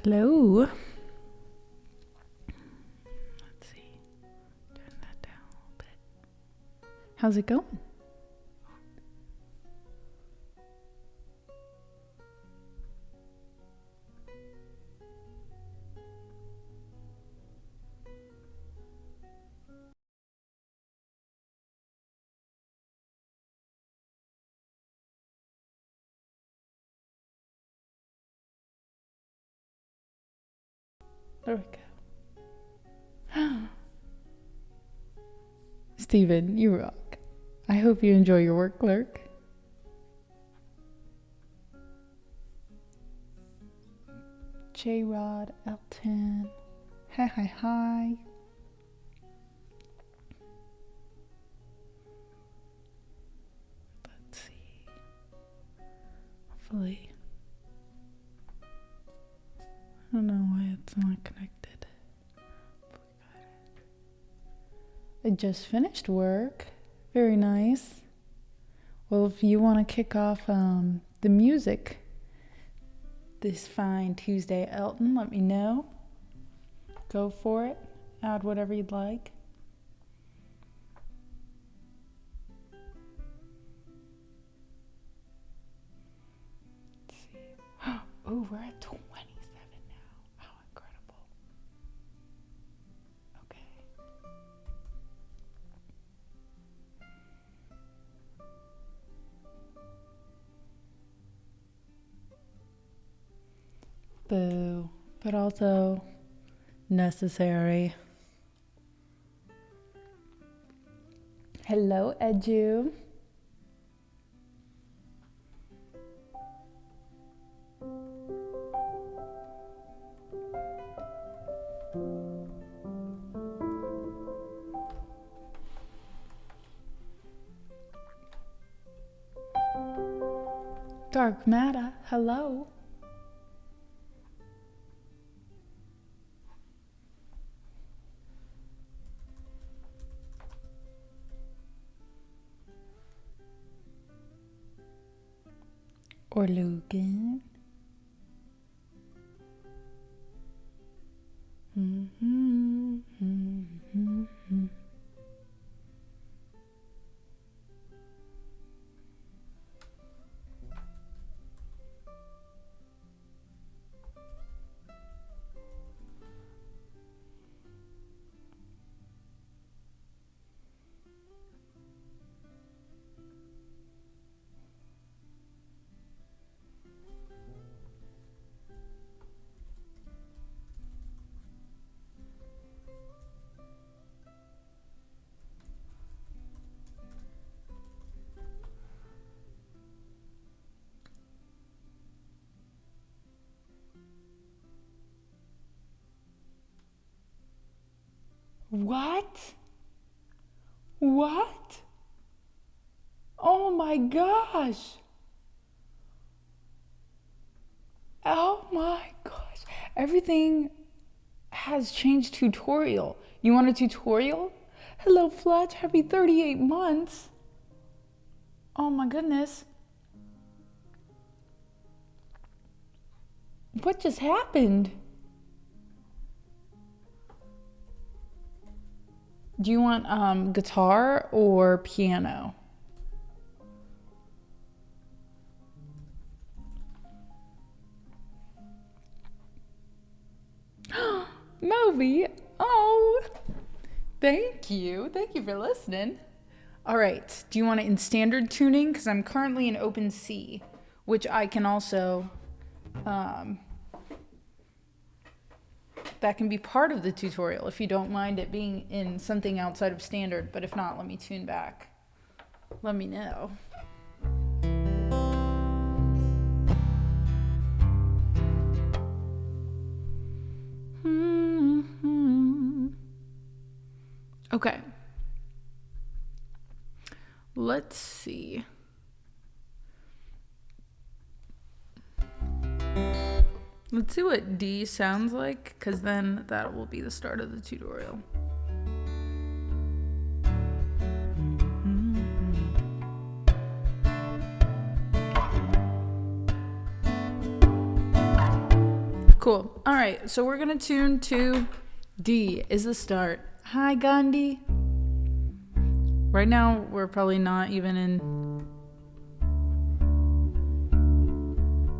Hello. Let's see. Turn that down a little bit. How's it going? There we go. Steven, you rock. I hope you enjoy your work, Lurk. J-Rod, Elton. Hi. Let's see. Hopefully. I don't know why it's not connected. I just finished work. Very nice. Well, if you want to kick off the music this fine Tuesday, Elton, let me know. Go for it. Add whatever you'd like. Let's see. Oh, we're at 27 now. How incredible. Okay. Boo. But also necessary. Hello, Edu. Dark Matter, hello. Or Logan. What? What? Oh my gosh. Oh my gosh. Everything has changed tutorial. You want a tutorial? Hello, Fletch. Happy 38 months. Oh my goodness. What just happened? Do you want guitar or piano? Moby, oh, thank you for listening. All right, do you want it in standard tuning? Because I'm currently in open C, which I can also, that can be part of the tutorial if you don't mind it being in something outside of standard, but if not, let me tune back. Let me know. Okay. Let's see. Let's see what D sounds like, because then that will be the start of the tutorial. Cool. All right, so we're gonna tune to D is the start. Hi, Gandhi. Right now, we're probably not even in.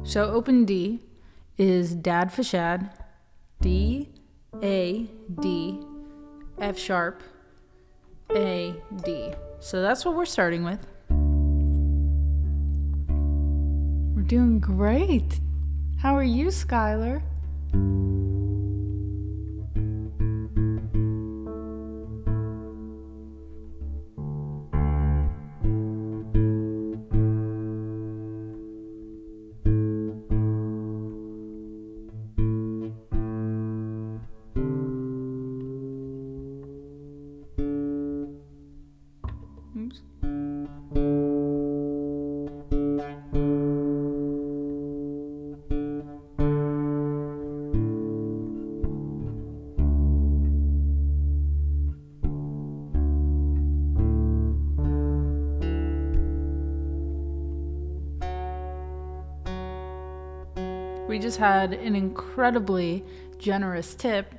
So open D is Dad for Shad, D, A, D, F sharp, A, D. So that's what we're starting with. We're doing great. How are you, Skylar? Oops. We just had an incredibly generous tip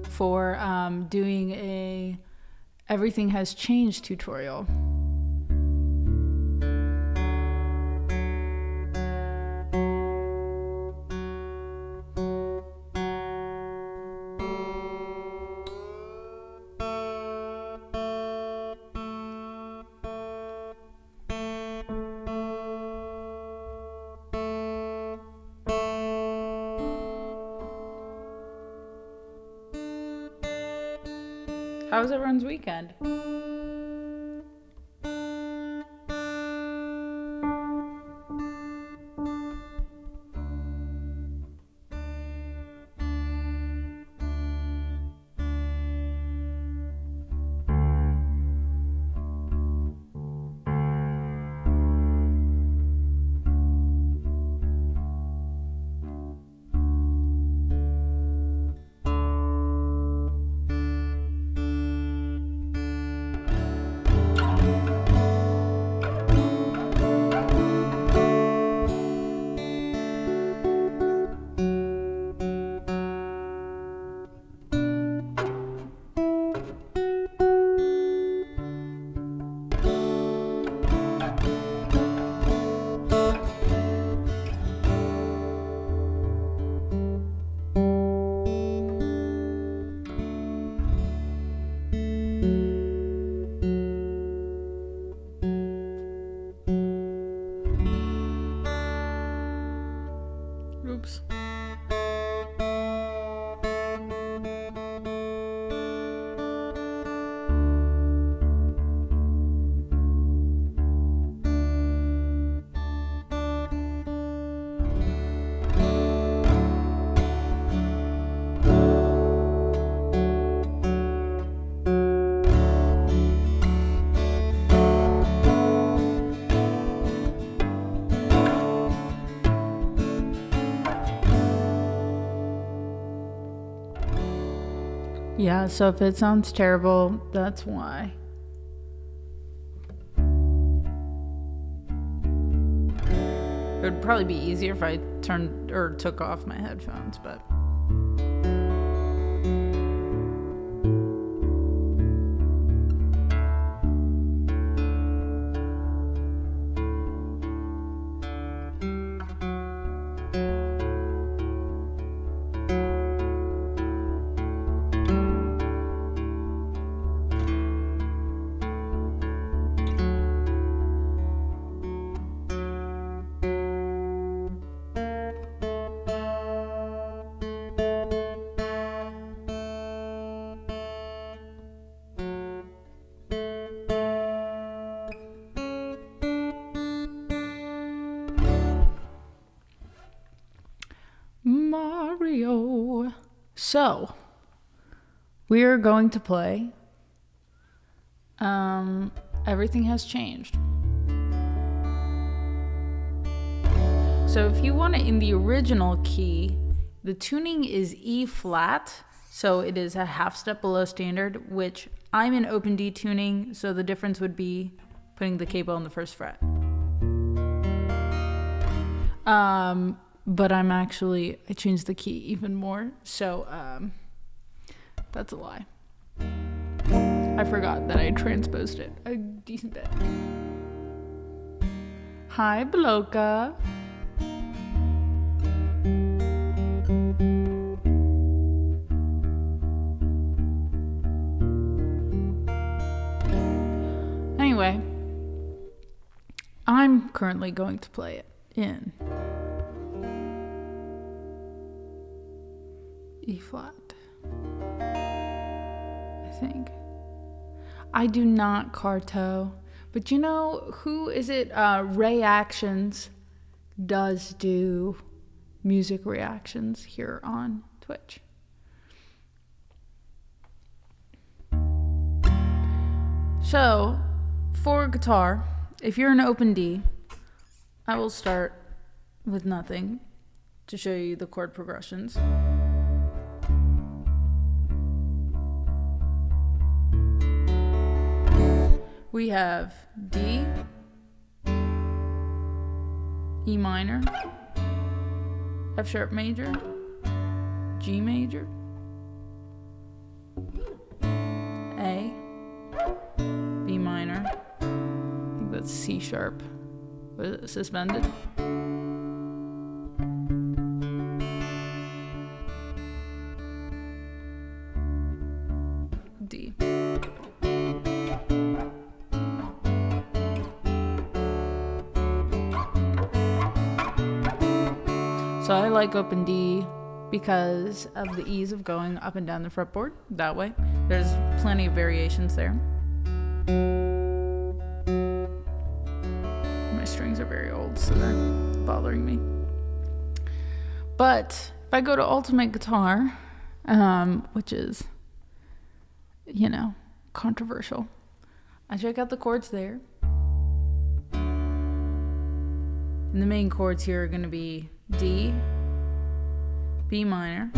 for doing a Everything Has Changed tutorial. How was everyone's weekend? Oops. Yeah, so if it sounds terrible, that's why. It would probably be easier if I turned or took off my headphones, but Mario. So, we're going to play Everything Has Changed. So if you want it in the original key, the tuning is E flat, so it is a half step below standard, which I'm in open D tuning, so the difference would be putting the capo on the first fret. But I changed the key even more. So, that's a lie. I forgot that I transposed it a decent bit. Hi, Bloka. Anyway, I'm currently going to play it in E flat, I think. I do not carto, but you know, who is it? Ray Actions does do music reactions here on Twitch. So, for guitar, if you're an open D, I will start with nothing to show you the chord progressions. We have D, E minor, F sharp major, G major, A, B minor, I think that's C sharp, was it suspended? D. So I like open D because of the ease of going up and down the fretboard that way. There's plenty of variations there. My strings are very old, so they're bothering me. But if I go to ultimate guitar, which is, you know, controversial, I check out the chords there. And the main chords here are going to be D, B minor,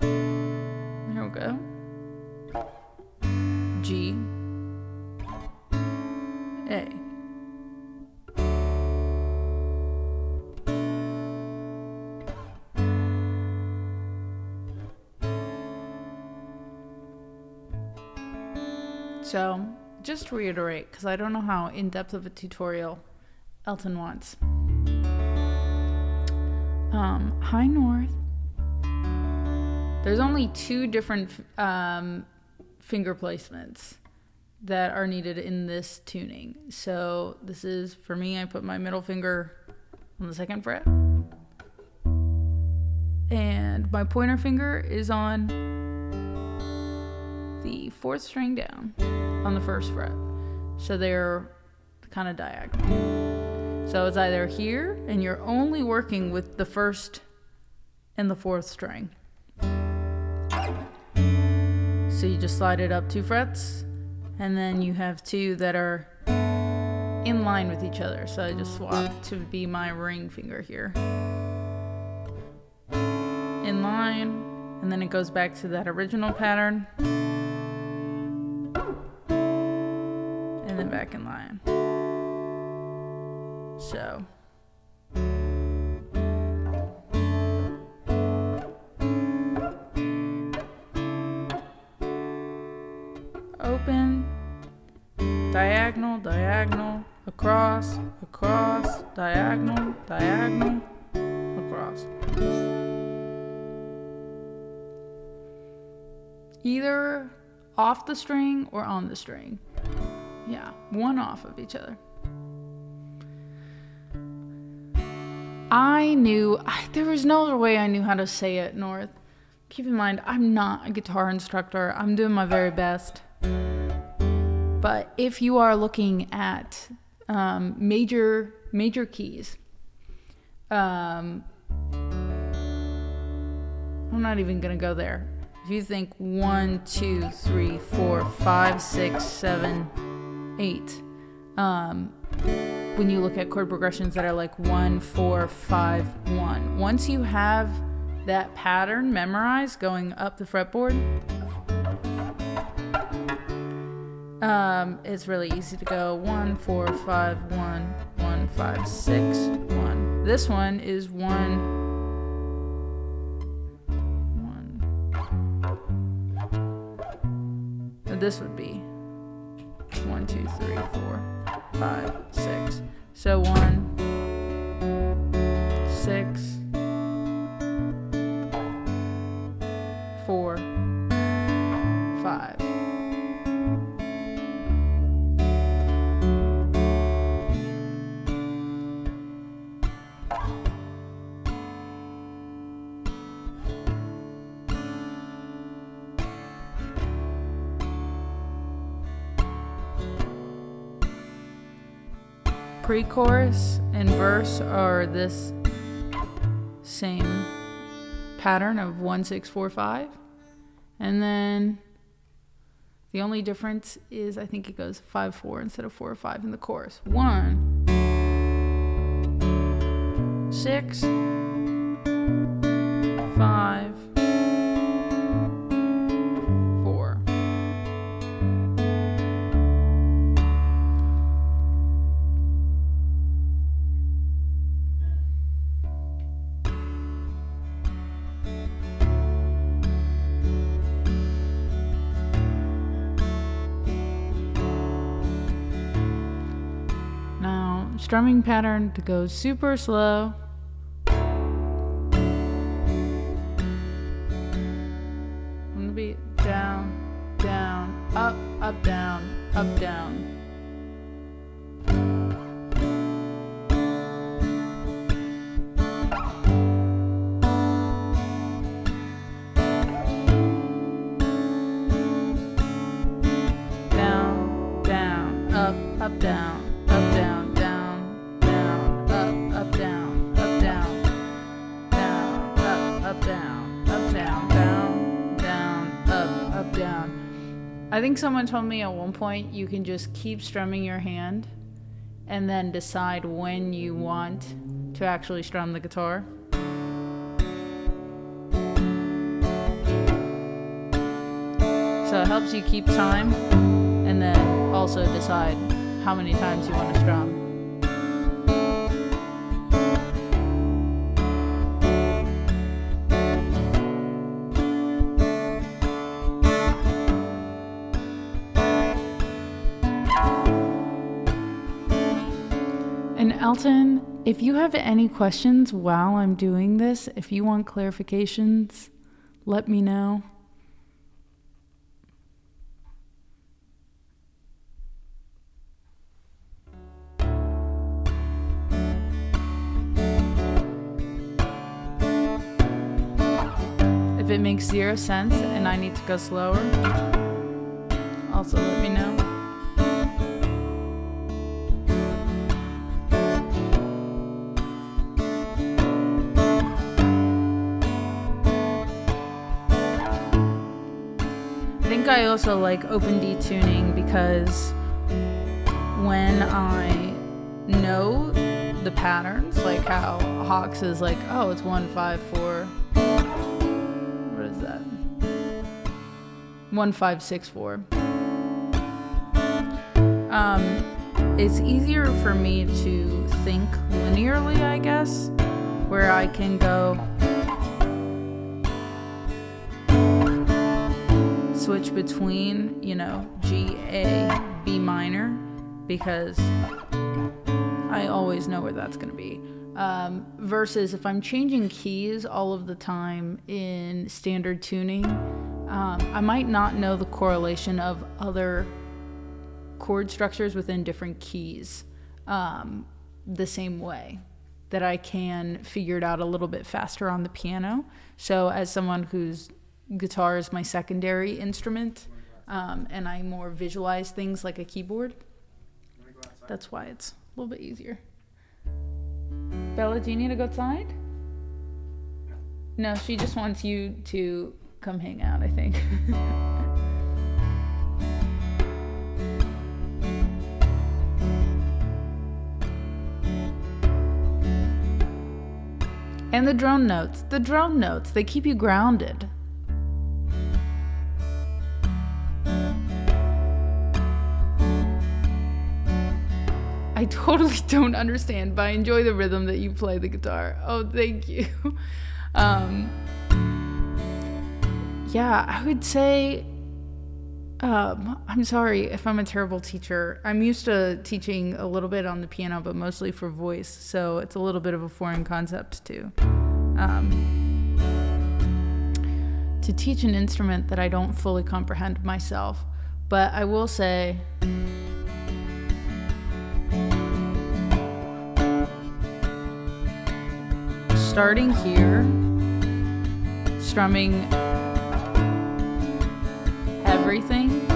there we go, G, A. So, just to reiterate, because I don't know how in-depth of a tutorial Elton wants. High North. There's only 2 different finger placements that are needed in this tuning. So this is, for me, I put my middle finger on the 2nd fret. And my pointer finger is on the 4th string down on the 1st fret. So they're kind of diagonal. So it's either here, and you're only working with the 1st and the 4th string. So you just slide it up 2 frets, and then you have 2 that are in line with each other. So I just swap to be my ring finger here. In line, and then it goes back to that original pattern. And then back in line. So open, diagonal, diagonal, across, across, diagonal, diagonal, across. Either off the string or on the string. Yeah, one off of each other. There was no other way I knew how to say it, North. Keep in mind, I'm not a guitar instructor. I'm doing my very best. But if you are looking at major keys, I'm not even gonna go there. If you think 1, 2, 3, 4, 5, 6, 7, 8, when you look at chord progressions that are like 1, 4, 5, 1. Once you have that pattern memorized going up the fretboard, it's really easy to go 1, 4, 5, 1, 1, 5, 6, 1. This one is 1, 1. This would be 1, 2, 3, 4, 5, 6. So 1, 6, 4, 5. Pre-chorus and verse are this same pattern of 1, 6, 4, 5, and then the only difference is I think it goes 5, 4 instead of 4 or 5 in the chorus. 1, 6, 5, 4. Now, strumming pattern to go super slow. On the beat, down, down, up, up, down, up, down. Down, down, up, up, down. Up, down, down, down, up, down, up, down, down, up, down, up, down, down, down, up, down. I think someone told me at one point you can just keep strumming your hand and then decide when you want to actually strum the guitar. So it helps you keep time and then also decide how many times you want to strum. And Elton, if you have any questions while I'm doing this, if you want clarifications, let me know. If it makes 0 sense and I need to go slower, also let me know. I think I also like open D tuning because when I know the patterns, like how Hawks is like, oh, it's 1, 5, 4. What is that? 1, 5, 6, 4. It's easier for me to think linearly, I guess, where I can go switch between, you know, G, A, B minor, because I always know where that's going to be. Versus if I'm changing keys all of the time in standard tuning, I might not know the correlation of other chord structures within different keys the same way that I can figure it out a little bit faster on the piano. So as someone whose guitar is my secondary instrument, and I more visualize things like a keyboard, that's why it's a little bit easier. Bella, do you need to go outside? No, she just wants you to come hang out, I think. And the drone notes, they keep you grounded. I I totally don't understand, but I enjoy the rhythm that you play the guitar. Oh, thank you. Yeah, I would say, I'm sorry if I'm a terrible teacher. I'm used to teaching a little bit on the piano, but mostly for voice, so it's a little bit of a foreign concept to teach an instrument that I don't fully comprehend myself. But I will say, starting here, strumming everything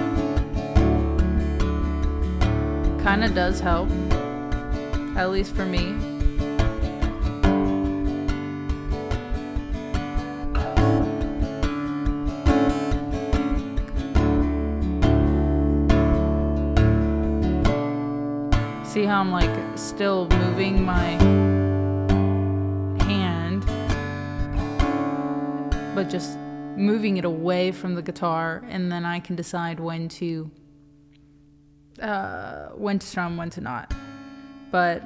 kind of does help, at least for me. See how I'm like still moving my hand, but just moving it away from the guitar, and then I can decide when to strum, when to not. But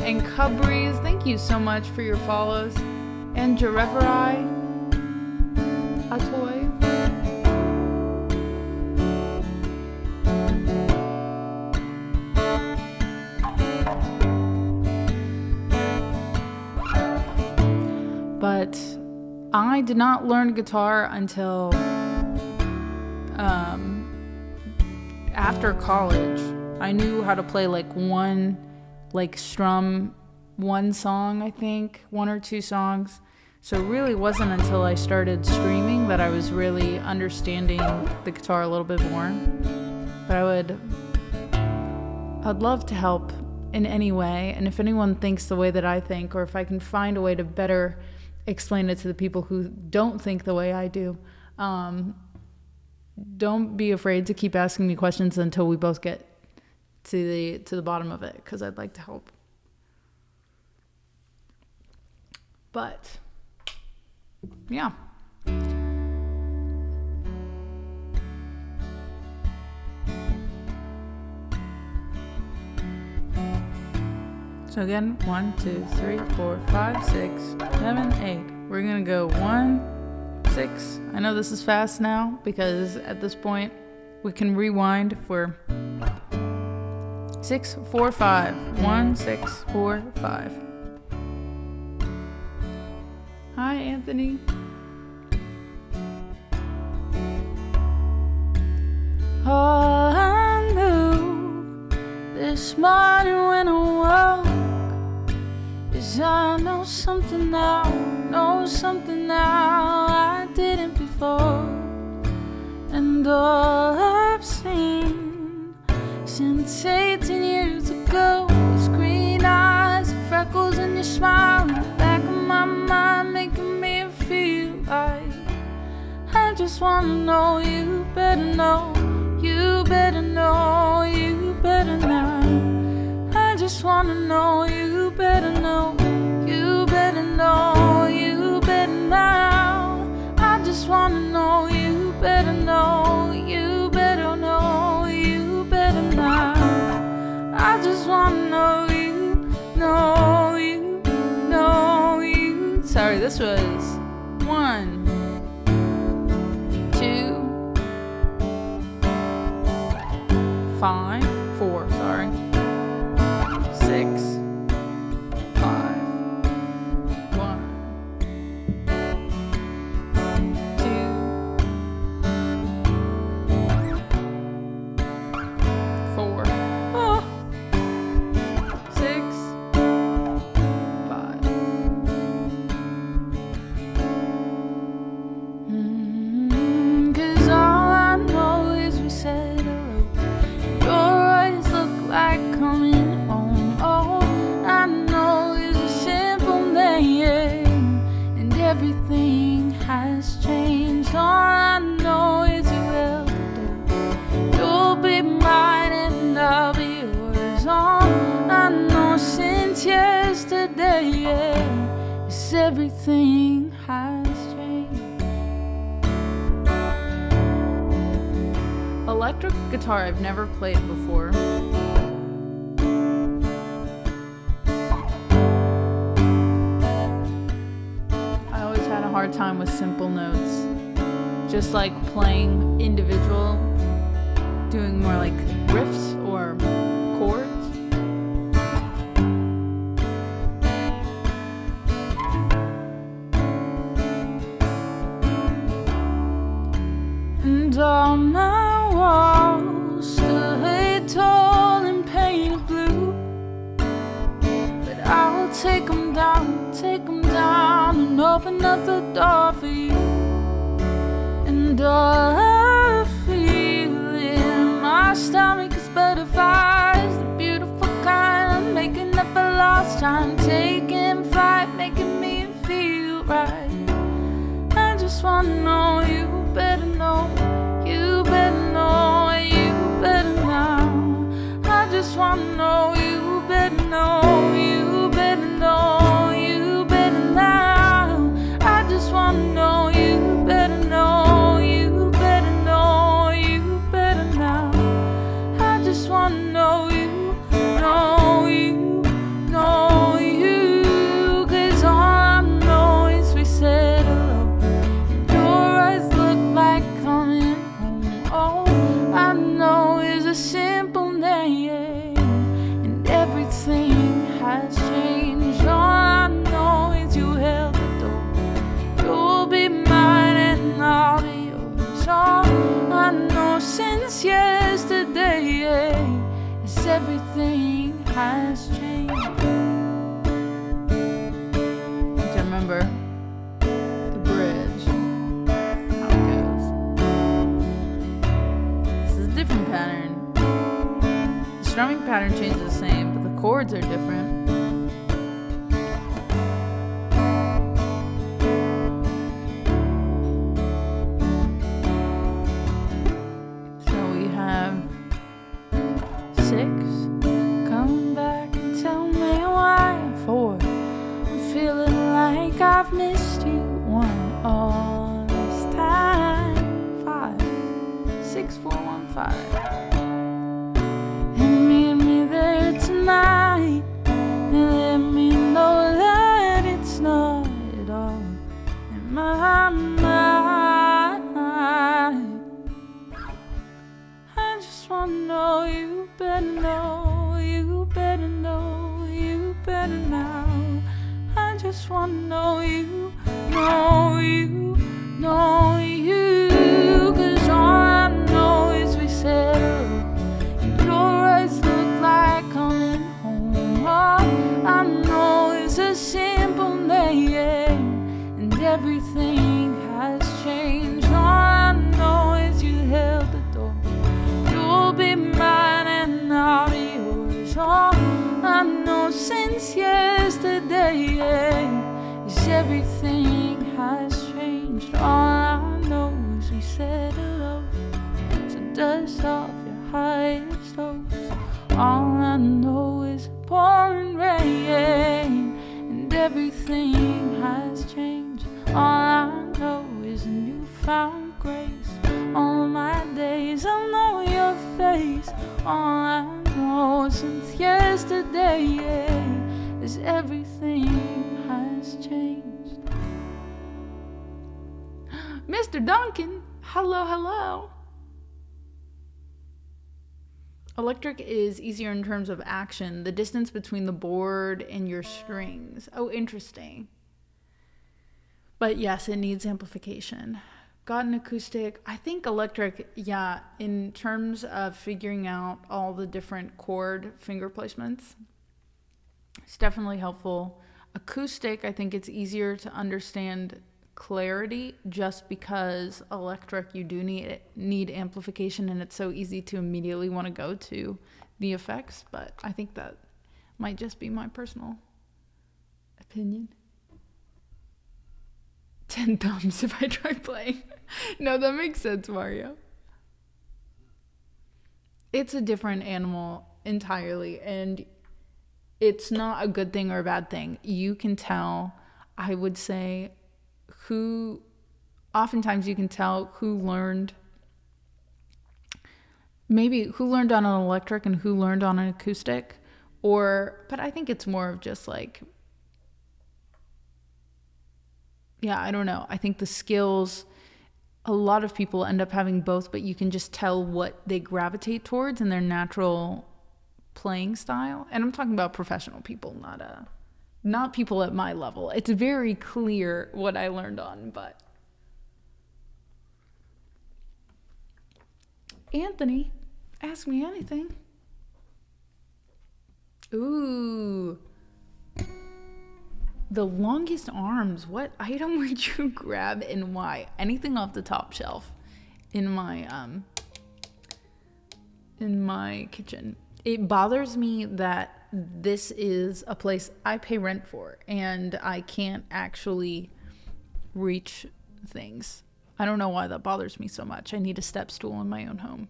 and Cubrees, thank you so much for your follows. And Jareverai Atoy. But I did not learn guitar until after college. I knew how to play strum one song, I think, one or two songs. So it really wasn't until I started streaming that I was really understanding the guitar a little bit more. But I'd love to help in any way. And if anyone thinks the way that I think, or if I can find a way to better explain it to the people who don't think the way I do, don't be afraid to keep asking me questions until we both get to the bottom of it, because I'd like to help. But yeah. So again, 1, 2, 3, 4, 5, 6, 7, 8. We're gonna go 1, 6. I know this is fast now because at this point we can rewind if we're 6, 4, 5. 1, 6, 4, 5. Hi, Anthony. All I knew this morning when I woke is I know something now I didn't before. And all I've seen since 18 years ago is green eyes and freckles and your smile in the back of my mind, making me feel like I just wanna know you better know, you better know, you better now. I just wanna know you better know, you better know, you better now. I just wanna know you better know, you better know, you better now. I just wanna know you, know you, know you. Sorry, this was 1, 2, 5, 4, sorry. 6, 5, 1, 2, 4, 6, 5. 'cause everything has changed. Electric guitar I've never played before. I always had a hard time with simple notes. Just like playing individual, doing more like riffs or chords. And all my walls stood tall and painted blue, but I'll take them down and open up the door for you. And all I feel in my stomach is butterflies, the beautiful kind, making up for lost time, taking flight, making me feel right. I just wanna know you better know, you better know, you better now. I just wanna know you better know, you better know, you better now. I just wanna know you better know, you better know, you better now. I just wanna know you, know you, know you, 'cause all I know is we said hello. Your eyes look like coming home. All I know is a simple name, and everything has changed. All I know is you held the door. You'll be mine and I'll be yours. All I know since yesterday is everything has changed. To remember the bridge, how it goes. This is a different pattern. The strumming pattern changes the same, but the chords are different. So we have 6. Come back and tell me why. 4. I'm feeling like I've missed you. 1. All this time. 5. 6, 4, 1, 5. And meet me there tonight, and let me know that it's not at all in my mind. I just wanna know you better know, you better know, you better now. I just wanna know you, know you, know you, 'cause all I know is we said hello. Your eyes look like coming home. All I know is a simple name, and everything has changed. All I know is you held the door. You'll be mine and I'll be yours. All I know since yesterday is everything has changed. All I know is we said hello. So dust off your highest hopes. All I know is pouring rain, and everything has changed. All I know is a newfound grace. All my days I'll know your face. All I know since yesterday is everything has changed. Mr. Duncan, hello, hello. Electric is easier in terms of action, the distance between the board and your strings. Oh, interesting. But yes, it needs amplification. Got an acoustic. I think electric, yeah, in terms of figuring out all the different chord finger placements, it's definitely helpful. Acoustic, I think it's easier to understand clarity just because electric, you do need amplification, and it's so easy to immediately want to go to the effects. But I think that might just be my personal opinion. 10 thumbs if I try playing. No, that makes sense, Mario. It's a different animal entirely, and it's not a good thing or a bad thing. You can tell. I would say oftentimes you can tell who learned on an electric and who learned on an acoustic, but I think it's more of just like, yeah, I don't know. I think the skills, a lot of people end up having both, but you can just tell what they gravitate towards in their natural playing style. And I'm talking about professional people, not people at my level. It's very clear what I learned on, but Anthony, ask me anything. Ooh. The longest arms. What item would you grab and why? Anything off the top shelf in my kitchen. It bothers me that this is a place I pay rent for and I can't actually reach things. I don't know why that bothers me so much. I need a step stool in my own home.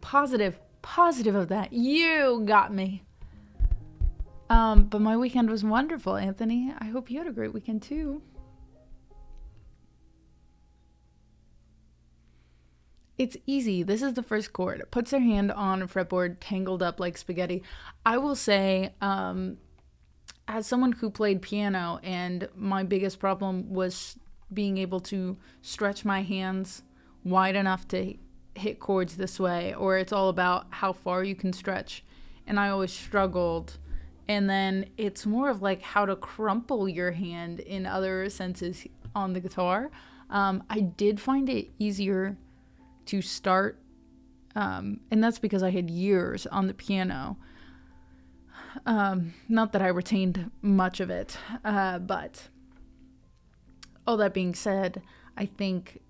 Positive of that. You got me. But my weekend was wonderful, Anthony. I hope you had a great weekend too. It's easy. This is the first chord. It puts their hand on a fretboard, tangled up like spaghetti. I will say, as someone who played piano, and my biggest problem was being able to stretch my hands wide enough to hit chords this way, or it's all about how far you can stretch. And I always struggled. And then it's more of like how to crumple your hand in other senses on the guitar. I did find it easier to start, and that's because I had years on the piano. Not that I retained much of it, but all that being said, I think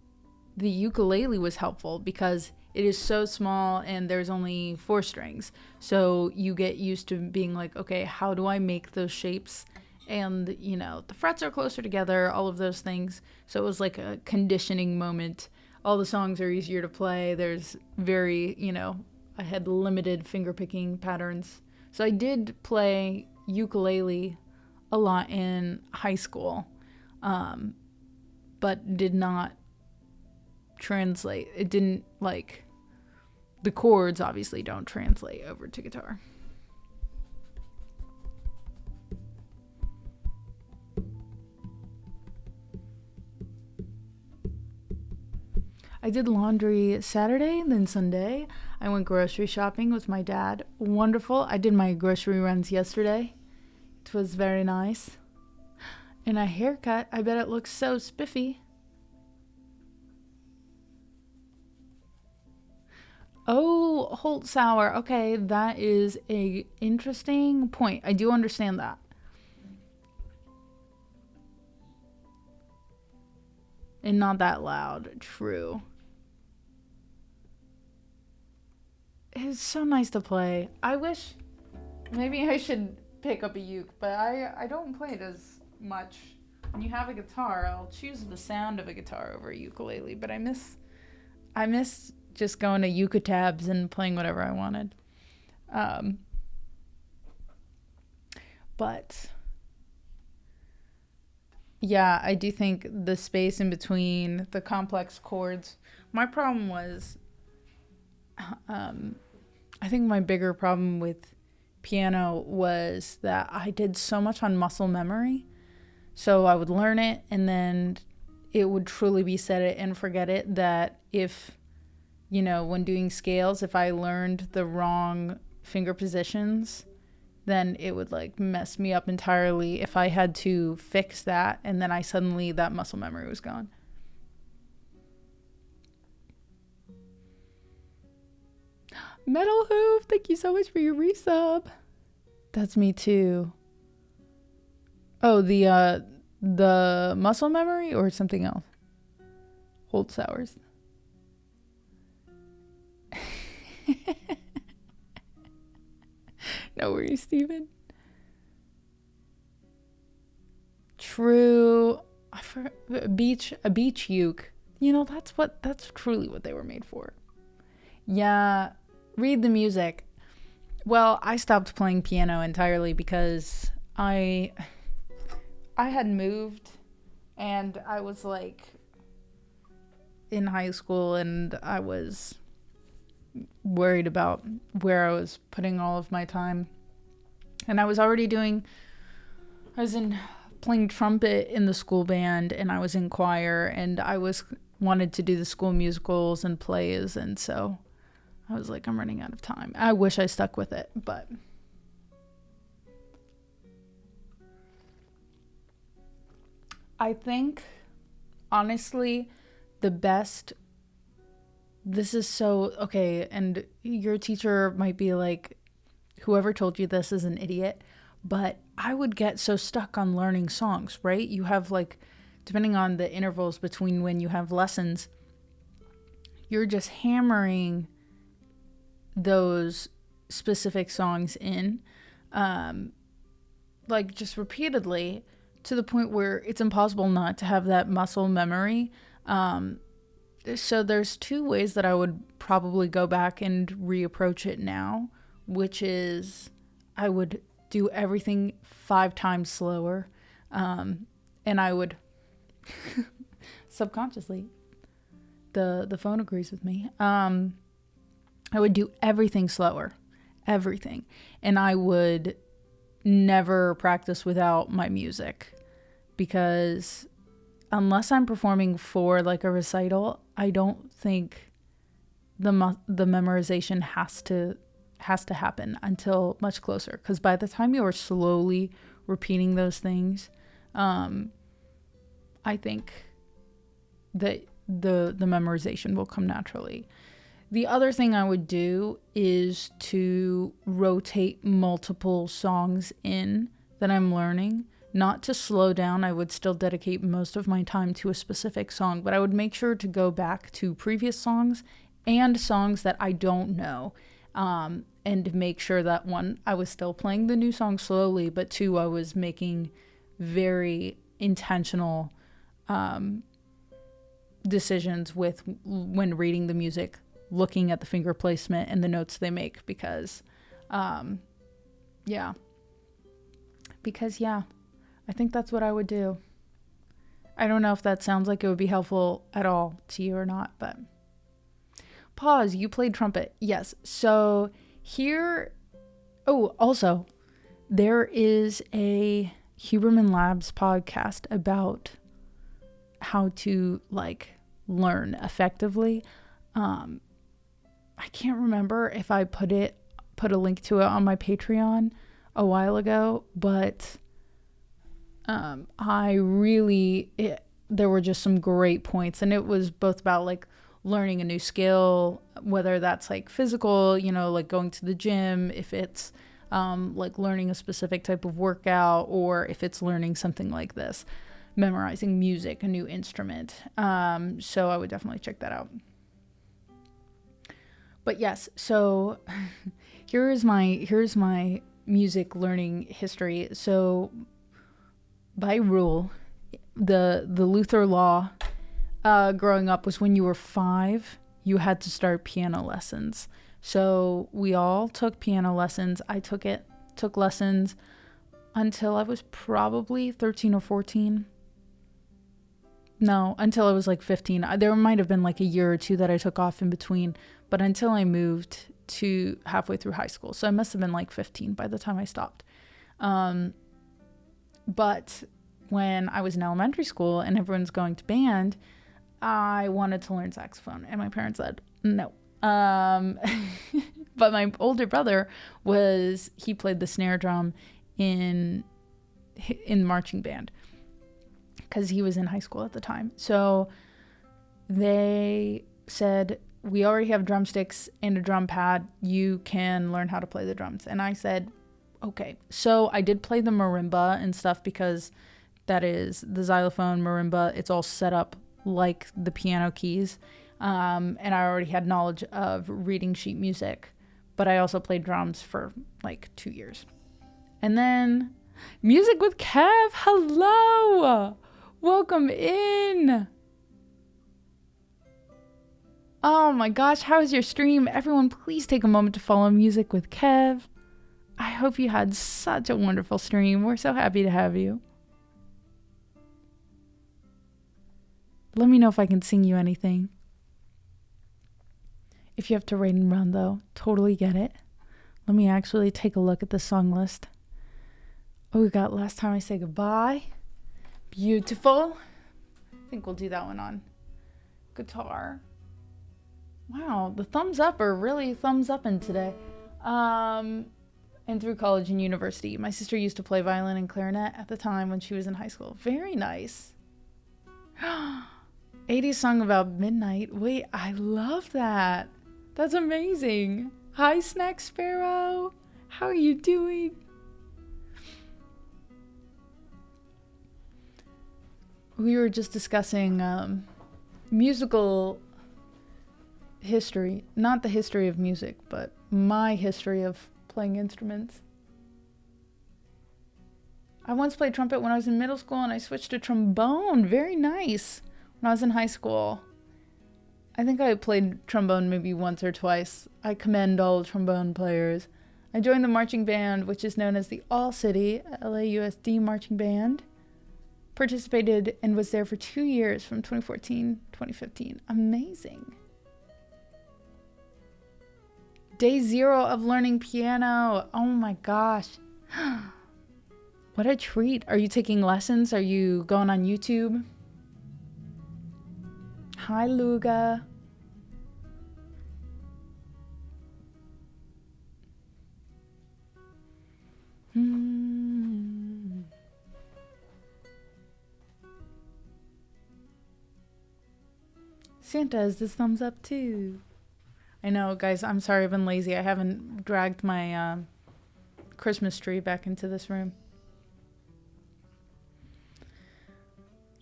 the ukulele was helpful because it is so small and there's only 4 strings. So you get used to being like, okay, how do I make those shapes? And, the frets are closer together, all of those things. So it was like a conditioning moment. All the songs are easier to play. There's I had limited finger picking patterns. So I did play ukulele a lot in high school, but did not translate. It didn't, the chords obviously don't translate over to guitar. I did laundry Saturday, then Sunday. I went grocery shopping with my dad. Wonderful. I did my grocery runs yesterday. It was very nice. And a haircut. I bet it looks so spiffy. Oh, Holtzauer. Okay, that is a interesting point. I do understand that. And not that loud. True. It's so nice to play. I wish maybe I should pick up a uke, but I don't play it as much. When you have a guitar, I'll choose the sound of a guitar over a ukulele, but I miss just going to Uketabs and playing whatever I wanted. But yeah, I do think the space in between the complex chords. My problem was, I think my bigger problem with piano was that I did so much on muscle memory. So I would learn it and then it would truly be set it and forget it, that if, when doing scales, if I learned the wrong finger positions, then it would mess me up entirely if I had to fix that and then that muscle memory was gone. Metal Hoof, thank you so much for your resub. That's me too. Oh, the muscle memory or something else? Holtzauers. No worries, Steven. True. A beach uke. That's truly what they were made for. Yeah. Read the music. Well, I stopped playing piano entirely because I had moved, and I was like in high school, and I was worried about where I was putting all of my time. And I was playing trumpet in the school band, and I was in choir, and I wanted to do the school musicals and plays, and so I was like, I'm running out of time. I wish I stuck with it, but I think, honestly, this is so, okay, and your teacher might be like, whoever told you this is an idiot, but I would get so stuck on learning songs, right? You have like, depending on the intervals between when you have lessons, you're just hammering those specific songs in, like just repeatedly, to the point where it's impossible not to have that muscle memory. So there's two ways that I would probably go back and reapproach it now, which is I would do everything 5 times slower. And I would subconsciously, the phone agrees with me. I would do everything slower, everything. And I would never practice without my music, because unless I'm performing for like a recital, I don't think the memorization has to happen until much closer, because by the time you are slowly repeating those things, I think that the memorization will come naturally. The other thing I would do is to rotate multiple songs in that I'm learning. Not to slow down. I would still dedicate most of my time to a specific song, but I would make sure to go back to previous songs and songs that I don't know, and make sure that, one, I was still playing the new song slowly, but two, I was making very intentional decisions with when reading the music, looking at the finger placement and the notes they make, because I think that's what I would do. I don't know if that sounds like it would be helpful at all to you or not, but pause. You played trumpet. Yes. So here, also there is a Huberman Labs podcast about how to like learn effectively. I can't remember if I put a link to it on my Patreon a while ago, but there were just some great points, and it was both about like learning a new skill, whether that's like physical, like going to the gym, if it's like learning a specific type of workout, or if it's learning something like this, memorizing music, a new instrument. So I would definitely check that out. But yes, so here's my music learning history. So by rule, the Luther law growing up was when you were 5, you had to start piano lessons. So we all took piano lessons. I took lessons until I was probably 13 or 14. No, until I was like 15. There might have been like a year or two that I took off in between, but until I moved to halfway through high school. So I must have been like 15 by the time I stopped. But when I was in elementary school and everyone's going to band, I wanted to learn saxophone, and my parents said no. But my older brother he played the snare drum in marching band, because he was in high school at the time. So they said, we already have drumsticks and a drum pad. You can learn how to play the drums. And I said, okay. So I did play the marimba and stuff, because that is the xylophone, marimba. It's all set up like the piano keys. And I already had knowledge of reading sheet music, but I also played drums for like 2 years. And then Music with Kev. Hello. Welcome in. Oh my gosh, how is your stream? Everyone, please take a moment to follow Music with Kev. I hope you had such a wonderful stream. We're so happy to have you. Let me know if I can sing you anything. If you have to raid and run, though, totally get it. Let me actually take a look at the song list. Oh, we got Last Time I Say Goodbye. Beautiful. I think we'll do that one on guitar. Wow, the thumbs up are really thumbs upping today. And through college and university. My sister used to play violin and clarinet at the time when she was in high school. Very nice. 80s song about midnight. Wait, I love that. That's amazing. Hi, Snack Sparrow. How are you doing? We were just discussing musical history. Not the history of music, but my history of playing instruments. I once played trumpet when I was in middle school, and I switched to trombone. Very nice. When I was in high school. I think I played trombone maybe once or twice. I commend all trombone players. I joined the marching band, which is known as the All City LAUSD Marching Band. Participated and was there for 2 years from 2014 to 2015. Amazing. Day 0 of learning piano. Oh my gosh. What a treat. Are you taking lessons? Are you going on YouTube? Hi, Luga. Santa has this thumbs up too. I know, guys, I'm sorry I've been lazy. I haven't dragged my Christmas tree back into this room.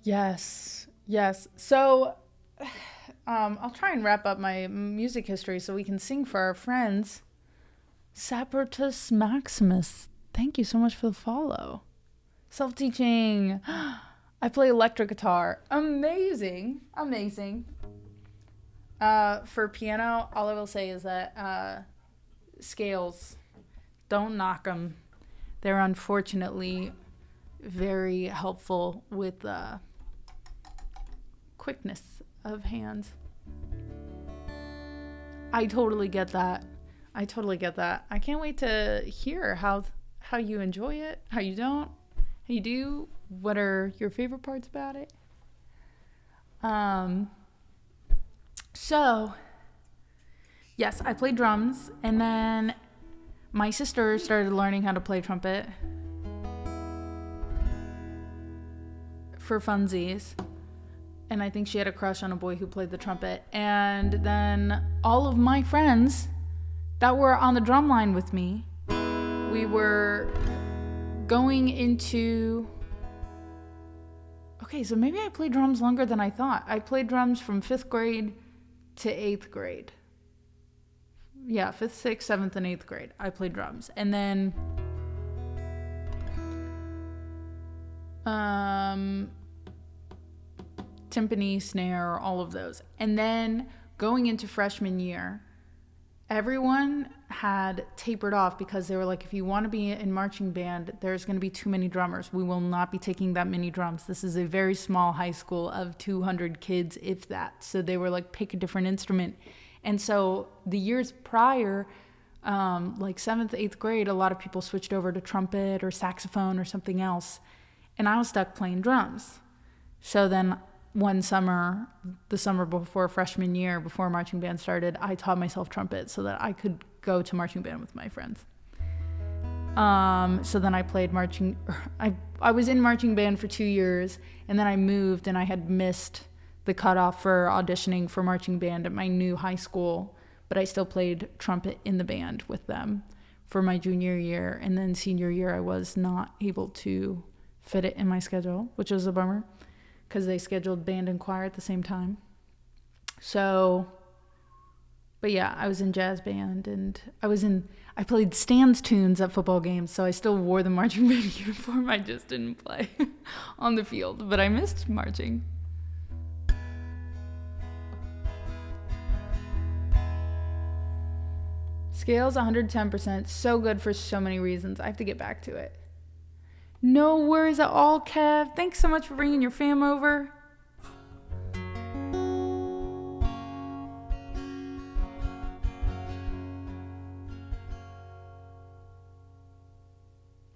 Yes. So, I'll try and wrap up my music history so we can sing for our friends. Sapertus Maximus, thank you so much for the follow. Self-teaching. I play electric guitar. Amazing. For piano, all I will say is that scales, don't knock them. They're unfortunately very helpful with quickness of hands. I totally get that. I can't wait to hear how you enjoy it, how you don't, how you do, what are your favorite parts about it. So, yes, I played drums, and then my sister started learning how to play trumpet for funsies. And I think she had a crush on a boy who played the trumpet. And then all of my friends that were on the drum line with me, we were going into... Okay, so maybe I played drums longer than I thought. I played drums from 5th grade to 8th grade. Yeah, 5th, 6th, 7th, and 8th grade. I played drums. And then... timpani, snare, all of those. And then going into freshman year, everyone had tapered off because they were like, if you want to be in marching band, there's going to be too many drummers. We will not be taking that many drums. This is a very small high school of 200 kids, if that. So they were like, pick a different instrument. And so the years prior, like 7th, 8th grade, a lot of people switched over to trumpet or saxophone or something else. And I was stuck playing drums. So then one summer, the summer before freshman year, before marching band started, I taught myself trumpet so that I could go to marching band with my friends. So then I played marching. I was in marching band for 2 years, and then I moved, and I had missed the cutoff for auditioning for marching band at my new high school, but I still played trumpet in the band with them for my junior year. And then senior year, I was not able to fit it in my schedule, which was a bummer, because they scheduled band and choir at the same time. So, but yeah, I was in jazz band, and I played Stan's tunes at football games, so I still wore the marching band uniform. I just didn't play on the field, but I missed marching. Scales 110%. So good for so many reasons. I have to get back to it. No worries at all, Kev. Thanks so much for bringing your fam over.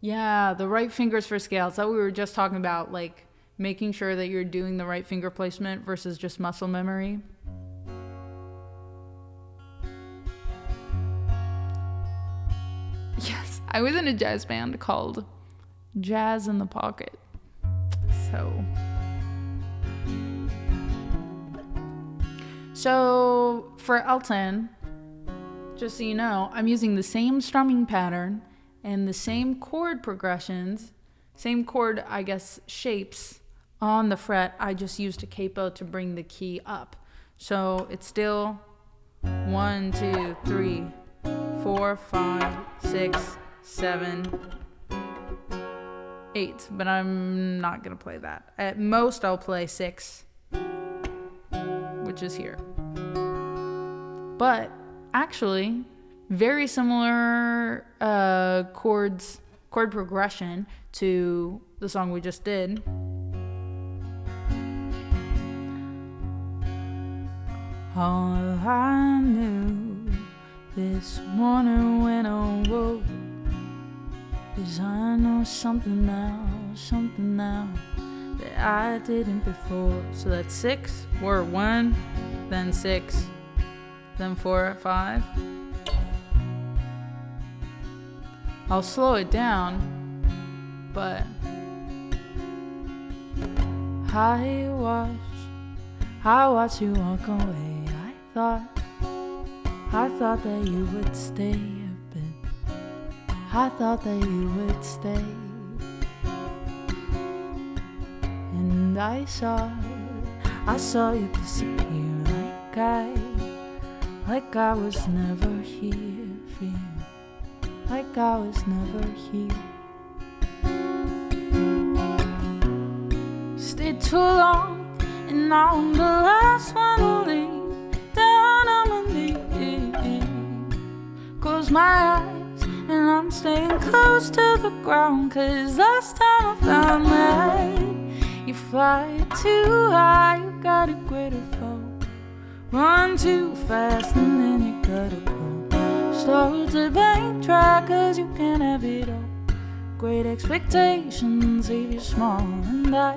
Yeah, the right fingers for scales. That we were just talking about, like making sure that you're doing the right finger placement versus just muscle memory. Yes, I was in a jazz band called Jazz in the Pocket. So for Elton, just so you know, I'm using the same strumming pattern and the same chord progressions, same chord, I guess, shapes on the fret. I just used a capo to bring the key up. So it's still 1, 2, 3, 4, 5, 6, 7, 8. But I'm not going to play that. At most, I'll play 6, which is here. But actually, very similar chord progression to the song we just did. All I knew this morning when I woke is I know something now that I didn't before. So that's 6, or 1, then 6, then 4, 5. I'll slow it down, but I watched you walk away. I thought that you would stay a bit. I thought that you would stay. And I saw you disappear like I was never here for you. Like I was never here. Stayed too long, and now I'm the last one to leave. Down on my knees, close my eyes, and I'm staying close to the ground. 'Cause last time I found that you fly too high, you got a greater fall. Run too fast, and then you gotta pull. Start to backtrack, 'cause you can't have it all. Great expectations leave you small, and I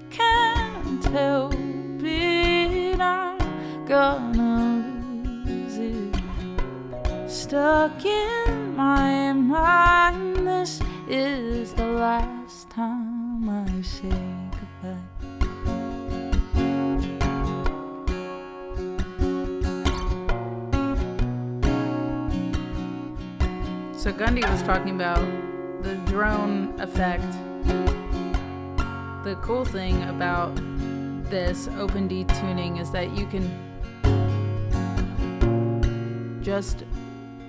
can't help it. I'm gonna lose it. Stuck in my mind, this is the last time I say goodbye. So Gundy was talking about the drone effect. The cool thing about this open D tuning is that you can just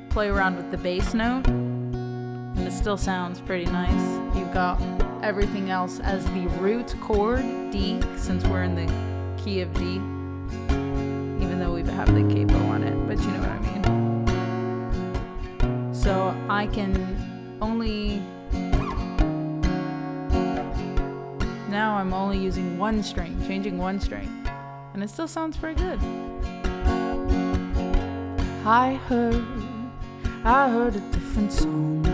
play around with the bass note and it still sounds pretty nice. You've got everything else as the root chord, D, since we're in the key of D, even though we have the capo on it, but you know what I mean. So I can only, now I'm only using one string, changing one string, and it still sounds pretty good. I heard a different song.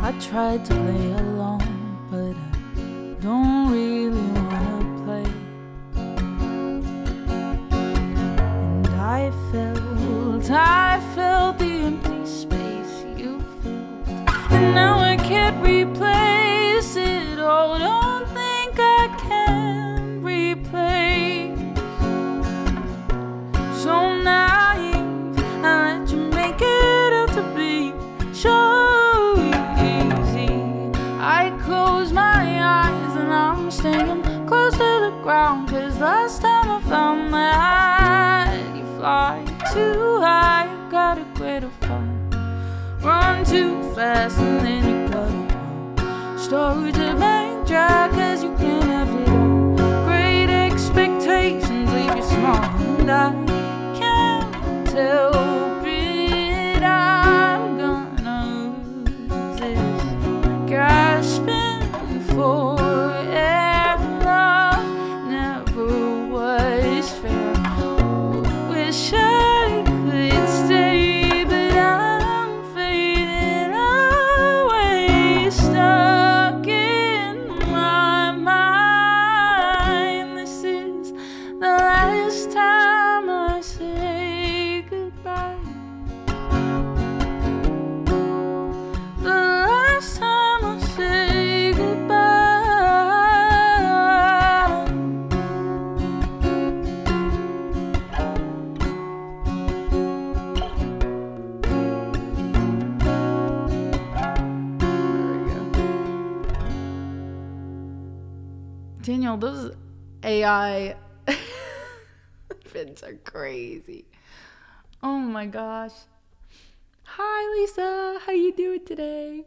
I tried to play along, but I don't really wanna play. And I felt the empty space you filled, and now I can't replace it. Oh, don't think I can replace. So naive, I let you make it out to be so easy. I close my eyes and I'm staying close to the ground, 'cause last time I found that you fly too high, you got a greater fall. Run too fast and then you gotta go. Start to backtrack, 'cause you can't have it all. Great expectations leave you small, and I can't help it. has been for, and love never was fair. Wish I could stay, but I'm fading away, stuck in my mind. This is the last time I say goodbye. The last time I say goodbye. There we go. Daniel, those AI fits are crazy. Oh my gosh. Hi Lisa, how you doing today?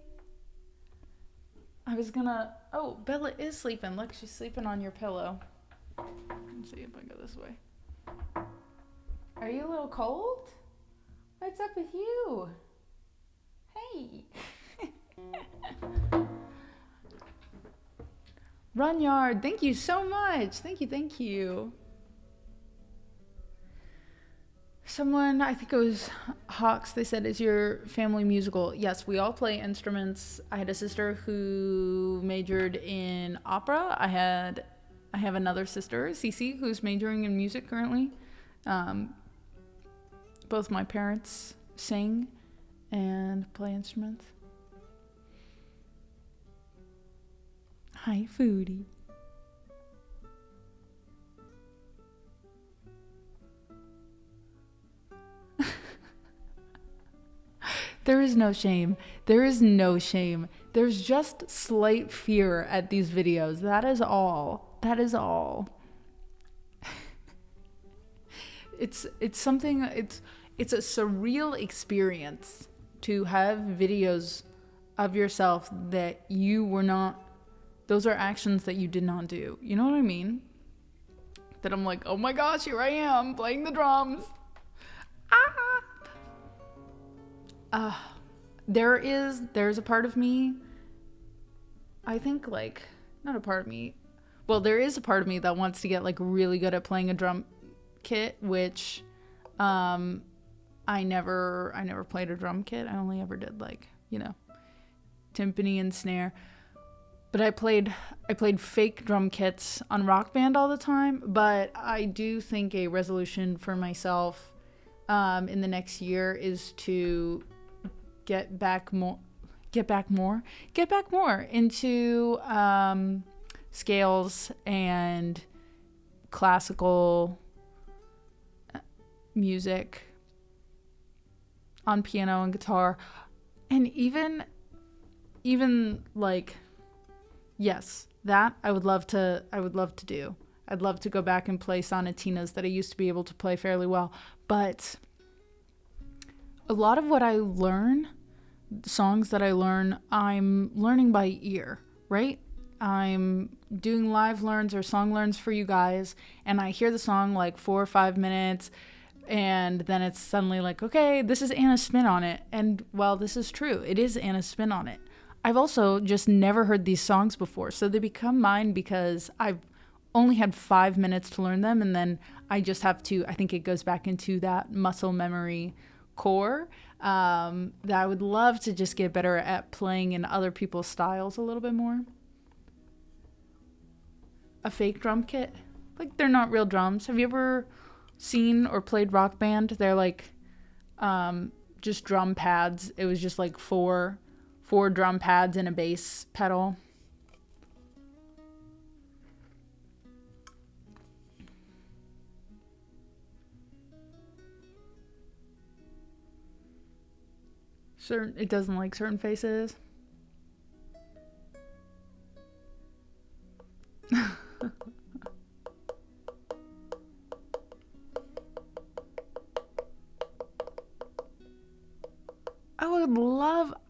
I was gonna, oh, Bella is sleeping. Look, she's sleeping on your pillow. Let's see if I go this way. Are you a little cold? What's up with you? Hey. Runyard, thank you so much. Thank you. Someone, I think it was Hawks, they said, is your family musical? Yes, we all play instruments. I had a sister who majored in opera. I have another sister, Cece, who's majoring in music currently. Both my parents sing and play instruments. Hi, Foodie. There is no shame. There is no shame. There's just slight fear at these videos. That is all. That is all. It's something, it's a surreal experience to have videos of yourself that you were not, those are actions that you did not do. You know what I mean? That I'm like, oh my gosh, here I am playing the drums. There's a part of me, I think, like, not a part of me, well, there is a part of me that wants to get like really good at playing a drum kit, which I never played a drum kit. I only ever did, like, you know, timpani and snare. But I played fake drum kits on Rock Band all the time. But I do think a resolution for myself in the next year is to get back more into scales and classical music on piano and guitar, and even like, yes, that I would love to do. I'd love to go back and play sonatinas that I used to be able to play fairly well. But a lot of what I learn, songs that I learn, I'm learning by ear, right? I'm doing live learns or song learns for you guys, and I hear the song like 4 or 5 minutes, and then it's suddenly like, okay, this is Anna's spin on it. And well, this is true. It is Anna's spin on it. I've also just never heard these songs before, so they become mine because I've only had 5 minutes to learn them, and then I just have to, I think it goes back into that muscle memory core that I would love to just get better at playing in other people's styles a little bit more. A fake drum kit, like, they're not real drums. Have you ever seen or played Rock Band? They're like just drum pads. It was just like four drum pads and a bass pedal. It doesn't like certain faces.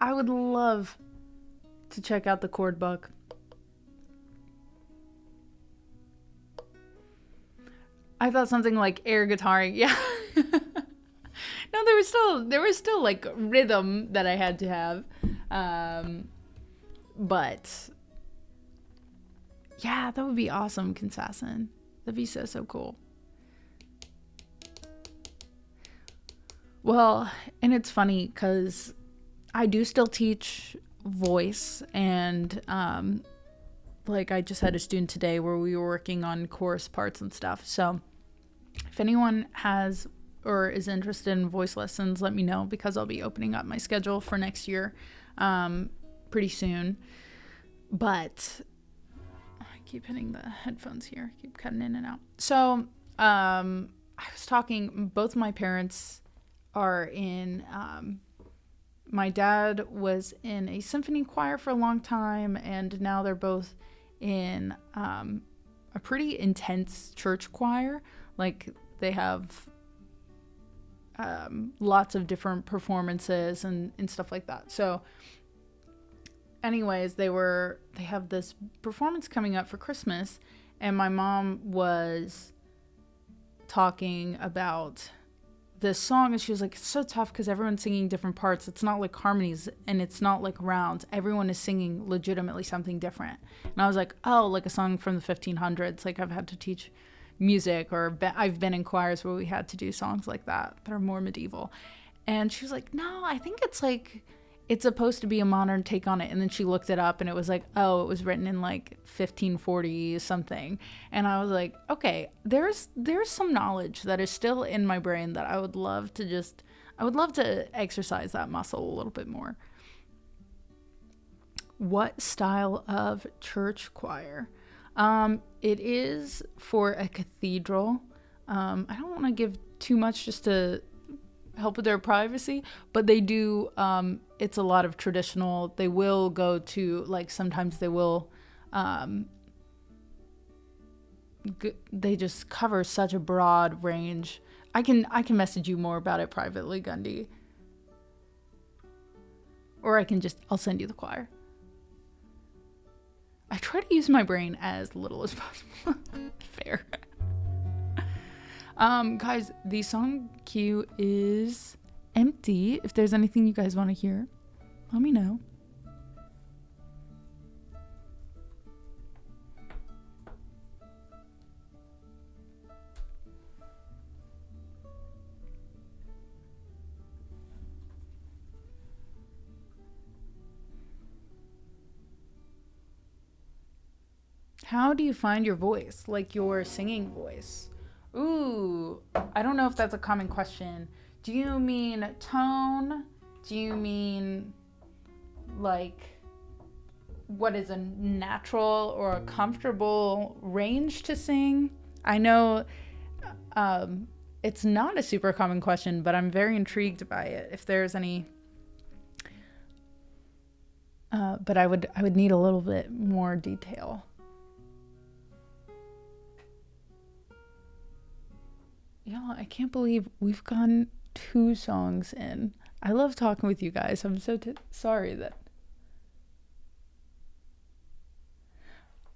I would love to check out the chord book. I thought something like air guitaring. Yeah. No, there was still like rhythm that I had to have. But yeah, that would be awesome, Consassin. That'd be so, so cool. Well, and it's funny because I do still teach voice, and like I just had a student today where we were working on chorus parts and stuff. So if anyone has or is interested in voice lessons, let me know, because I'll be opening up my schedule for next year pretty soon. But I keep hitting the headphones here, keep cutting in and out. So I was talking, both my parents are in, my dad was in a symphony choir for a long time, and now they're both in a pretty intense church choir. Like they have lots of different performances and stuff like that. So anyways, they have this performance coming up for Christmas, and my mom was talking about this song, and she was like, it's so tough because everyone's singing different parts. It's not like harmonies, and it's not like rounds. Everyone is singing legitimately something different. And I was like, oh, like a song from the 1500s. Like I've had to teach music, or I've been in choirs where we had to do songs like that are more medieval. And she was like, no, I think it's like, it's supposed to be a modern take on it. And then she looked it up, and it was like, oh, it was written in like 1540 something. And I was like, okay, there's some knowledge that is still in my brain that I would love to exercise that muscle a little bit more. What style of church choir? It is for a cathedral. I don't want to give too much just to help with their privacy, but they do, it's a lot of traditional. They will go to, like, sometimes they will, they just cover such a broad range. I can message you more about it privately, Gundy. Or I'll send you the choir. I try to use my brain as little as possible. Fair. Guys, the song queue is empty. If there's anything you guys want to hear, let me know. How do you find your voice, like your singing voice? Ooh, I don't know if that's a common question. Do you mean tone? Do you mean like what is a natural or a comfortable range to sing? I know it's not a super common question, but I'm very intrigued by it. If there's any, but I would need a little bit more detail. Yeah, I can't believe we've gone 2 songs in. I love talking with you guys. I'm so sorry that...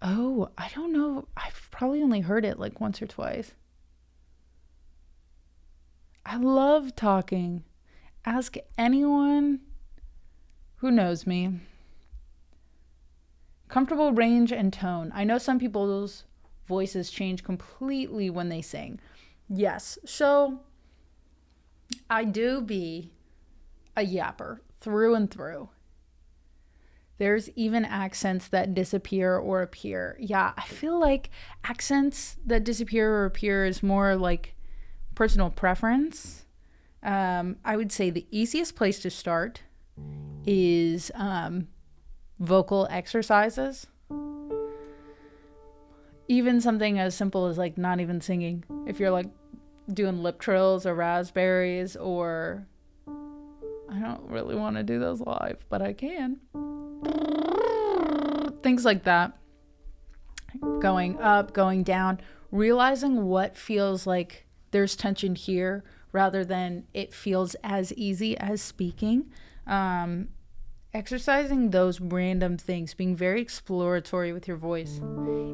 Oh, I don't know. I've probably only heard it like once or twice. I love talking. Ask anyone who knows me. Comfortable range and tone. I know some people's voices change completely when they sing. Yes, so I do be a yapper through and through. There's even accents that disappear or appear. Yeah, I feel like accents that disappear or appear is more like personal preference. I would say the easiest place to start is vocal exercises. Even something as simple as like not even singing. If you're like doing lip trills or raspberries, or I don't really want to do those live, but I can. Things like that. Going up, going down, realizing what feels like there's tension here rather than it feels as easy as speaking. Exercising those random things, being very exploratory with your voice.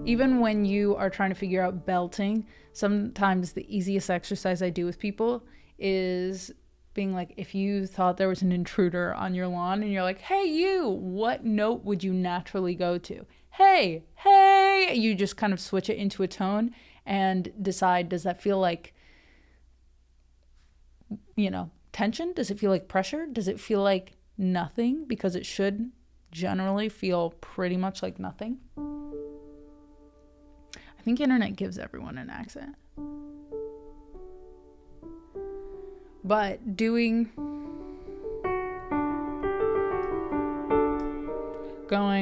Even when you are trying to figure out belting, sometimes the easiest exercise I do with people is being like, if you thought there was an intruder on your lawn and you're like, hey, you, what note would you naturally go to? Hey, hey, you just kind of switch it into a tone and decide, does that feel like, tension? Does it feel like pressure? Does it feel like nothing? Because it should generally feel pretty much like nothing. I think internet gives everyone an accent. But going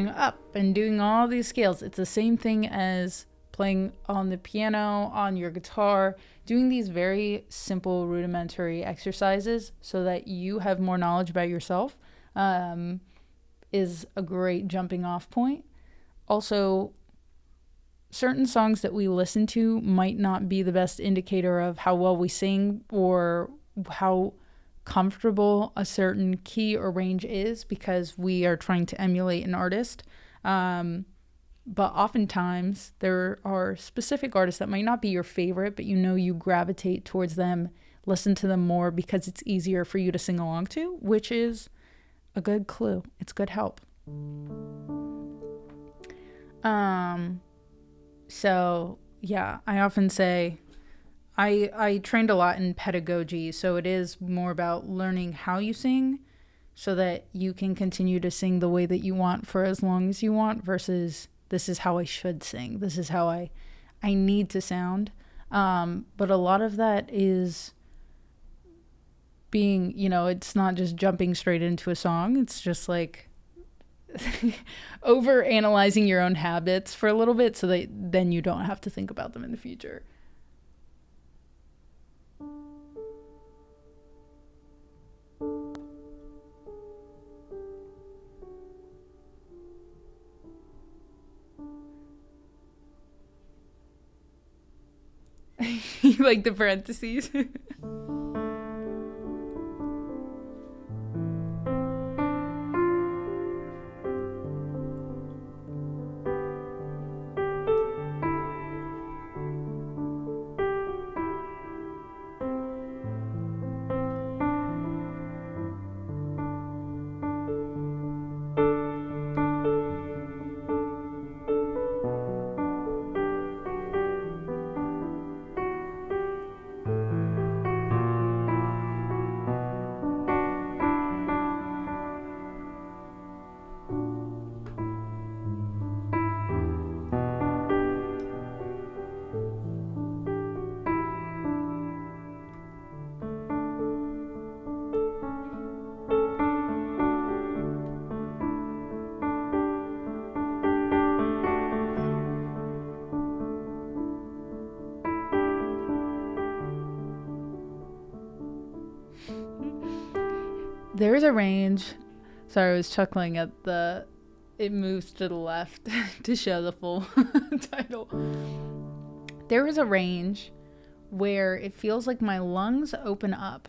up and doing all these scales, it's the same thing as playing on the piano, on your guitar, doing these very simple rudimentary exercises so that you have more knowledge about yourself is a great jumping off point. Also, certain songs that we listen to might not be the best indicator of how well we sing or how comfortable a certain key or range is, because we are trying to emulate an artist. But oftentimes there are specific artists that might not be your favorite, but you gravitate towards them, listen to them more because it's easier for you to sing along to, which is a good clue. It's good help. So yeah, I often say I trained a lot in pedagogy, so it is more about learning how you sing so that you can continue to sing the way that you want for as long as you want, versus this is how I should sing. This is how I need to sound. But a lot of that is being, it's not just jumping straight into a song. It's just like over analyzing your own habits for a little bit so that then you don't have to think about them in the future. You like the parentheses? There's a range. Sorry, I was chuckling at it moves to the left to show the full title. There is a range where it feels like my lungs open up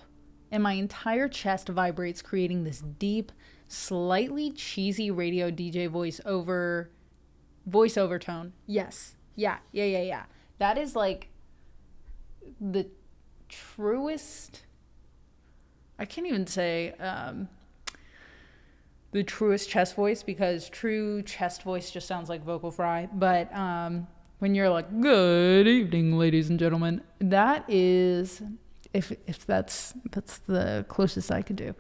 and my entire chest vibrates, creating this deep, slightly cheesy radio DJ voiceover tone. Yes. Yeah. That is like the truest, I can't even say the truest chest voice, because true chest voice just sounds like vocal fry. But when you're like, good evening, ladies and gentlemen, that is, if that's the closest I could do.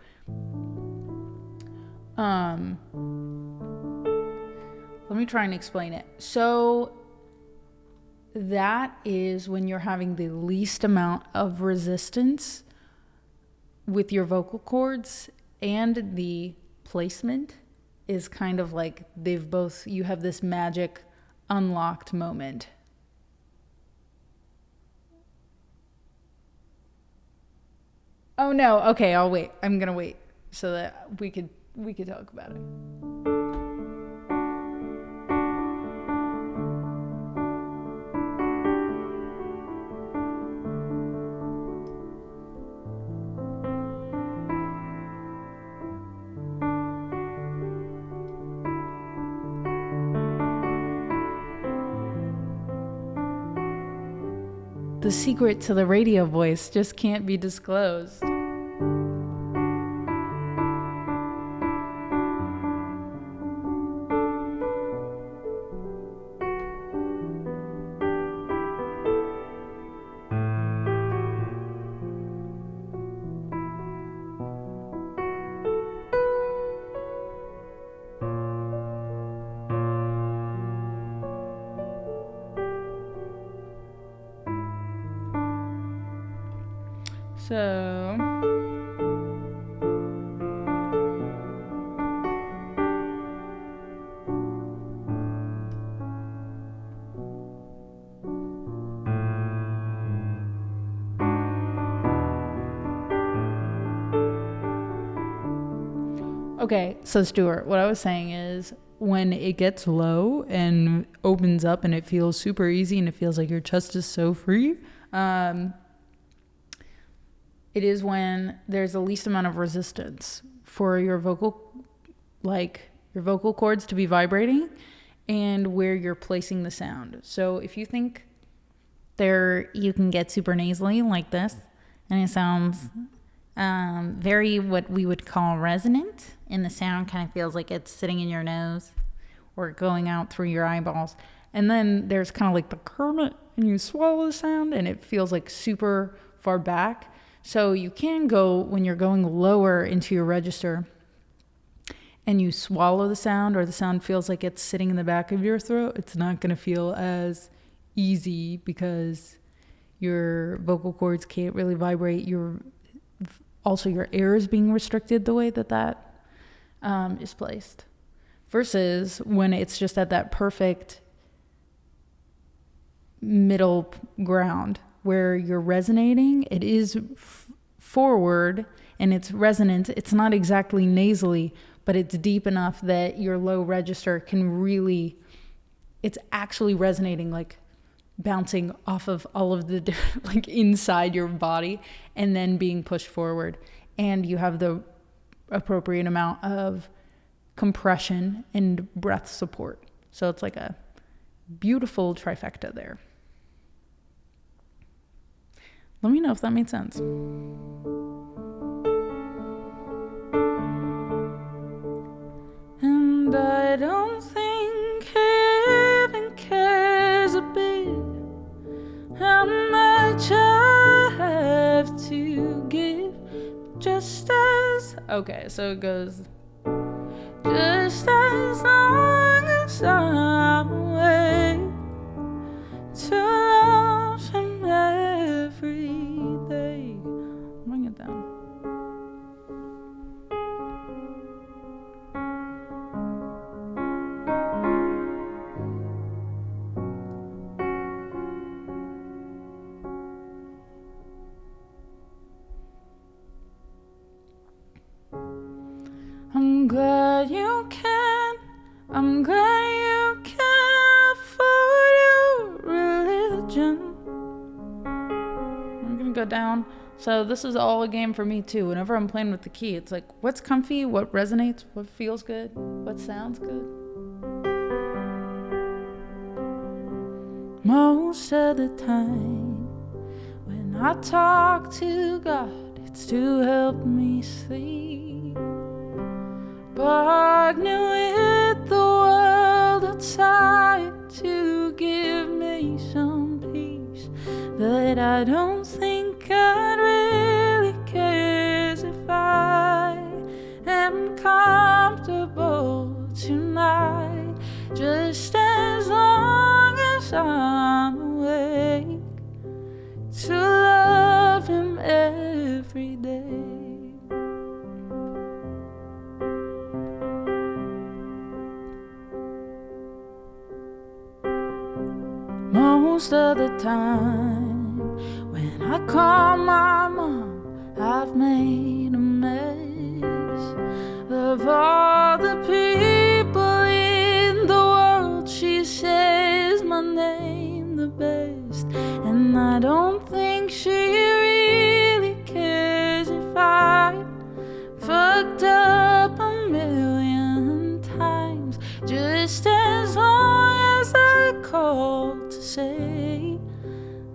Let me try and explain it. So that is when you're having the least amount of resistance with your vocal cords, and the placement is kind of like you have this magic unlocked moment. Oh no, okay, I'll wait. I'm gonna wait so that we could talk about it. The secret to the radio voice just can't be disclosed. So okay, so Stuart, what I was saying is when it gets low and opens up and it feels super easy and it feels like your chest is so free, it is when there's the least amount of resistance for your vocal cords to be vibrating and where you're placing the sound. So if you think you can get super nasally like this, and it sounds very what we would call resonant, and the sound kind of feels like it's sitting in your nose or going out through your eyeballs. And then there's kind of like the Kermit, and you swallow the sound and it feels like super far back. So you can go, when you're going lower into your register and you swallow the sound, or the sound feels like it's sitting in the back of your throat, it's not going to feel as easy because your vocal cords can't really vibrate. Also your air is being restricted the way that is placed. Versus when it's just at that perfect middle ground where you're resonating, it is forward and it's resonant. It's not exactly nasally, but it's deep enough that your low register can really, it's actually resonating, like bouncing off of all of the like inside your body and then being pushed forward. And you have the appropriate amount of compression and breath support. So it's like a beautiful trifecta there. Let me know if that made sense. And I don't think he even cares a bit how much I have to give. Just as, okay, so it goes, just as long as I'm awake to love him every day. Bring it down. I'm glad you can afford your religion. I'm gonna go down. So this is all a game for me too. Whenever I'm playing with the key, it's like, what's comfy, what resonates, what feels good, what sounds good. Most of the time, when I talk to God, it's to help me sleep. Bargaining with the world outside to give me some peace. But I don't think God really cares if I am comfortable tonight. Just as long as I'm awake to love him every day. Most of the time, when I call my mom, I've made a mess of all the people in the world. She says my name the best, and I don't think she really cares if I fucked up a million times. Just as long as I call to say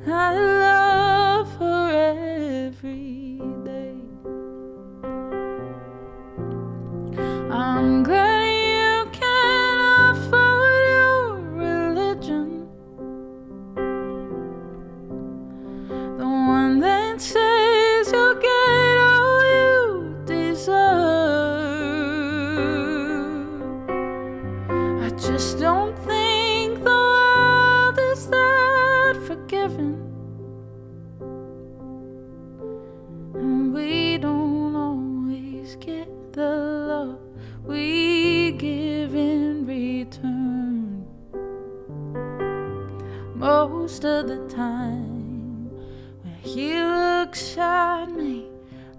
I love her every day. I'm glad you can afford your religion, the one that says you'll get all you deserve. I just don't think the world is that forgiving. most of the time. When he looks at me,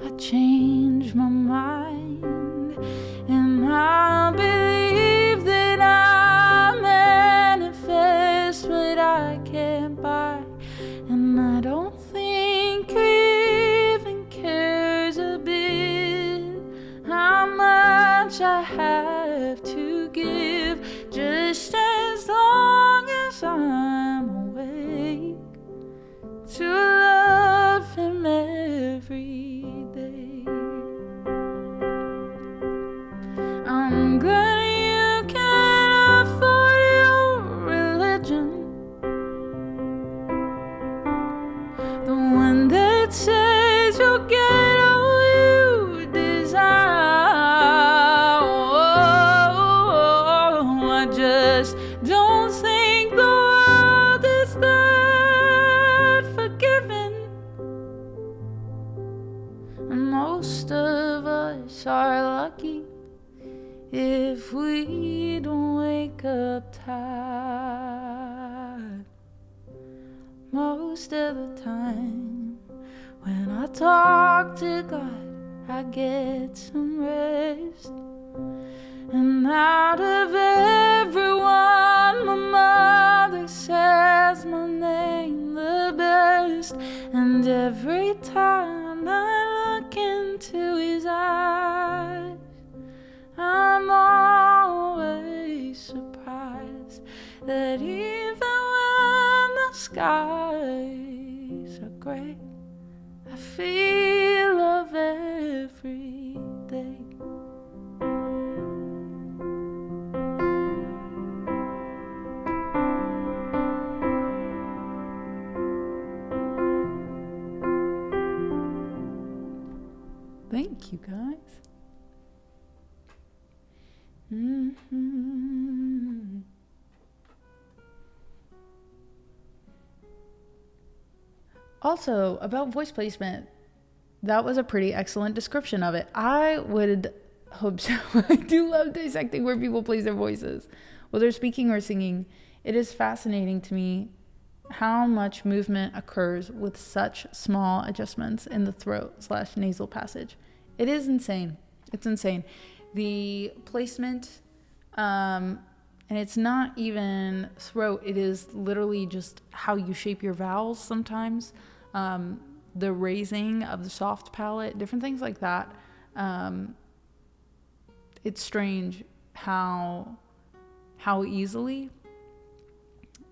I change my mind, and I believe that I manifest what I can't buy. And I don't think he even cares a bit how much I have to give, just as long as I'm awake to love him every day. I'm glad you can afford your religion, the one that says you'll get all you desire. Oh, I just don't think the world is that forgiving. And most of us are lucky if we don't wake up tired. Most of the time, when I talk to God, I get some rest. And out of everyone, my mother says my name the best. And every time I look into his eyes, I'm always surprised that even when the skies are gray, I feel love every day. Thank you, guys. Also, about voice placement, that was a pretty excellent description of it. I would hope so. I do love dissecting where people place their voices, whether speaking or singing. It is fascinating to me how much movement occurs with such small adjustments in the throat/nasal passage. It is insane. It's insane. The placement, and it's not even throat, it is literally just how you shape your vowels sometimes, the raising of the soft palate, different things like that. It's strange how easily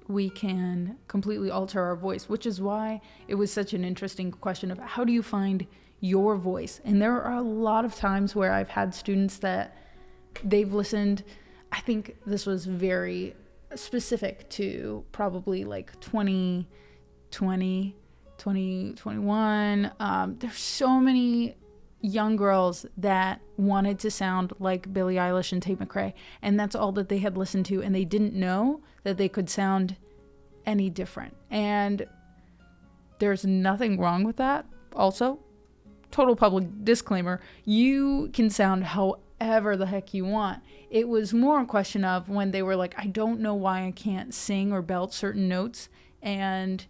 we can completely alter our voice, which is why it was such an interesting question of how do you find your voice? And there are a lot of times where I've had students that they've listened. I think this was very specific to probably like 2020, 2021. There's so many young girls that wanted to sound like Billie Eilish and Tate McRae, and that's all that they had listened to, and they didn't know that they could sound any different. And there's nothing wrong with that. Also, total public disclaimer, you can sound however the heck you want. It was more a question of when they were like, I don't know why I can't sing or belt certain notes. And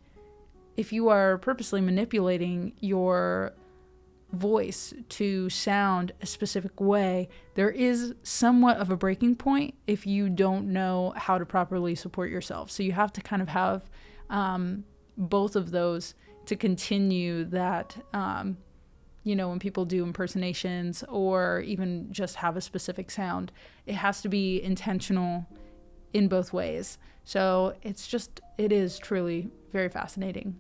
if you are purposely manipulating your voice to sound a specific way, there is somewhat of a breaking point if you don't know how to properly support yourself. So you have to kind of have both of those to continue that, when people do impersonations or even just have a specific sound, it has to be intentional in both ways. So it is truly very fascinating.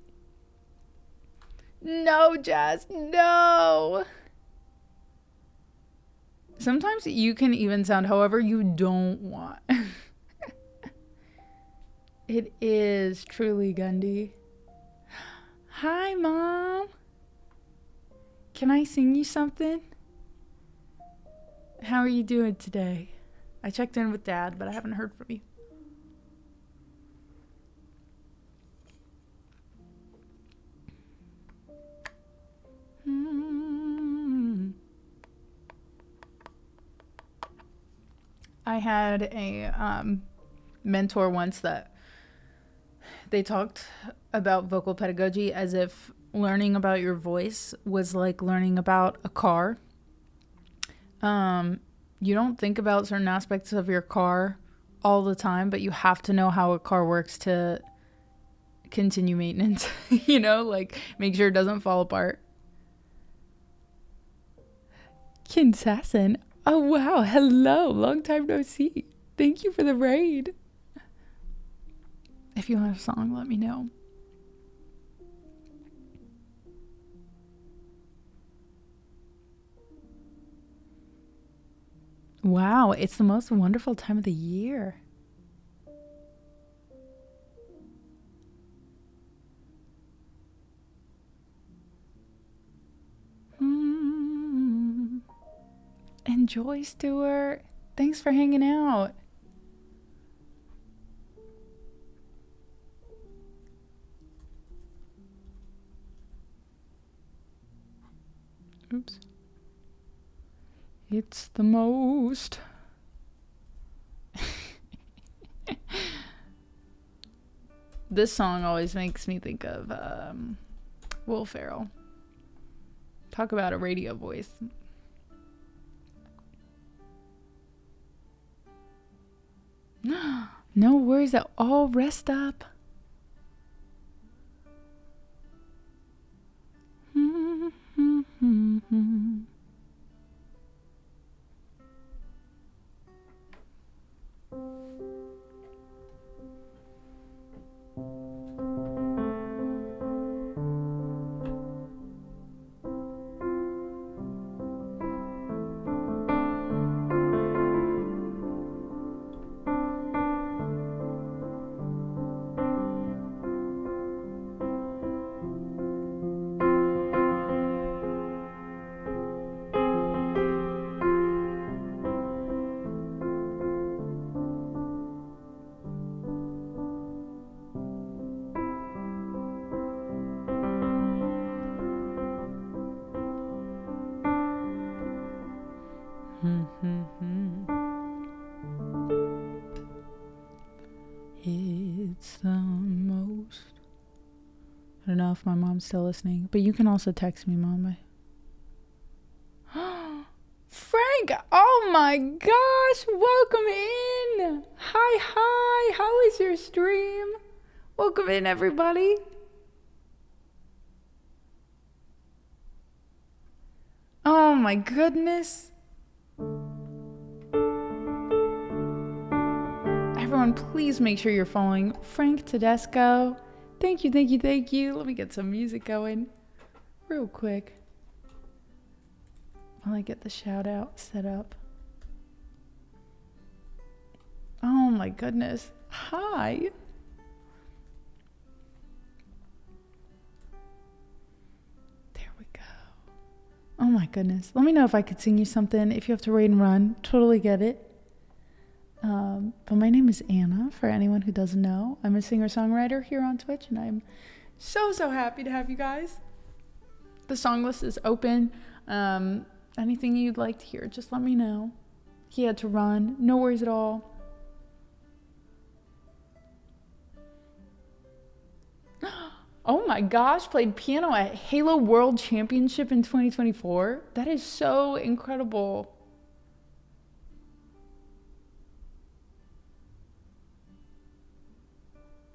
No, Jess, no. Sometimes you can even sound however you don't want. It is truly Gundy. Hi, Mom. Can I sing you something? How are you doing today? I checked in with Dad, but I haven't heard from you. I had a mentor once that They talked about vocal pedagogy as if learning about your voice was like learning about a car. You don't think about certain aspects of your car all the time, but you have to know how a car works to continue maintenance, like make sure it doesn't fall apart. Kinsassin. Oh, wow. Hello. Long time no see. Thank you for the raid. If you want a song, let me know. Wow, it's the most wonderful time of the year. Enjoy, Stuart. Thanks for hanging out. Oops. It's the most. This song always makes me think of Will Ferrell. Talk about a radio voice. No worries at all. Rest up. It's the most. I don't know if my mom's still listening, but you can also text me, Mom. Frank, oh my gosh, welcome in. Hi, how is your stream? Welcome in, everybody. Oh my goodness. Everyone, please make sure you're following Frank Tedesco. Thank you. Let me get some music going real quick while I get the shout out set up. Oh my goodness. Hi. There we go. Oh my goodness. Let me know if I could sing you something. If you have to raid and run, totally get it. But my name is Anna, for anyone who doesn't know. I'm a singer-songwriter here on Twitch, and I'm so happy to have you guys. The song list is open. Anything you'd like to hear, just let me know. He had to run. No worries at all. Oh my gosh, played piano at Halo World Championship in 2024. That is so incredible.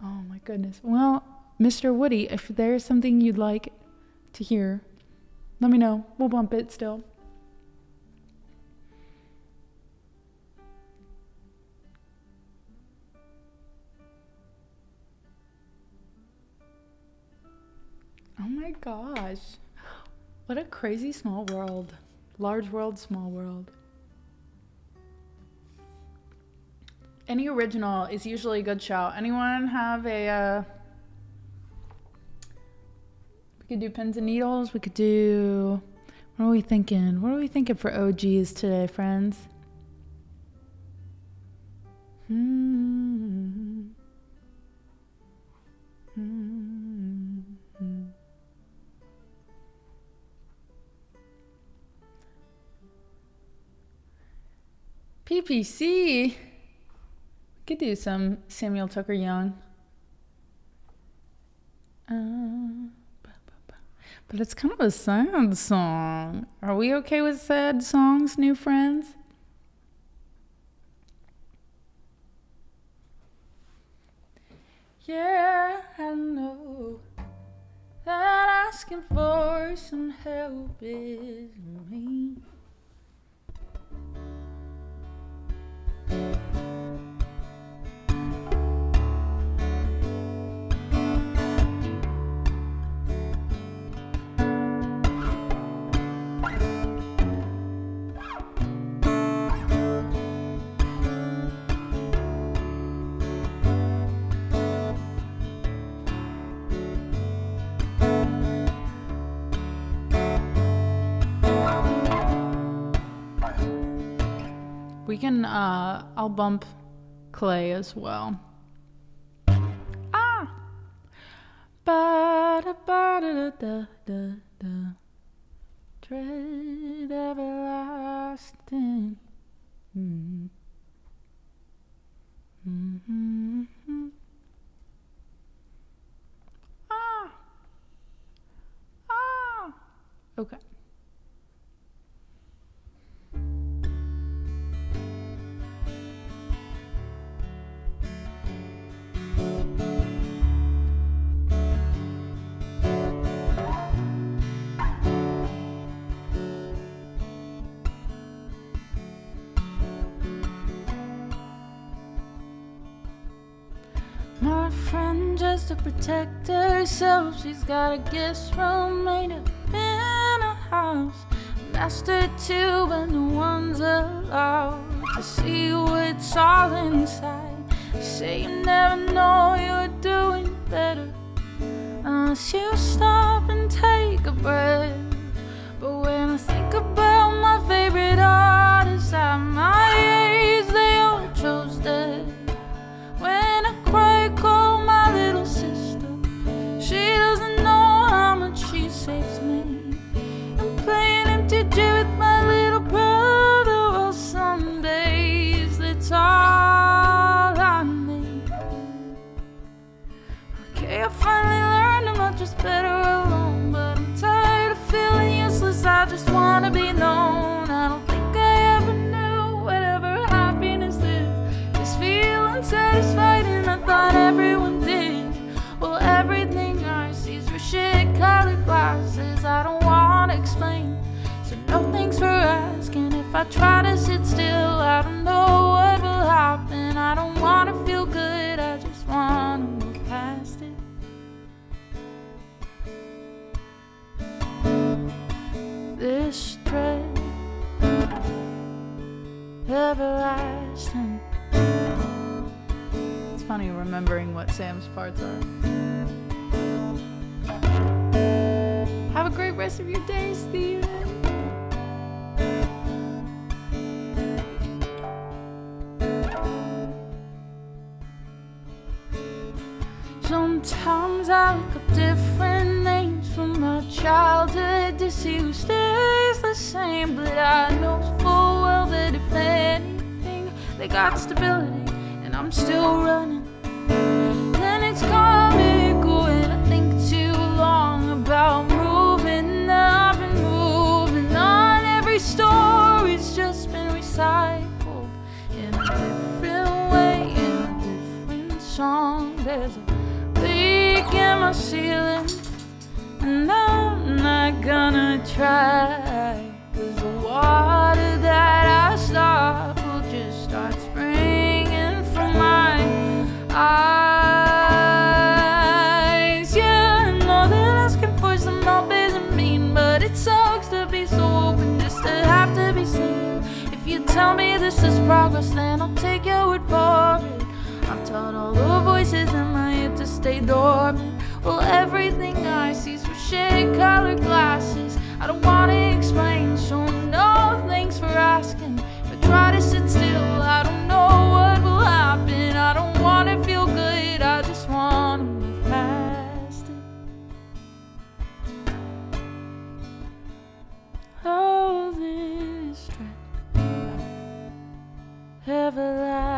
Oh my goodness. Well, Mr. Woody, if there's something you'd like to hear, let me know. We'll bump it still. Oh my gosh. What a crazy small world. Large world, small world. Any original is usually a good shout. Anyone have a... We could do pins and needles. We could do... What are we thinking? What are we thinking for OGs today, friends? PPC. Could do some Samuel Tucker Young. But it's kind of a sad song. Are we okay with sad songs, new friends? Yeah, I know that asking for some help is mean. We can, I'll bump Clay as well. Ah! Ba-da-ba-da-da-da-da. Dread everlasting. Ah! Ah! Okay. My friend, just to protect herself, she's got a guest room made up in a house. Master too, but no one's allowed to see what's all inside. They say you never know you're doing better unless you stop and take a breath. But when I think about my favorite artists at my age, they all chose death. When I cry, call my little sister. She doesn't know how much she saves me. I'm playing empty J with my little brother. Well, some days that's all I need. Okay, I finally learned I'm not just better alone, but I'm tired of feeling useless. I just wanna be known. I don't think I ever knew whatever happiness is. This feeling satisfied, and I thought everyone did. Well, everything I see is shit-colored glasses. I don't wanna explain, so no thanks for asking. If I try to sit still, I don't know what will happen. I don't wanna feel good, I just wanna move past it. This dread, everlasting. It's funny remembering what Sam's parts are. Have a great rest of your day, Steven. Sometimes I look up different names from my childhood to see who stays the same. But I know full well that if anything, they got stability, and I'm still running. Then it's comical when I think too long about moving. I've been moving on. Every story's just been recycled in a different way, in a different song. There's a leak in my ceiling, and I'm not gonna try, 'cause the water that I stop will just start springing from my eyes. Yeah, I know that asking for some help isn't mean, but it sucks to be so open just to have to be seen. If you tell me this is progress, then I'll take your word for it. I've taught all the voices in my head to stay dormant. Well, everything I see is with shade-colored glasses. I don't wanna explain, so no thanks for asking. If I try to sit still, I don't know what will happen. I don't wanna feel good, I just wanna move past it. Oh, this dread, everlasting.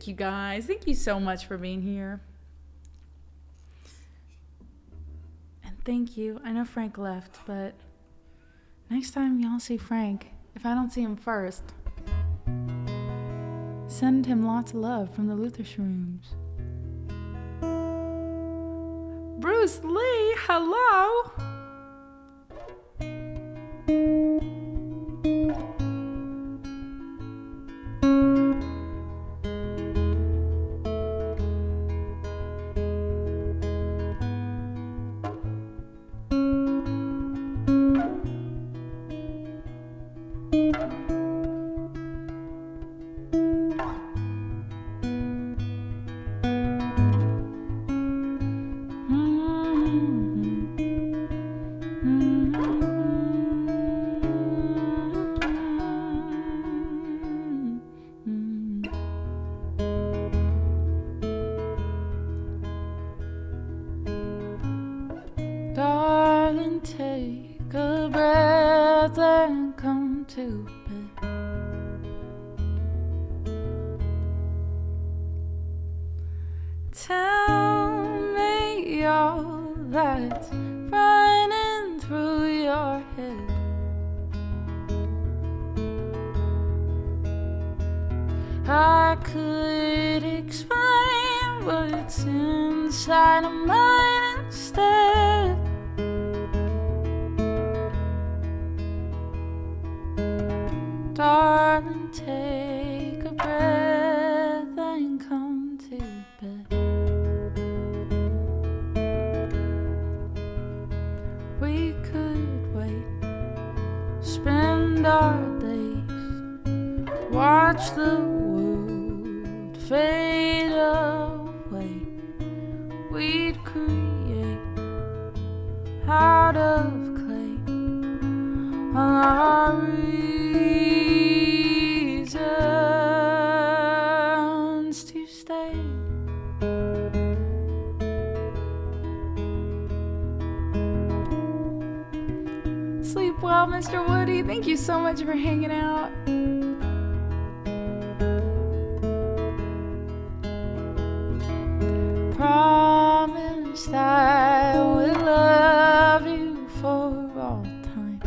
Thank you guys. Thank you so much for being here. And thank you. I know Frank left, but next time y'all see Frank, if I don't see him first, send him lots of love from the Luther Shrooms. Bruce Lee, hello! Darling, take a breath and come to bed. Tell me all that's running through your head. I could explain what's inside of mine instead. Darling, take a breath and come to bed. We could wait, spend our days, watch the world fade away. We'd create out of clay all our reasons to stay. Sleep well, Mr. Woody. Thank you so much for hanging out. Promised I will love you for all time.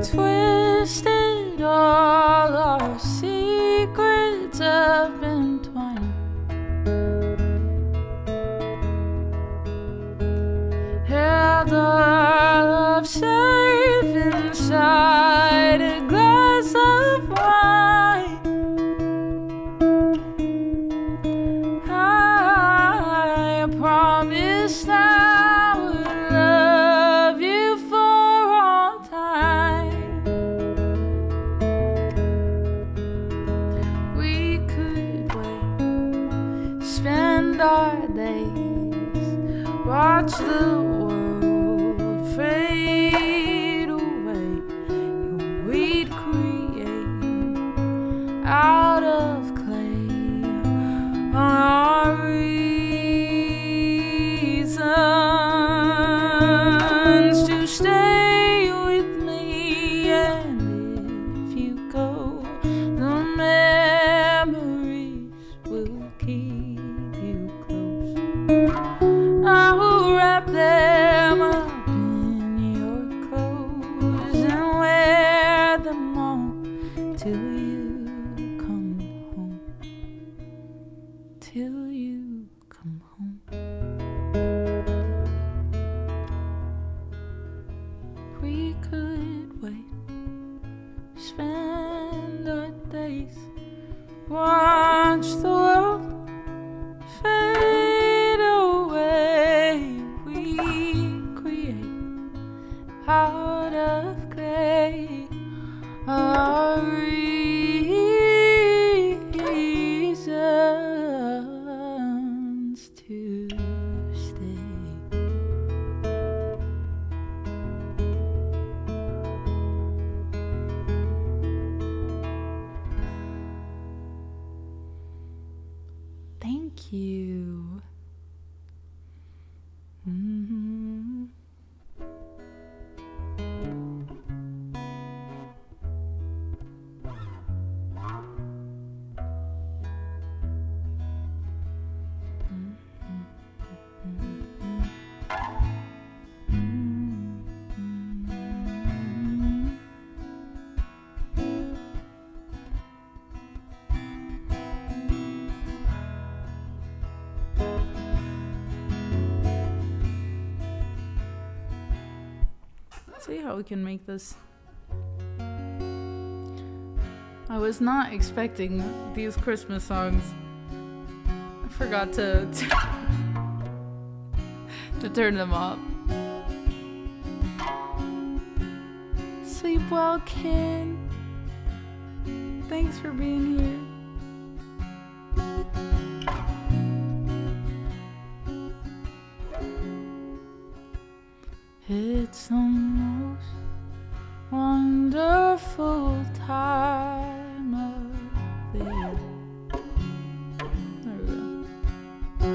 Twisted, all our secrets have been twined. Held our love safe inside a glass of wine. I promise I will love you for all time. We could wait, spend our days, watch the world fade away. We'd create out of clay our reasons to stay with me. And if you go, the memories will keep you close. I will wrap them up in your clothes and wear them all till you come home. Till you come home. We could wait, spend our days, watch the world fade away. We create out of clay our reasons to stay. Thank you. see how we can make this. I was not expecting these Christmas songs. I forgot to turn them up. Sleep well, Ken. Thanks for being here. It's the most wonderful time of the year. There we go.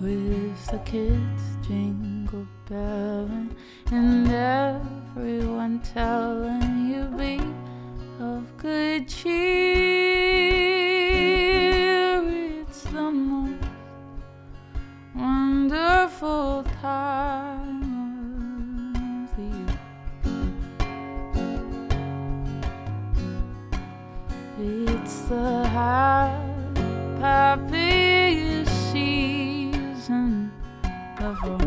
With the kids jingle belling and everyone telling you be of good cheer. It's the most wonderful time of the year. It's the happiest season of all.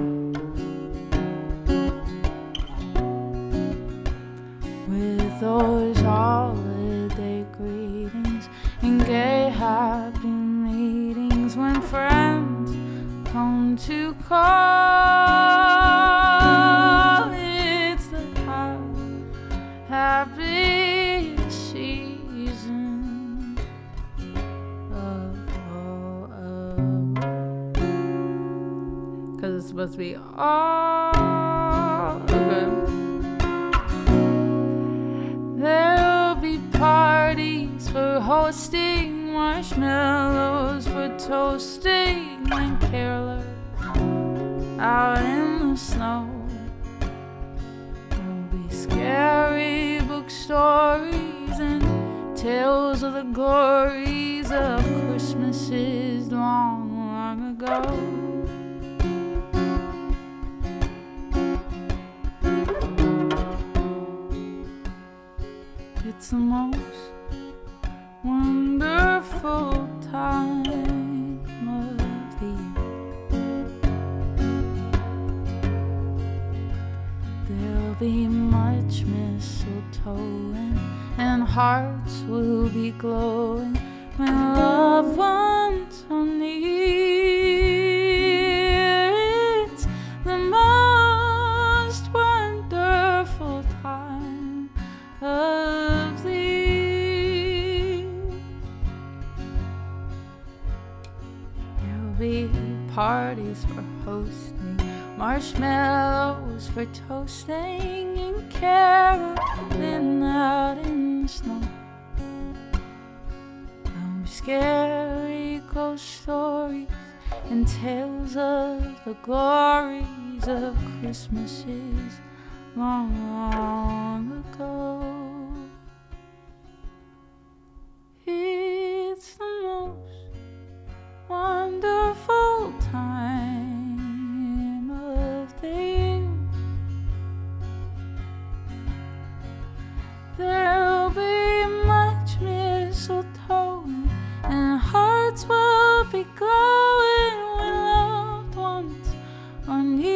With those holiday greetings and gay happy meetings when friends come to call. It's the happiest season of all. Because it's supposed to be all. Okay. There'll be parties for hosting, marshmallows for toasting, and carolers out in the snow. There'll be scary book stories and tales of the glories of Christmases long, long ago. It's the most wonderful time of the year. There'll be much mistletoeing and hearts will be glowing when loved ones are near. It's the most wonderful time of the year. There'll be parties for hosting, marshmallows for toasting, and caroling out in the snow. There'll be scary ghost stories and tales of the glories of Christmases long, long ago. It's the most wonderful time of the year. There'll be much mistletoe and hearts will be glowing when loved ones are near.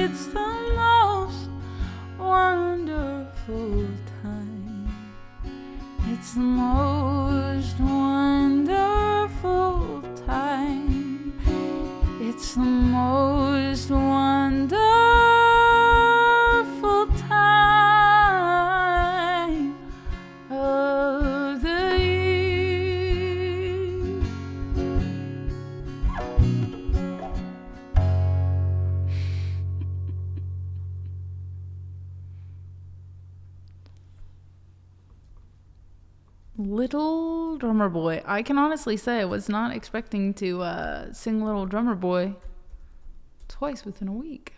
It's the most wonderful time. It's the most wonderful time. It's the most wonderful time of the year. Little Drummer Boy. I can honestly say I was not expecting to sing Little Drummer Boy twice within a week.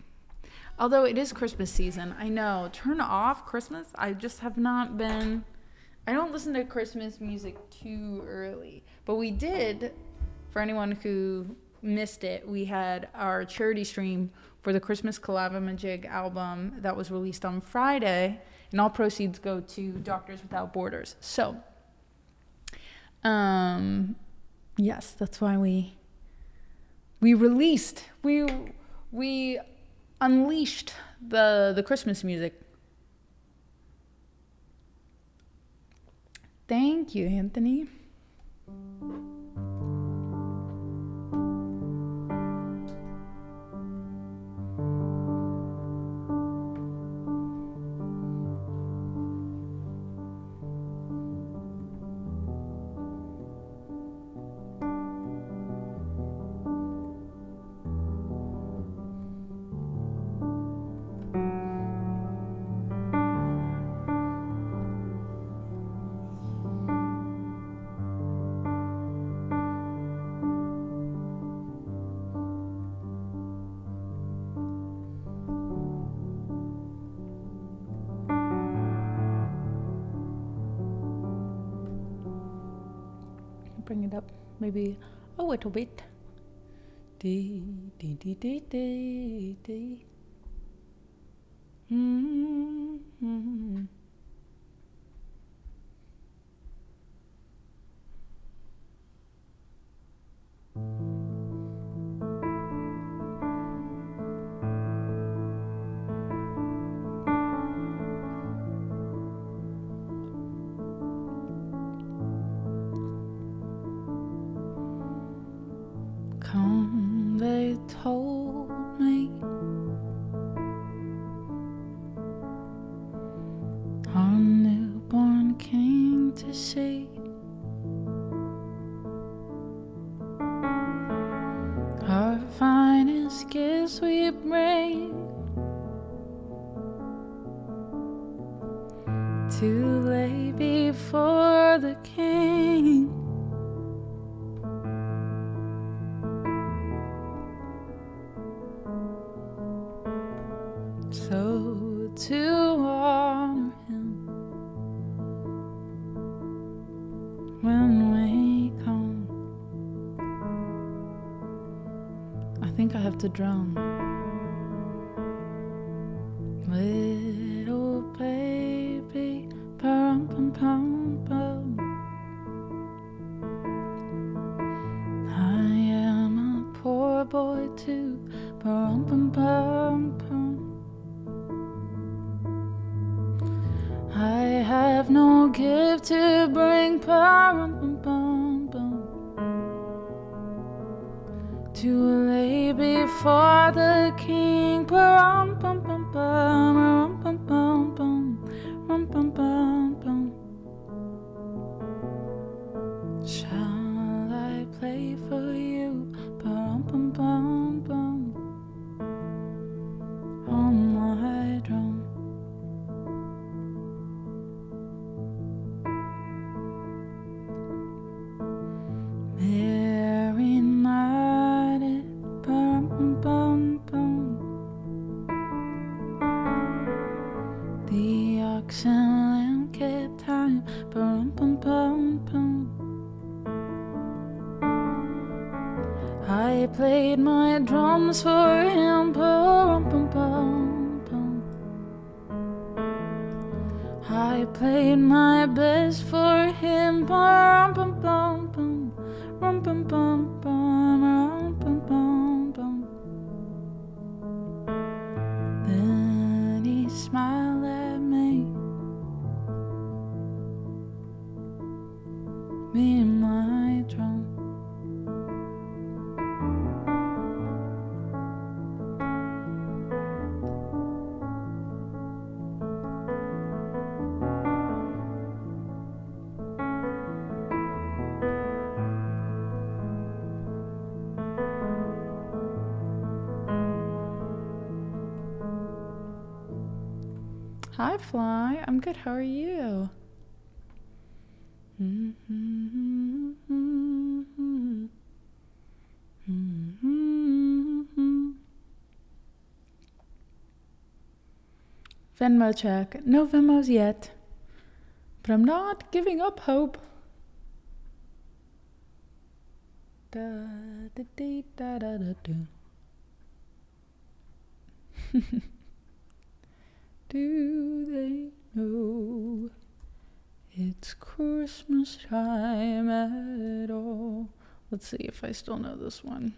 Although it is Christmas season. I know. Turn off Christmas. I just have not been... I don't listen to Christmas music too early. But we did, for anyone who missed it, we had our charity stream for the Christmas Collab-a-Majig album that was released on Friday. And all proceeds go to Doctors Without Borders. So... yes, that's why we we released, we unleashed the Christmas music. Thank you, Anthony. Bring it up maybe a little bit. Dee, dee, dee, dee, dee, dee. Mm-hmm. Come, they told me, our newborn king to see. Our finest gifts we bring to lay before the king. So to honor him when we come. I think I have to drum. Little baby, pum pum pum pum. I am a poor boy too, pum pum pum pum. I have no gift to bring, pum pum pum pum, to lay before the king, pum pum pum pum, pum pum pum, pum pum pum pum. Shall I play for you, pum pum pum pum, on my drum? Mary nodded, pum pum pum pum. The ox and lamb kept time, pum pum pum pum. I played my drums for him, pum pum pum pum. I played my best for him, pum pum pum pum. Rum pum pum pum, rum pum pum pum. Then he smiled at me and my drum. Hi, Fly. I'm good. How are you? Venmo check. No Venmos yet, but I'm not giving up hope. Da, da, da, da, da, da, da. Do they know it's Christmas time at all? Let's see if I still know this one.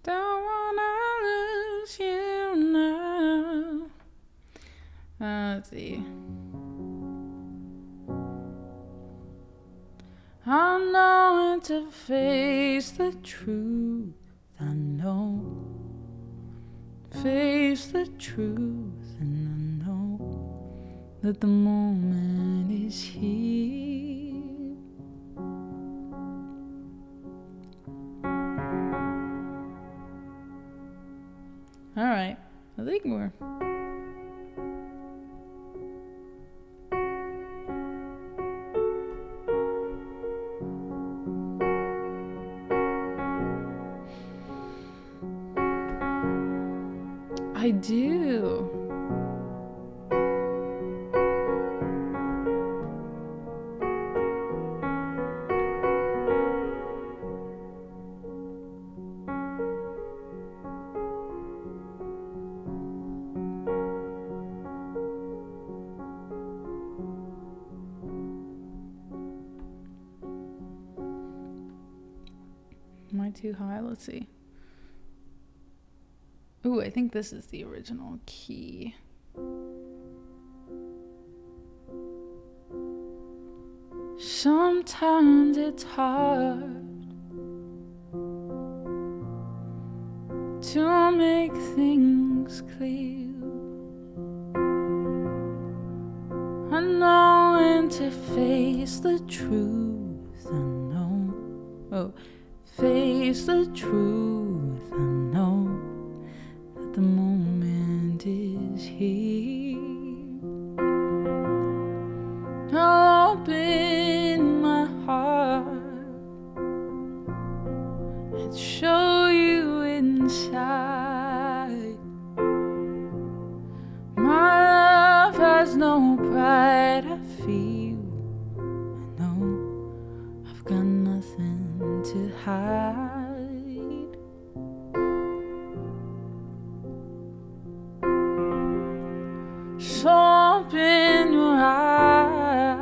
Don't wanna lose you now. Let's see. I'm knowing to face the truth. I know. Face the truth, and I know that the moment is here. All right, I think we're. I do. Am I too high? Let's see. Ooh, I think this is the original key. Sometimes it's hard to make things clear. I know when to face the truth. I know. Oh, face the truth. I know. The moment is here. I'll open my heart and show you inside. My love has no pride. I feel. I know I've got nothing to hide. So open your eyes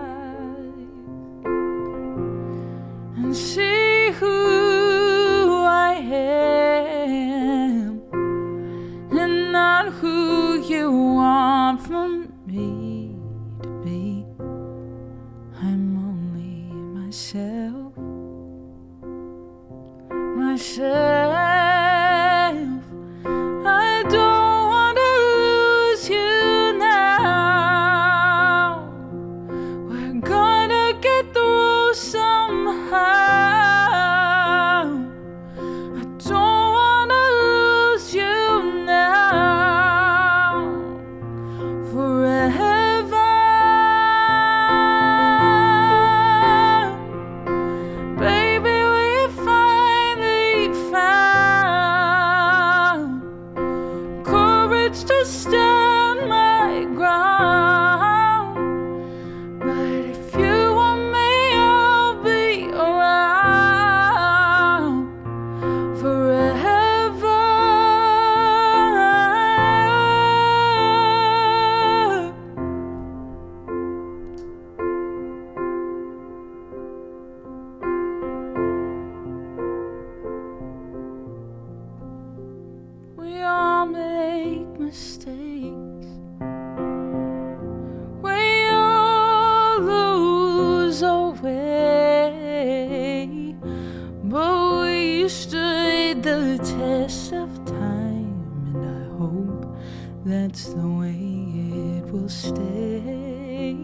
and see who I am and not who you want from me to be. I'm only myself. I don't want to lose you now. We're gonna get through somehow. I don't want to lose you now. Forever. Baby, we finally found courage to stand my ground. But if you want me, I'll be around forever. We all make mistakes. We all lose our way. But we stood the test of time, and I hope that's the way it will stay.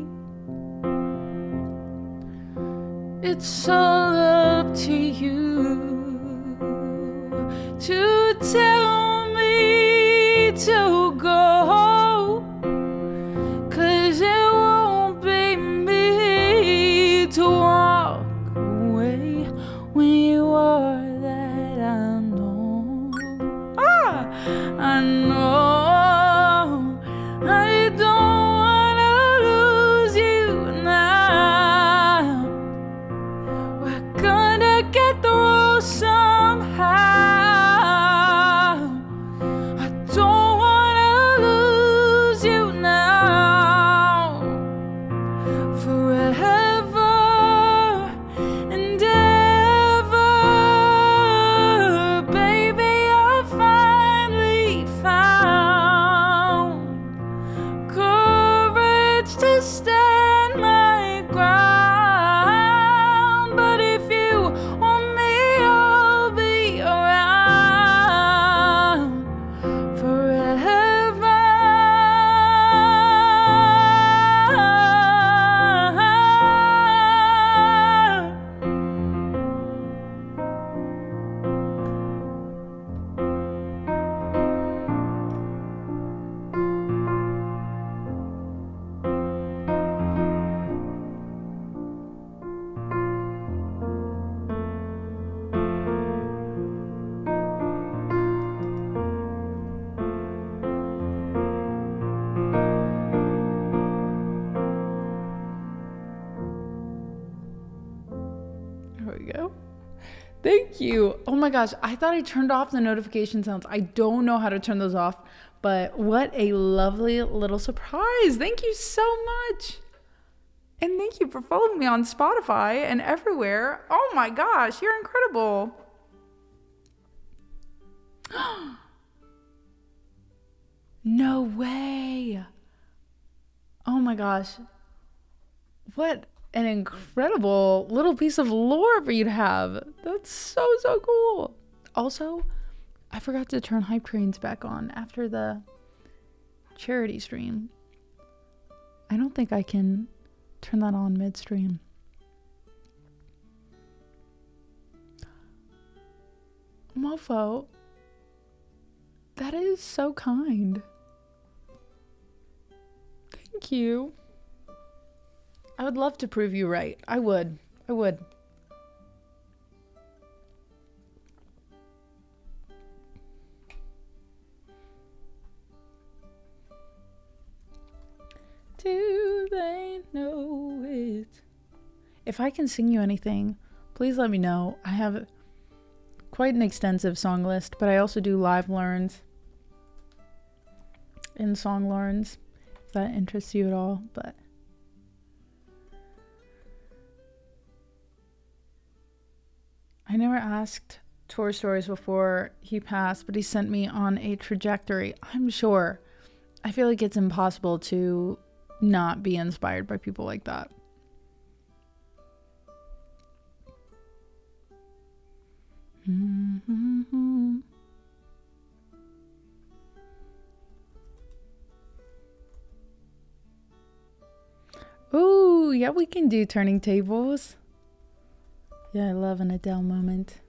It's all up to you to tell me to go, 'cause it won't be me to walk away when you are that I know. I know. I don't wanna lose you now. We're gonna get through Thank you. Oh my gosh, I thought I turned off the notification sounds. I don't know how to turn those off, but what a lovely little surprise. Thank you so much. And thank you for following me on Spotify and everywhere. Oh my gosh, you're incredible. No way. Oh my gosh. What an incredible little piece of lore for you to have. That's so, so cool. Also, I forgot to turn Hype Trains back on after the charity stream. I don't think I can turn that on midstream. Mofo, that is so kind. Thank you. I would love to prove you right. I would. Do they know it? If I can sing you anything, please let me know. I have quite an extensive song list, but I also do live learns and song learns, if that interests you at all. But I never asked Tour Stories before he passed, but he sent me on a trajectory. I'm sure. I feel like it's impossible to not be inspired by people like that. Ooh, yeah, we can do turning tables. Yeah, I love an Adele moment.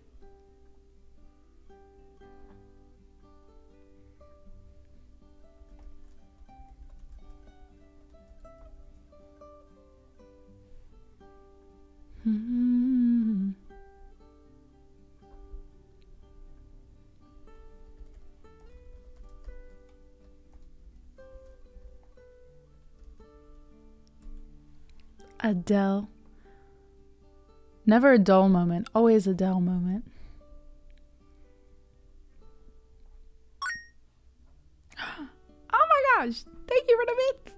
Adele. Never a dull moment, always a dull moment. Oh my gosh, thank you for the bits.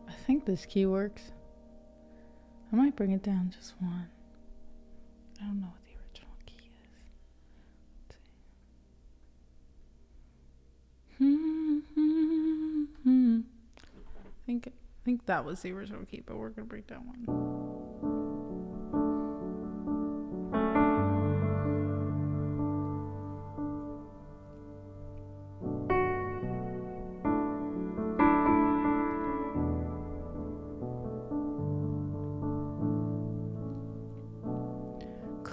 I think this key works. I might bring it down just one. I don't know what the original key is. I think that was the original key, but we're gonna break down one.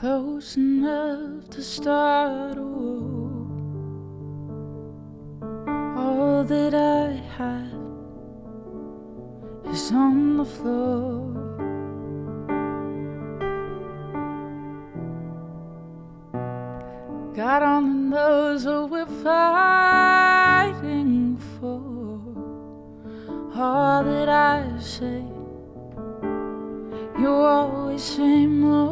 close enough to start a war. All that I have is on the floor. God only knows what we're fighting for. All that I say, you always say more.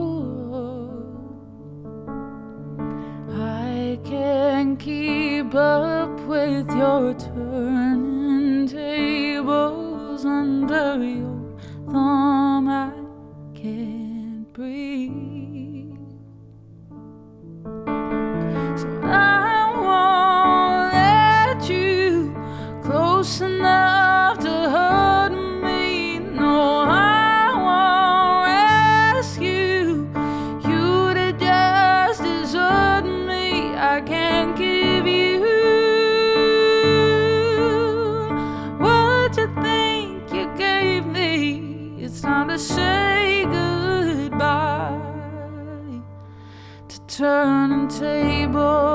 I can't keep up with your turning tables under your thumb. I can't breathe, so I won't let you close enough to hurt me. No, I won't rescue you to just desert me. I can't give you what you think you gave me. It's time to say goodbye to turning tables.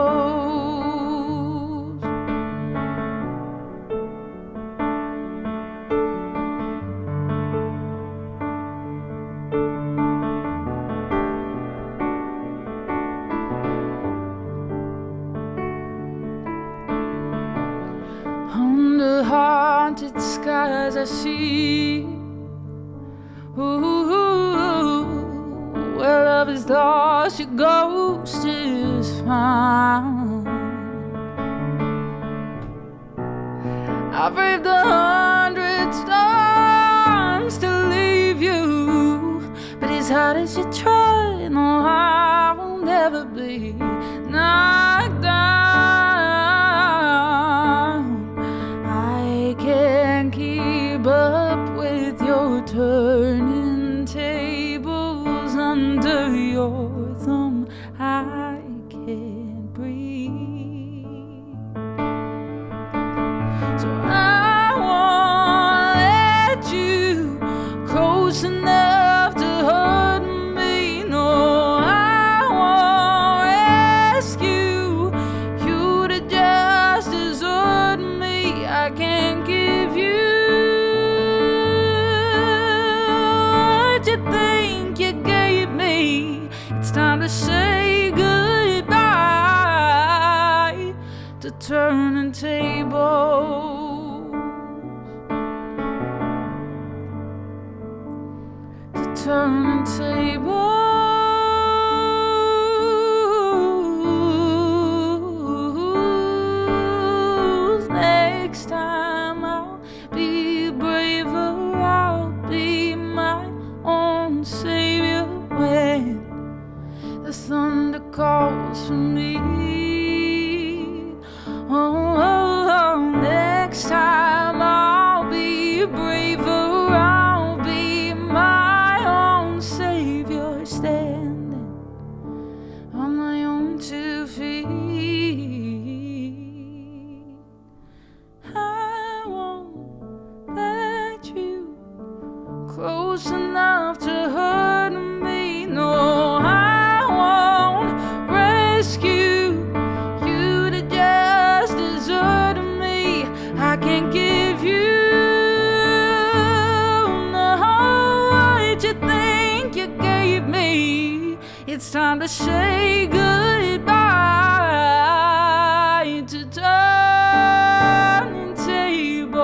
Under haunted skies I see, where love is lost, your ghost is found. I've braved 100 storms to leave you, but as hard as you try, no, I will never be knocked down. I can't keep up with your turning tables under your thumb. I can't breathe, so I won't let you close enough to hurt me. No, I won't rescue you to just desert me. I can't give you what you think you gave me. It's time to say goodbye to turning tables, to turning tables. Next time I'll be braver, I'll be my own savior when the thunder calls for me. Next time I'll be braver, I'll be my own savior, standing on my own 2 feet. I won't let you close enough to hurt me. No, I won't rescue you to just desert me. I can't give you what you think you gave me. It's time to say goodbye to turning tables,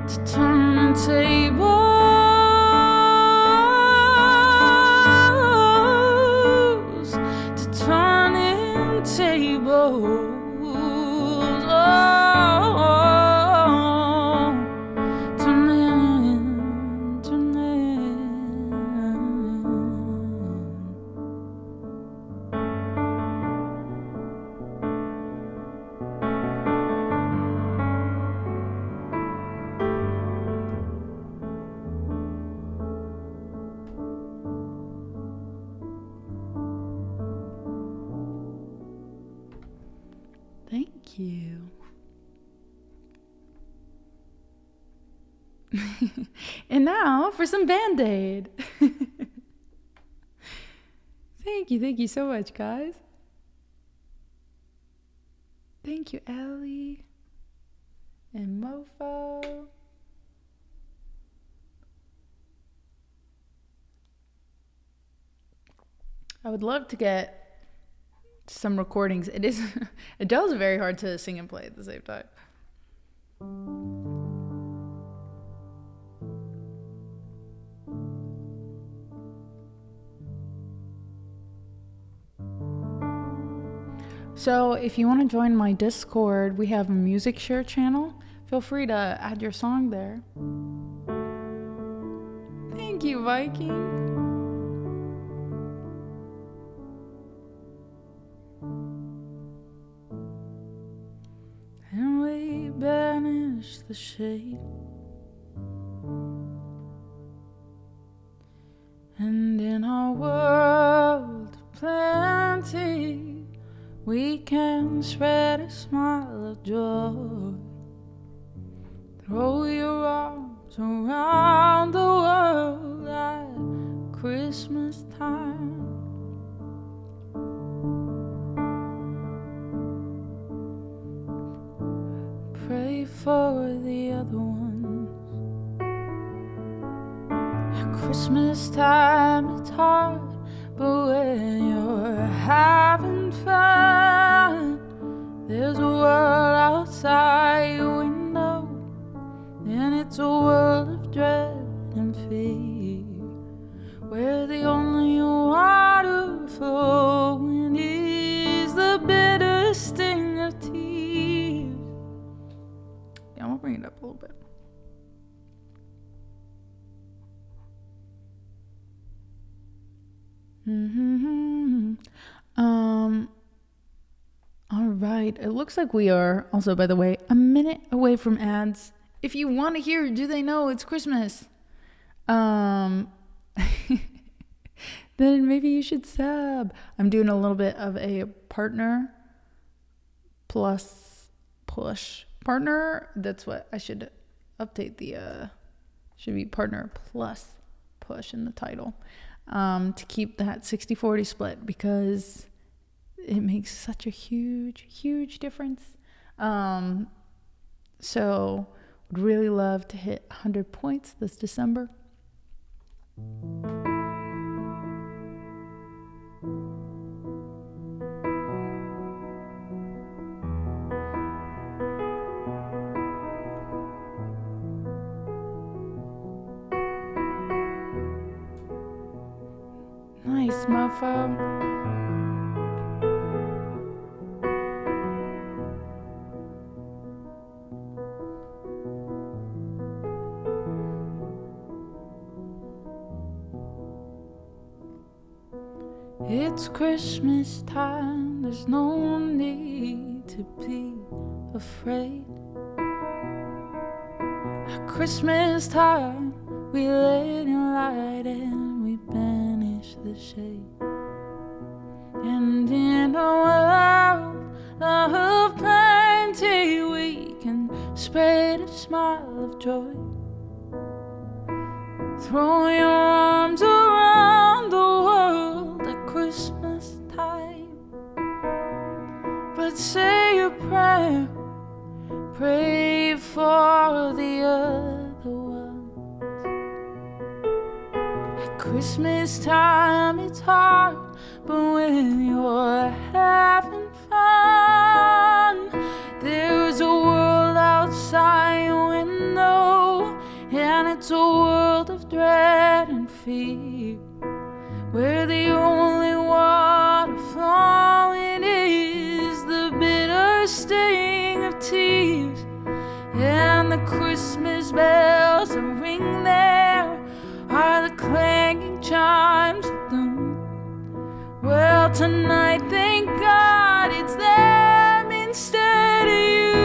to turning tables, to turning tables. Thank you. And now for some Band-Aid. Thank you so much, guys. Thank you, Ellie and Mofo. I would love to get some recordings. Adele's very hard to sing and play at the same time. So if you want to join my Discord, we have a music share channel. Feel free to add your song there. Thank you, Viking. And we banish the shade, and in our world of plenty, we can spread a smile of joy. Throw your arms around the world at Christmas time. Pray for the other ones. At Christmas time it's hard, but when you're having fun, there's a world outside your window, and it's a world of dread and fear, where the only water flowing is the bitter sting of tears. Yeah, I'm gonna bring it up a little bit. All right. It looks like we are also, by the way, a minute away from ads. If you want to hear, do they know it's Christmas? Then maybe you should sub. I'm doing a little bit of a partner plus push. Partner, that's what I should update the, should be partner plus push in the title. To keep that 60-40 split, because it makes such a huge difference. So would really love to hit 100 points this December. Nice, mofo. It's Christmas time, there's no need to be afraid. At Christmas time, we let in light and we banish the shade. And in a world of plenty, we can spread a smile of joy. Throw your arms around the world at Christmas time, but say a prayer, pray for the other ones. At Christmas time it's hard, but when you're having fun, there's a world outside your window, and it's a world of dread and fear, where the only water flowing is the bitter sting of tears. And the Christmas bells that ring there are the clanging chimes of doom. Well, tonight, thank God, it's them instead of you.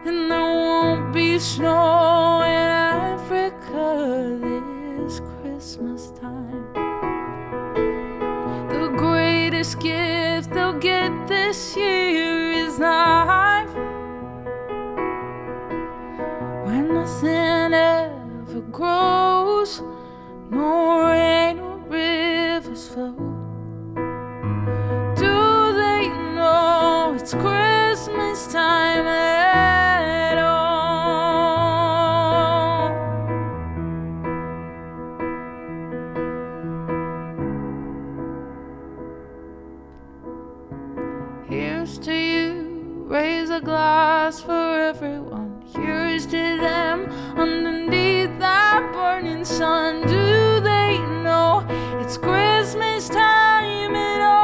And there won't be snow in Africa this Christmas time. The greatest gift they'll get this year is life. it's Christmas time at all. Here's to you, raise a glass for everyone. Here's to them underneath that burning sun. Do they know it's Christmas time at all?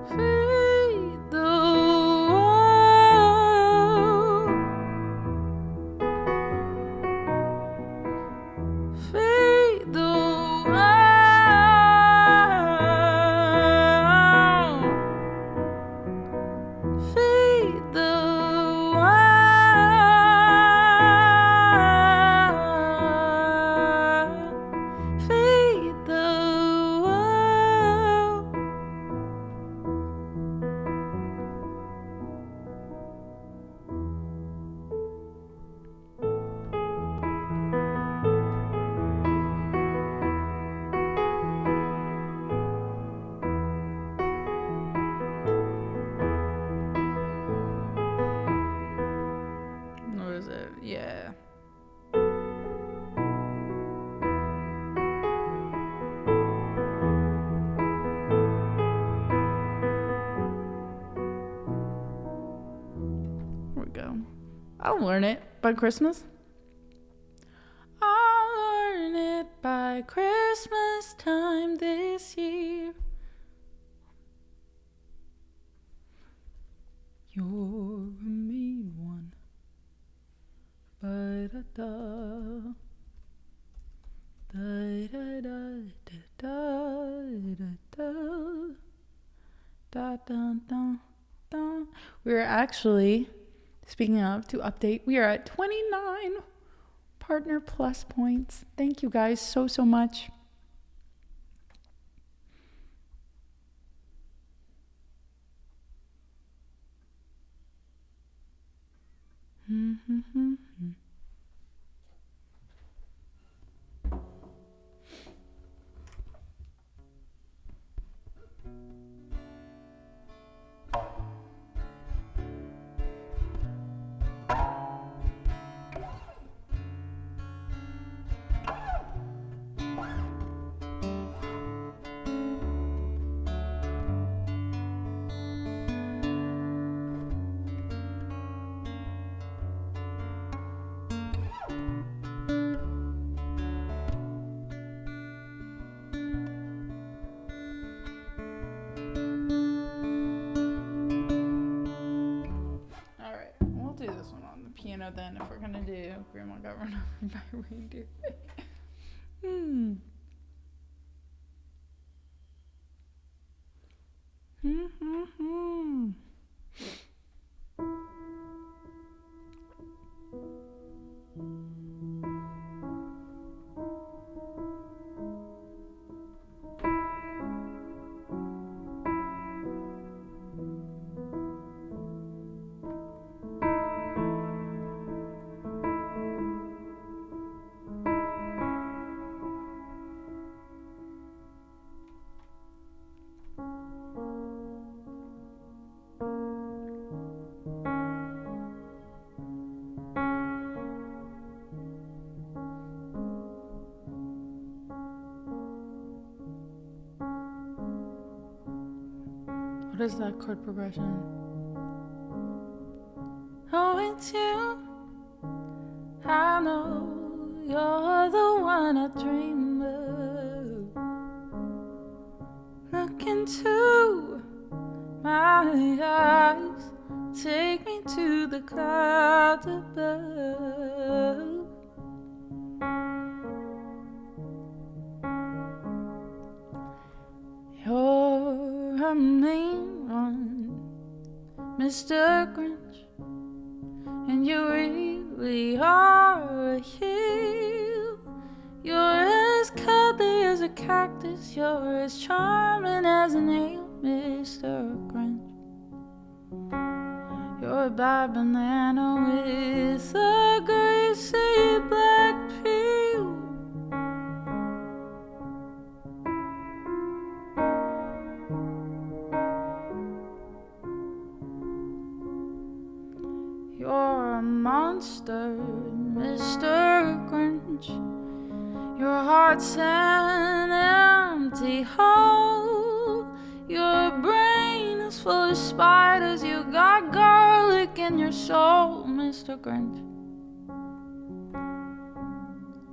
Feed the world. Feed the world. Feed the world. Feed the world. What is it? Yeah. Here we go. I'll learn it by Christmas. I'll learn it by Christmas time this year. You're a mean one. Ba-da-da. Da-da-da-da-da-da-da. Da-da-da-da. We're actually, speaking of, to update, we are at 29 Partner Plus points. Thank you guys so much. Piano then if we're gonna do Grandma Got Run Over by a Reindeer. What is that chord progression? Oh, it's you. I know you're the one I dream of. Look into my eyes, take me to the clouds above. You're a mean one, Mr. Grinch, and you really are a heel. You're as cuddly as a cactus, you're as charming as an ale, Mr. Grinch. You're a bad banana with a greasy black peel. You're a monster, Mr. Grinch. Your heart's an empty hole. Your brain is full of spiders. You got garlic in your soul, Mr. Grinch.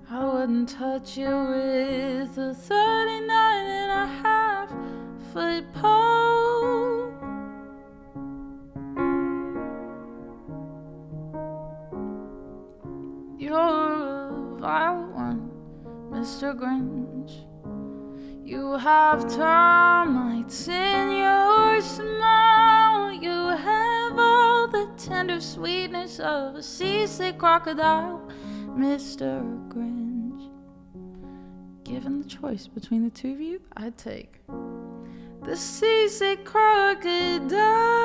I wouldn't touch you with a 39.5-foot pole. You're a violent one, Mr. Grinch. You have termites in your smile. You have all the tender sweetness of a seasick crocodile, Mr. Grinch. Given the choice between the two of you, I'd take the seasick crocodile.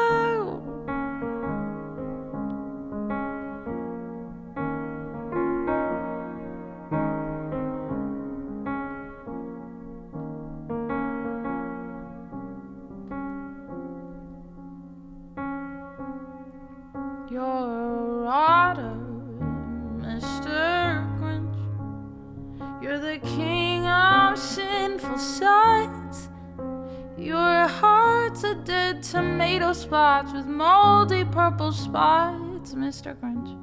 You're a otter, Mr. Grinch. You're the king of sinful sights. Your heart's a dead tomato splotch with moldy purple spots, Mr. Grinch.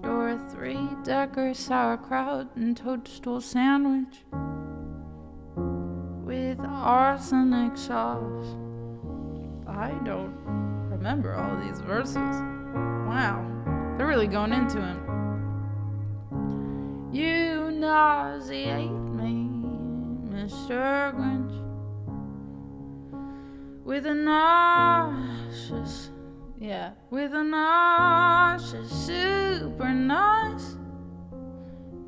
You're a 3-decker sauerkraut and toadstool sandwich with arsenic sauce. I don't remember all these verses. Wow, they're really going into him. You nauseate me, Mr. Grinch, with a nauseous, super nice.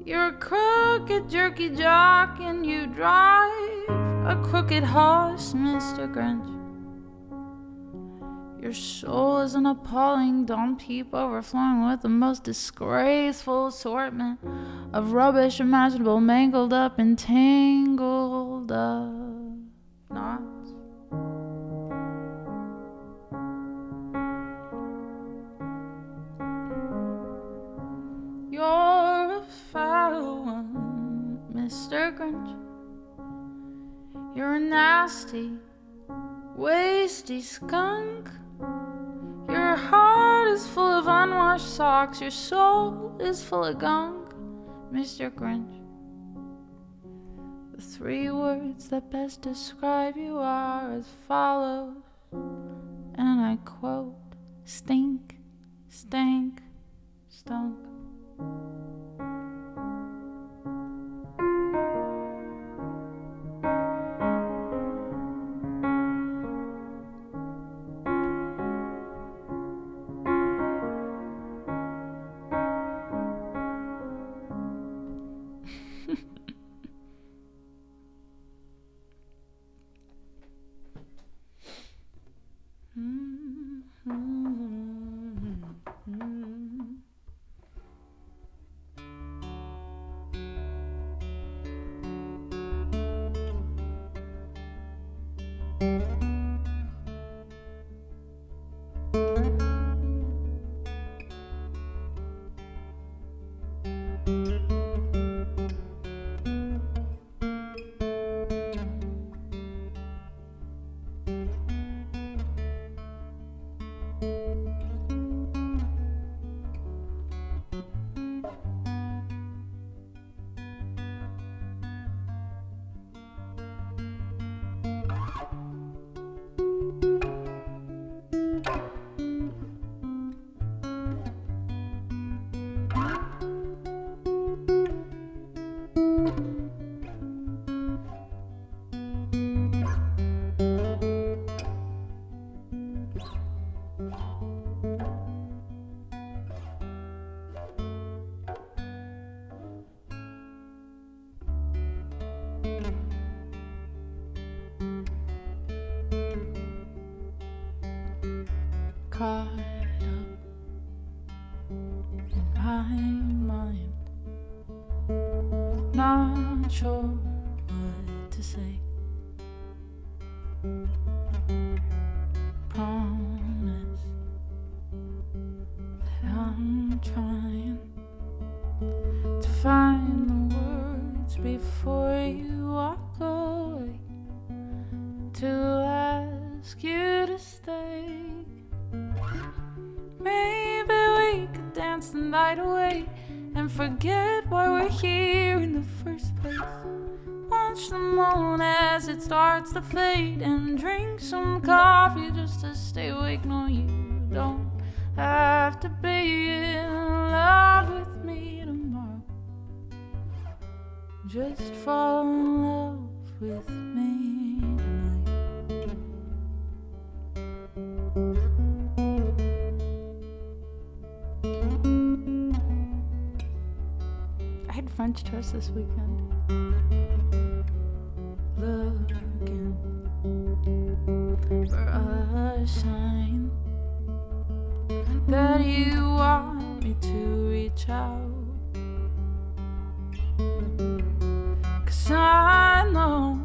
You're a crooked jerky jock and you drive a crooked horse, Mr. Grinch. Your soul is an appalling dump heap overflowing with the most disgraceful assortment of rubbish imaginable, mangled up and tangled up knots. You're a foul one, Mr. Grinch. You're a nasty, wasty skunk. Your heart is full of unwashed socks. Your soul is full of gunk, Mr. Grinch. The 3 words that best describe you are as follows, and I quote: stink, stank, stunk. caught up in my mind, not sure what to say. Promise that I'm trying to find the words before you walk away, to ask you to stay. Maybe we could dance the night away and forget why we're here in the first place. Watch the moon as it starts to fade and drink some coffee just to stay awake. No, you don't have to be in love with me tomorrow. Just fall in love with me tonight. I had French toast this weekend. Looking for a sign that you want me to reach out. 'Cause I know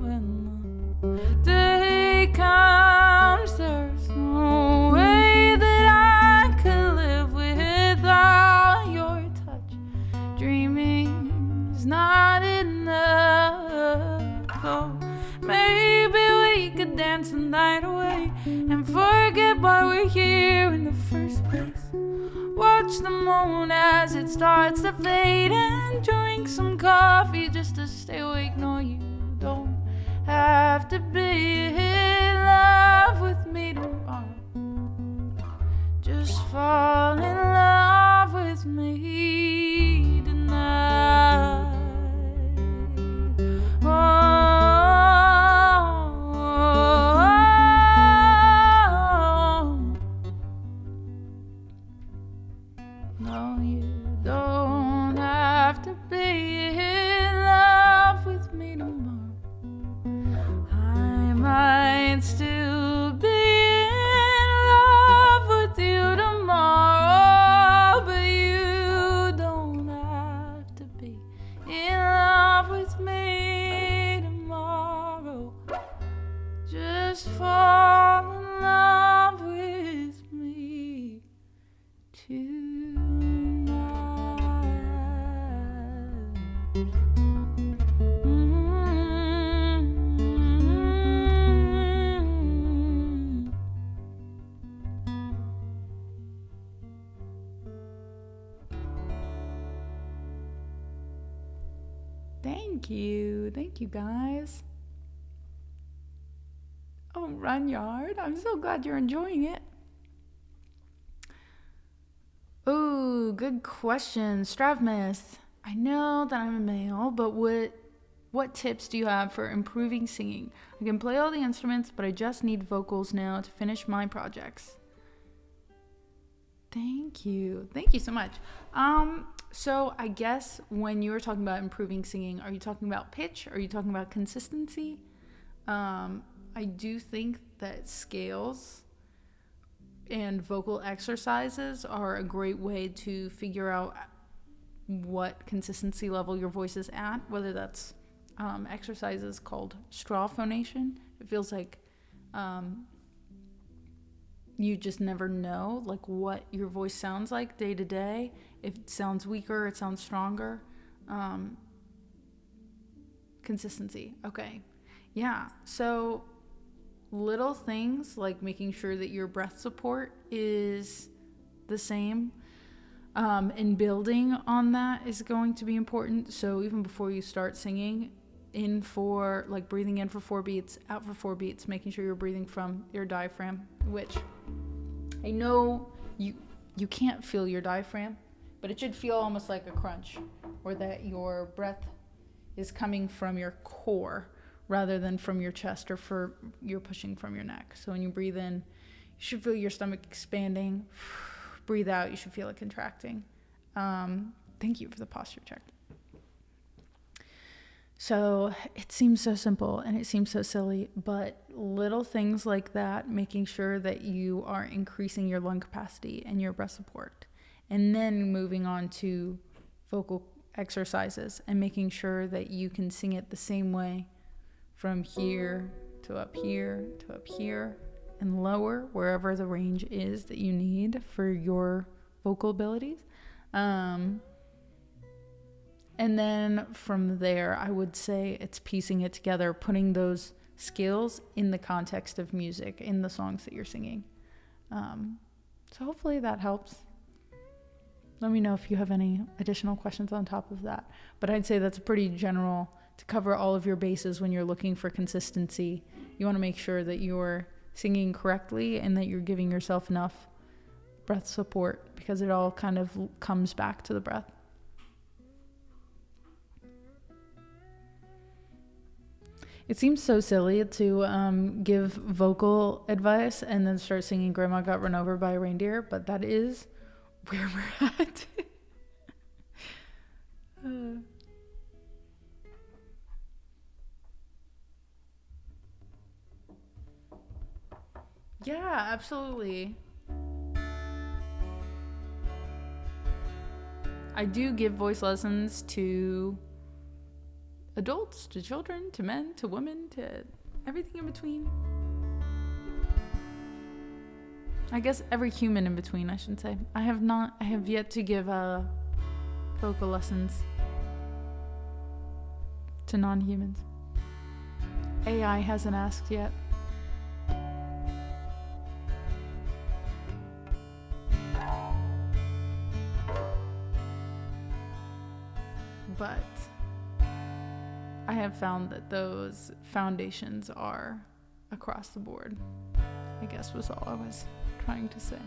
when the day comes, there's no way that I could live without your touch. Dreaming's not enough. Oh, maybe we could dance the night away and forget why we're here in the first place. Watch the moon as it starts to fade and drink some coffee just to stay awake. No, you don't have to be in love with me tomorrow. Just fall in love with me tonight. No, you don't have to be in love with me tomorrow. I might still be in love with you tomorrow, but you don't have to be in love with me tomorrow. Just fall in love with me tonight. Thank you guys. Oh, Runyard, I'm so glad you're enjoying it. Oh, good question. Stravmus, I know that I'm a male, but what tips do you have for improving singing? I can play all the instruments, but I just need vocals now to finish my projects. Thank you so much. So I guess when you were talking about improving singing, are you talking about pitch? Are you talking about consistency? I do think that scales and vocal exercises are a great way to figure out what consistency level your voice is at, whether that's exercises called straw phonation. It feels like you just never know like what your voice sounds like day to day. If it sounds weaker, it sounds stronger. Consistency. Okay. Yeah. So little things like making sure that your breath support is the same, and building on that is going to be important. So even before you start singing, breathing in for 4 beats, out for 4 beats, making sure you're breathing from your diaphragm, which I know you can't feel your diaphragm, but it should feel almost like a crunch, or that your breath is coming from your core rather than from your chest, or you're pushing from your neck. So when you breathe in, you should feel your stomach expanding. Breathe out, you should feel it contracting. Thank you for the posture check. So it seems so simple and it seems so silly, but little things like that, making sure that you are increasing your lung capacity and your breath support, and then moving on to vocal exercises and making sure that you can sing it the same way from here to up here to up here and lower, wherever the range is that you need for your vocal abilities. And then from there, I would say it's piecing it together, putting those skills in the context of music, in the songs that you're singing. So hopefully that helps. Let me know if you have any additional questions on top of that. But I'd say that's pretty general to cover all of your bases when you're looking for consistency. You want to make sure that you're singing correctly and that you're giving yourself enough breath support, because it all kind of comes back to the breath. It seems so silly to give vocal advice and then start singing Grandma Got Run Over by a Reindeer, but that is where we're at. Yeah, absolutely. I do give voice lessons to adults, to children, to men, to women, to everything in between. I guess every human in between, I should say. I have yet to give vocal lessons to non-humans. AI hasn't asked yet. But I have found that those foundations are across the board, I guess was all I was trying to say.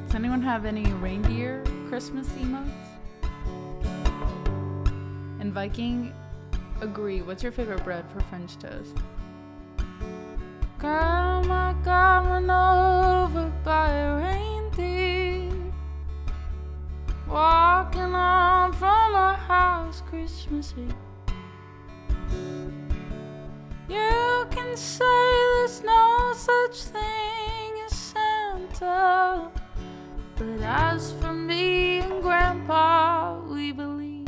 Does anyone have any reindeer Christmas emotes? And Viking, agree. What's your favorite bread for French toast? Grandma got run over by a reindeer, walking on from our house Christmas Eve. You can say there's no such thing as Santa, but as for me and Grandpa, we believe.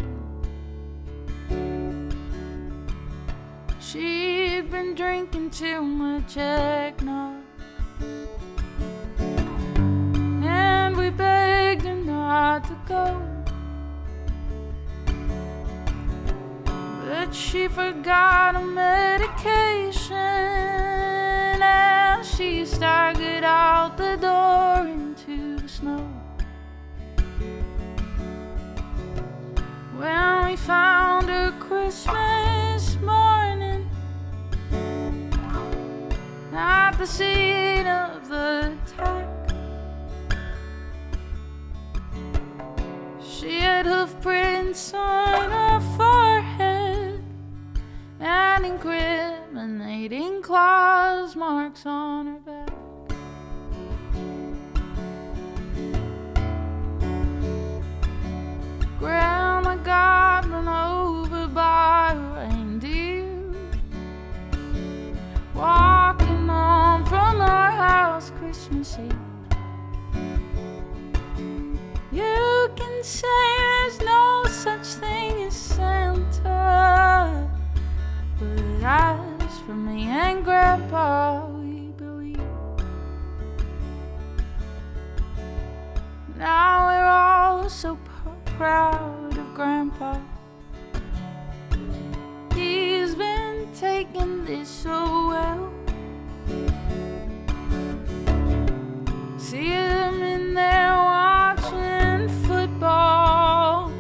She'd been drinking too much eggnog, and we begged her not to go, but she forgot her medication, and she staggered out the door into the snow. When we found her Christmas morning at the scene of the attack, she had hoof prints on her forehead and incriminating claws marks on her back. Grandma got run over by a reindeer, walking home from our house Christmas Eve. You can say there's no such thing as Santa, but as for me and Grandpa, we believe. Now we're all so proud of Grandpa. He's been taking this so well. See him in there watching football,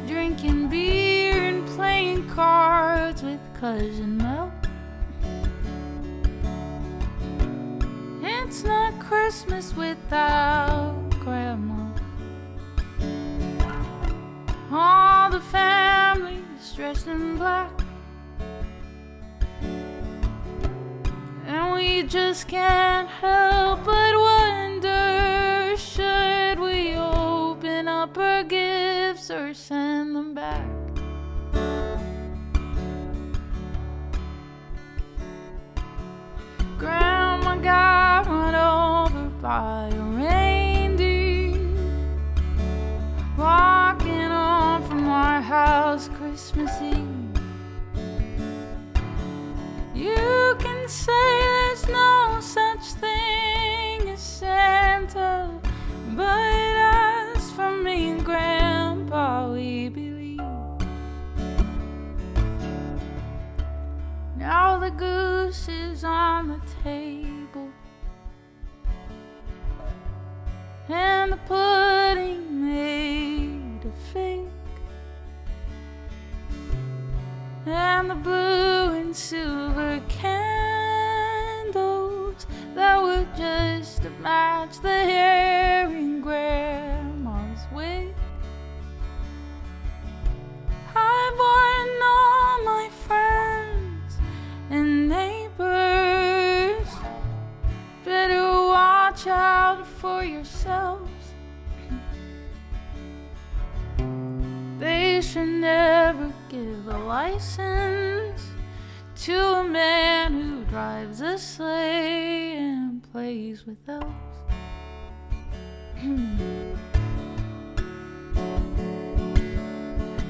drinking beer and playing cards with Cousin Mel. it's not Christmas without Grandma. All the family's dressed in black, and we just can't help but wonder, should we open up our gifts or send them back? Grandma got run over by a reindeer walking home from our house Christmas Eve. You can say there's no such thing as Santa, but as for me and Grandpa, we believe. Now the goose is on the table, and the pudding made of fake, and the blue and silver candles that would just match the hair in Grandma's wig. I've warned all my friends and neighbors, better watch out for yourselves. They should never give a license to a man who drives a sleigh and plays with elves.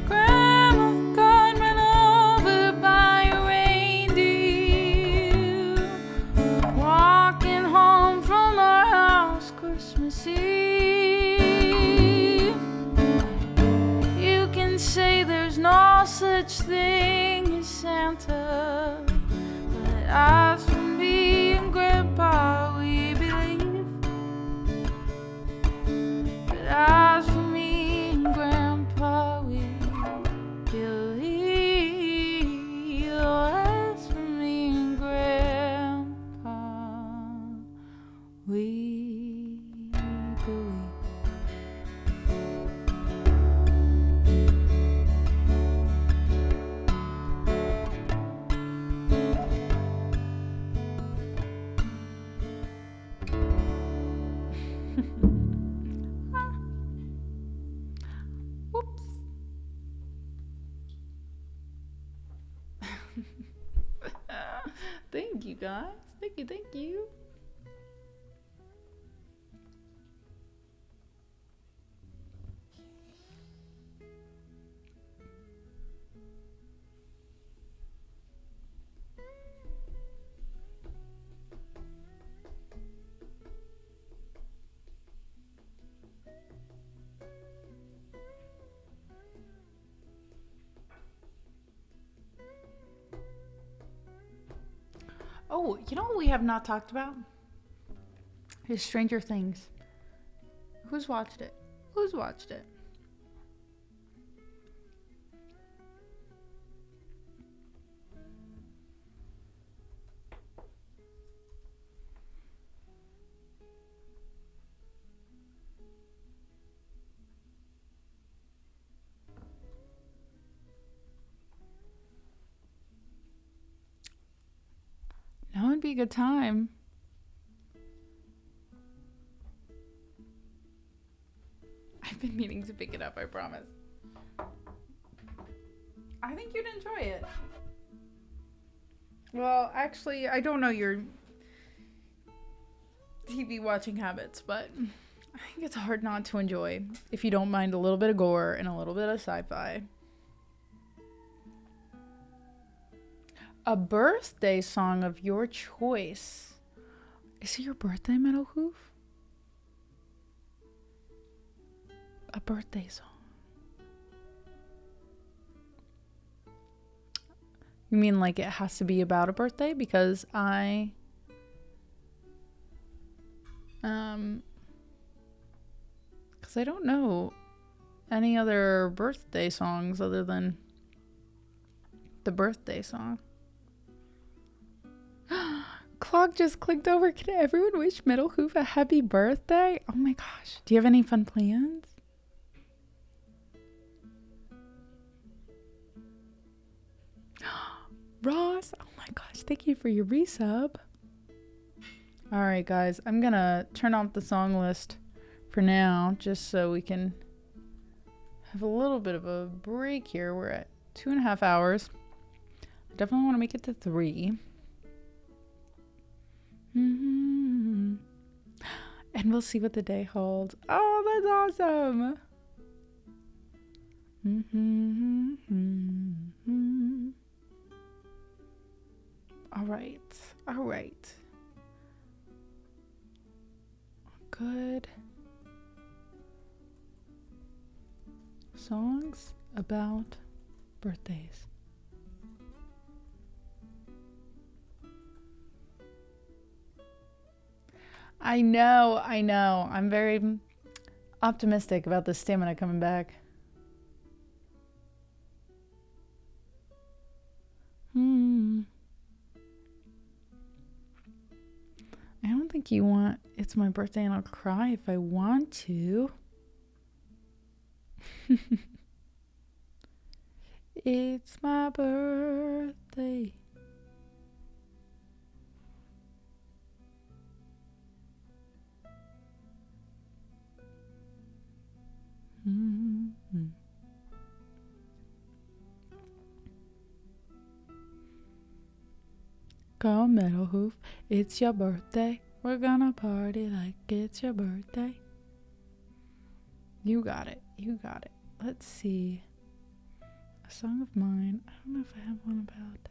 Grandma got run over by a reindeer walking home from our house Christmas Eve. You can say there's no such thing as Santa, but as for me and Grandpa, we believe. But as for me and Grandpa, we believe. Oh, as for me and Grandpa, we believe. Whoops. Thank you, guys. Thank you. Oh, you know what we have not talked about? Is Stranger Things. Who's watched it? Who's watched it? Now would be a good time. I've been meaning to pick it up, I promise. I think you'd enjoy it. Well, actually, I don't know your TV watching habits, but I think it's hard not to enjoy if you don't mind a little bit of gore and a little bit of sci-fi. A birthday song of your choice. Is it your birthday, Metal Hoof? A birthday song. You mean like it has to be about a birthday? Because I don't know any other birthday songs other than the birthday song. clock just clicked over. Can everyone wish Metal Hoof a happy birthday? Oh my gosh. Do you have any fun plans? Ross, oh my gosh, thank you for your resub. All right, guys, I'm gonna turn off the song list for now, just so we can have a little bit of a break here. We're at 2.5 hours. I definitely want to make it to 3. And we'll see what the day holds. Oh, that's awesome. All right. Good songs about birthdays. I know. I'm very optimistic about the stamina coming back. I don't think you want It's My Birthday and I'll Cry if I want to. It's my birthday. Come Metal Hoof, it's your birthday. We're gonna party like it's your birthday. You got it. Let's see. A song of mine. I don't know if I have one about.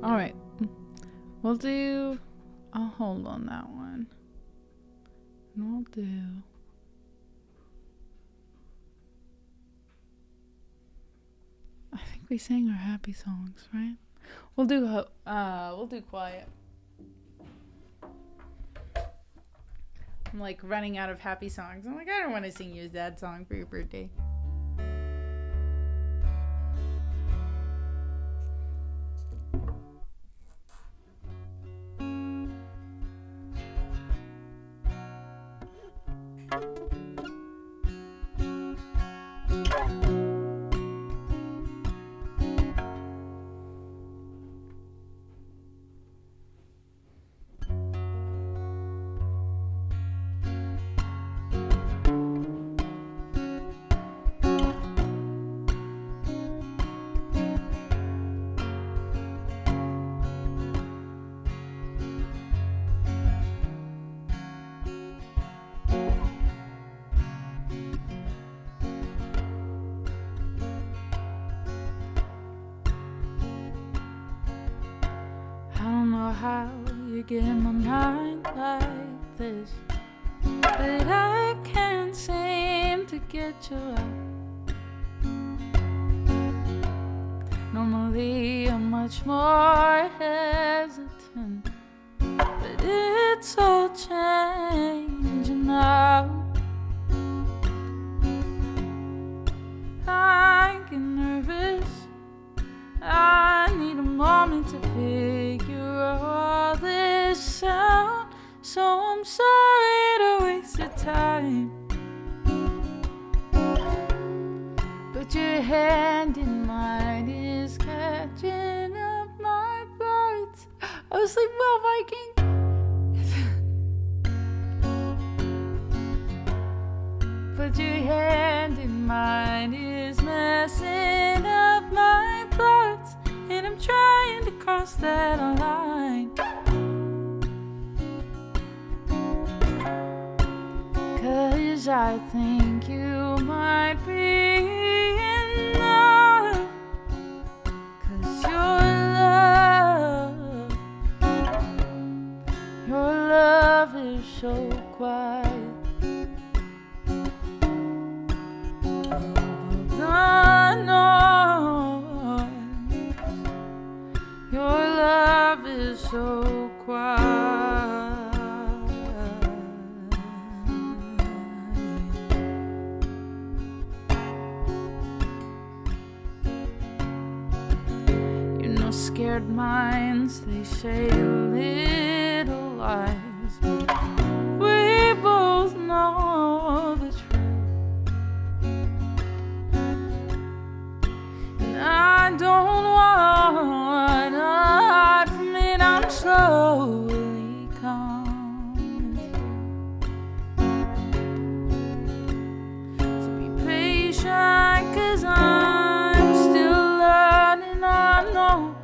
Alright. We'll do... I'll hold on that one. And we'll do... I think we sang our happy songs, right? We'll do quiet. I'm like running out of happy songs. I'm like, I don't want to sing you a sad song for your birthday. how you get in my mind like this, but I can't seem to get you out. Normally I'm much more hesitant, but it's all changing now. I get nervous, I need a moment to figure all this out. So I'm sorry to waste your time, but your hand in mine is catching up my thoughts. I was like, well, Viking. But your hand in mine is messing up my thoughts, and I'm trying to cross that line. 'Cause I think you might be enough. 'Cause your love is so quiet. Your love is so quiet. You know, scared minds, they say little lies, but we both know the truth. I don't want to hide from it, I'm slowly coming through. So be patient, 'cause I'm still learning. I know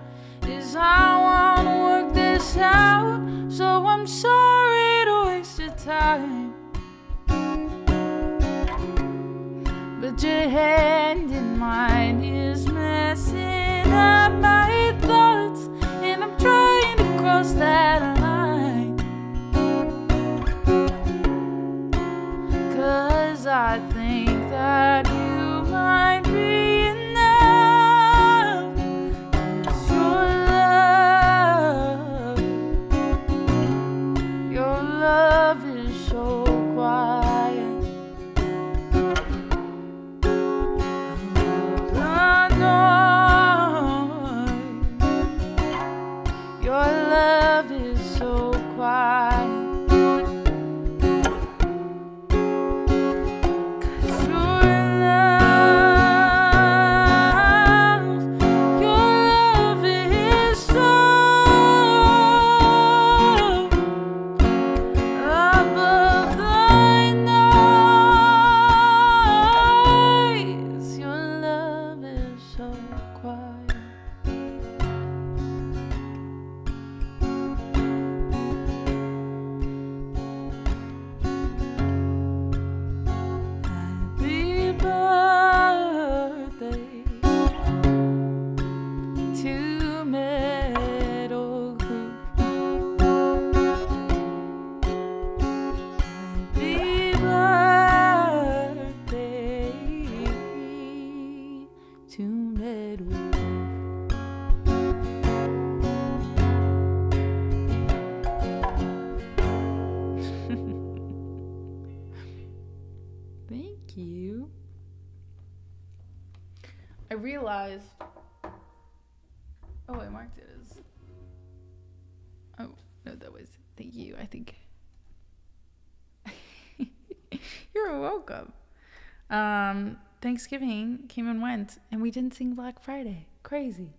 is I want to work this out. So I'm sorry to waste your time, but your hand in mine is messing up my thoughts, and I'm trying to cross that line. 'Cause I think that you might be enough. 'Cause your love is so quiet. Your love is so quiet. 'Cause your love is so above the noise. Your love is so quiet. Thank you. I realized. Oh, I marked it as. Oh, no, that was. Thank you, I think. You're welcome. Thanksgiving came and went, and we didn't sing Black Friday. Crazy.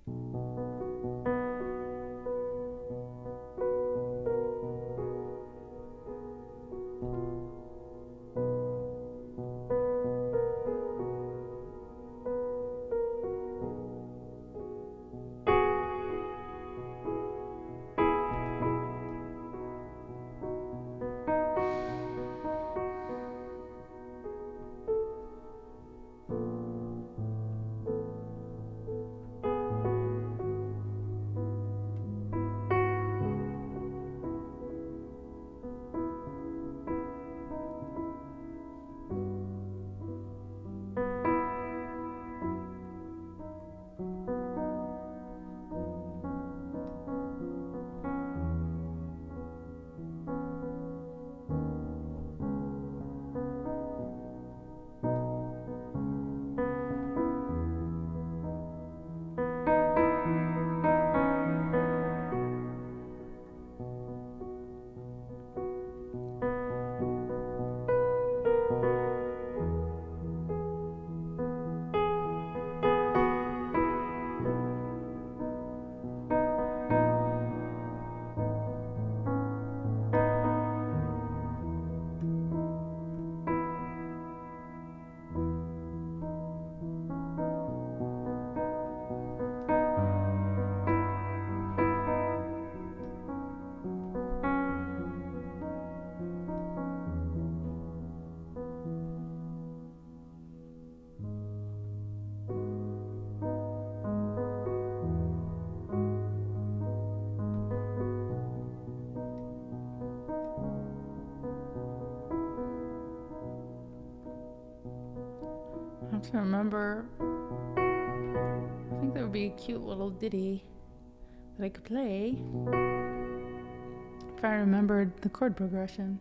have to remember. I think that would be a cute little ditty that I could play if I remembered the chord progression.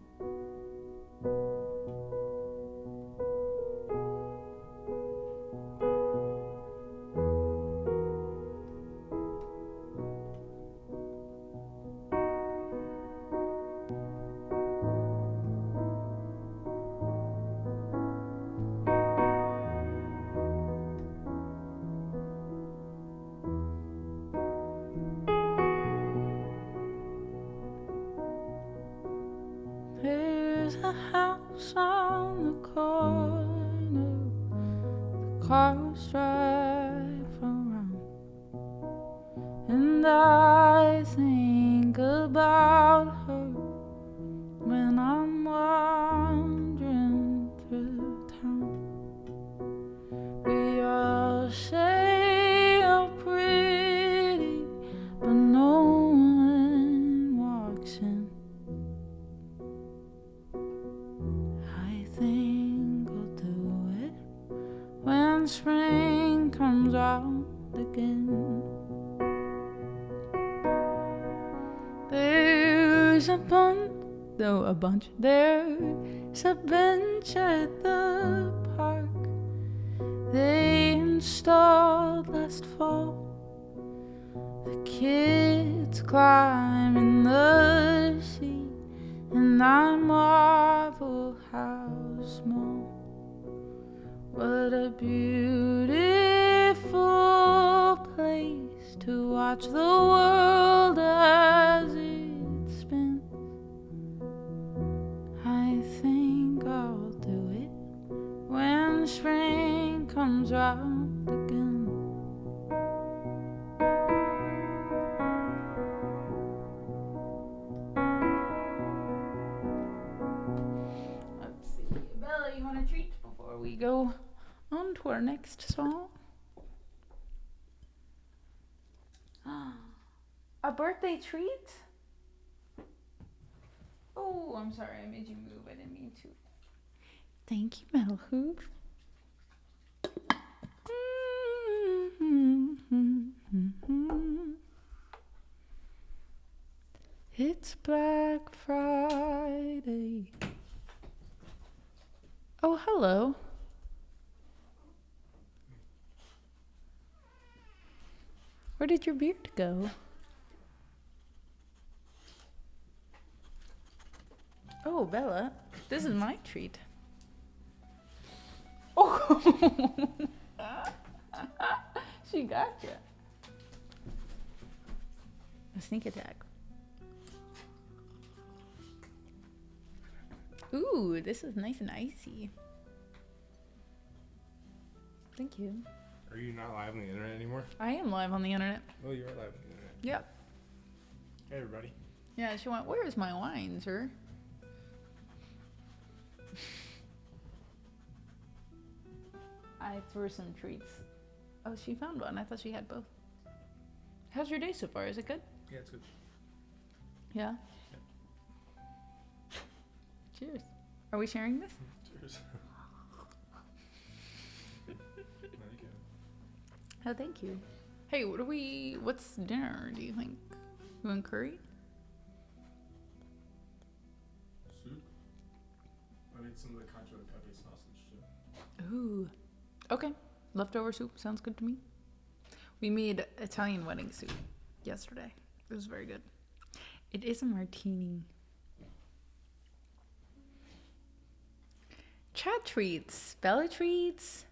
There's a house on the corner, the cars drive around, and I think about her when I'm wandering through town. We all say how pretty, but no one walks in. I think I'll do it when spring comes out again. There's a bunch, there's a bench at the park they installed last fall. The kids climb in the sea, and I marvel how small. What a beautiful place to watch the world as it spins. I think I'll do it when spring comes round again. Let's see. Bella, you want a treat before we go on to our next song? A birthday treat? Oh, I'm sorry, I made you move. I didn't mean to. Thank you, Hellooooo. It's Black Friday. Oh, hello. Where did your beard go? Oh, Bella, this is my treat. Oh, she got you. A sneak attack. Ooh, this is nice and icy. Thank you. Are you not live on the internet anymore? I am live on the internet. Oh, you are live on the internet. Yep. Hey, everybody. Yeah, she went, where's my wine, sir? I threw some treats. Oh, she found one. I thought she had both. How's your day so far? Is it good? Yeah, it's good. Yeah? Cheers. Are we sharing this? Cheers. No, you can. Oh, thank you. Hey, what's dinner, do you think? You want curry? Soup? I made some of the cacio e pepe sausage too. Ooh. Okay. Leftover soup sounds good to me. We made Italian wedding soup yesterday. It was very good. It is a martini. Chat treats, Bella treats,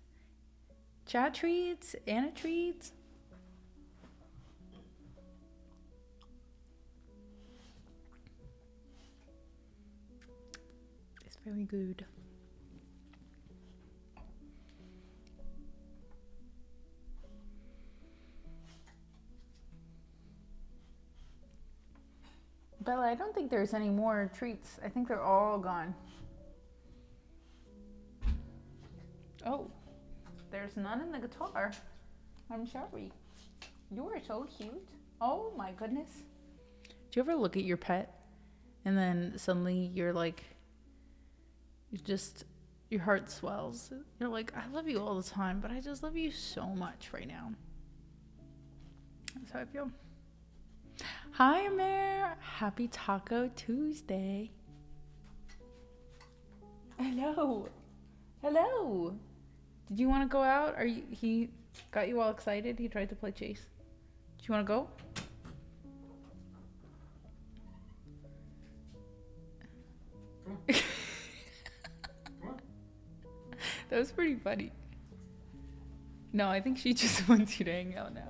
chat treats, Anna treats. It's very good. Bella, I don't think there's any more treats. I think they're all gone. Oh, there's none in the guitar. I'm sorry. You are so cute. Oh my goodness. Do you ever look at your pet and then suddenly you're like, your heart swells. You're like, I love you all the time, but I just love you so much right now. That's how I feel. Hi, Amir. Happy Taco Tuesday. Hello. Hello. Did you want to go out? He got you all excited? He tried to play chase. Do you want to go? Come on. Come on. That was pretty funny. No, I think she just wants you to hang out now.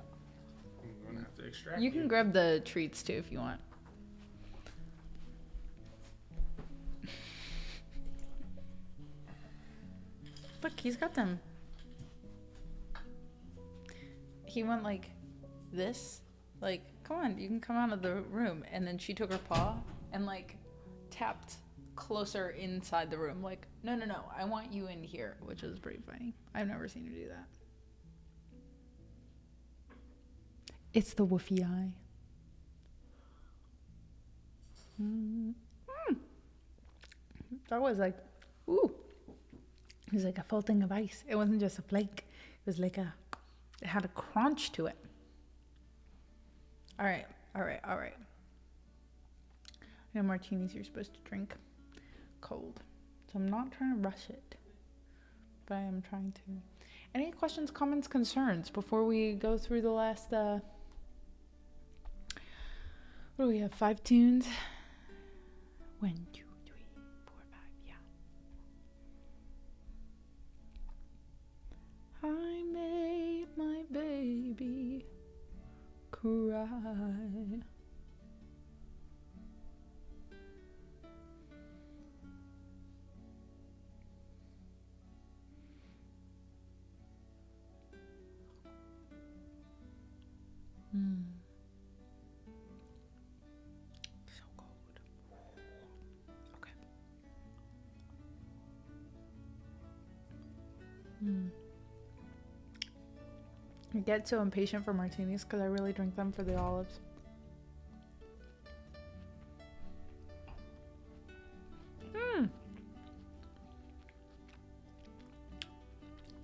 I'm gonna have to extract You can grab the treats too if you want. Look, he's got them. He went like this. Like, come on, you can come out of the room. And then she took her paw and like tapped closer inside the room. Like, no, I want you in here, which is pretty funny. I've never seen her do that. It's the woofy eye. That was like, ooh. It was like a full thing of ice. It wasn't just a flake. It was like it had a crunch to it. All right. I know martinis you're supposed to drink cold. So I'm not trying to rush it. But I am trying to. Any questions, comments, concerns before we go through the last, what do we have, 5 tunes? 1, 2, 3, 4, 5, yeah. I made my baby cry. So cold. Okay. I get so impatient for martinis because I really drink them for the olives.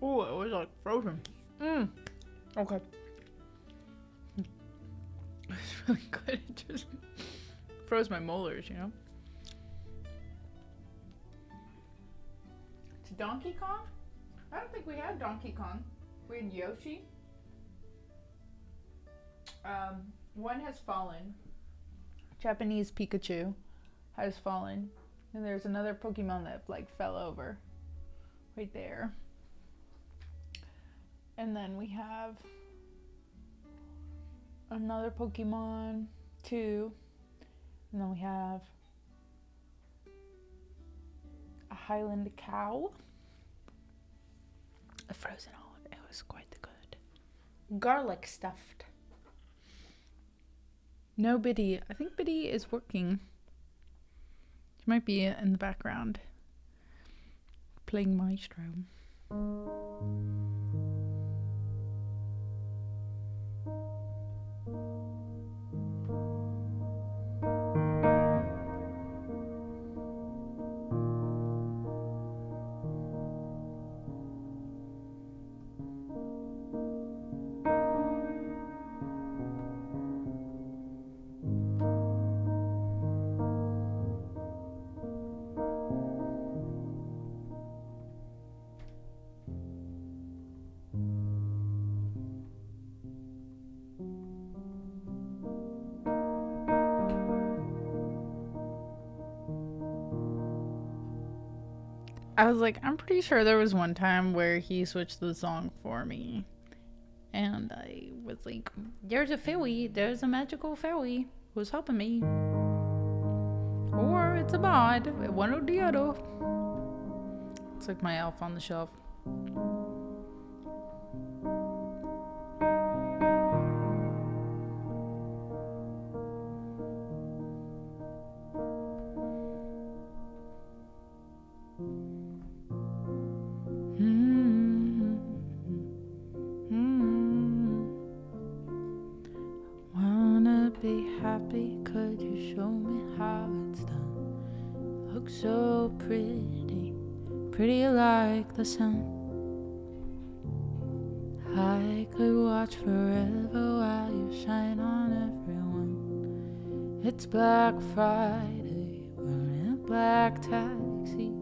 Oh, it was like frozen. Okay. It's really good. It just froze my molars, you know? To Donkey Kong? I don't think we had Donkey Kong. We had Yoshi. One has fallen. Japanese Pikachu has fallen. And there's another Pokemon that like fell over. Right there. And then we have another Pokemon, 2. And then we have a Highland cow. A frozen olive. It was quite the good. Garlic stuffed. No Biddy. I think Biddy is working. She might be in the background. Playing Maestro. I was like, I'm pretty sure there was one time where he switched the song for me. And I was like, there's a fairy, there's a magical fairy who's helping me. Or it's a mod, one or the other. It's like my elf on the shelf. Wanna be happy, could you show me how it's done? Looks so pretty, pretty like the sun. I could watch forever while you shine on everyone. It's Black Friday, we're in a black taxi.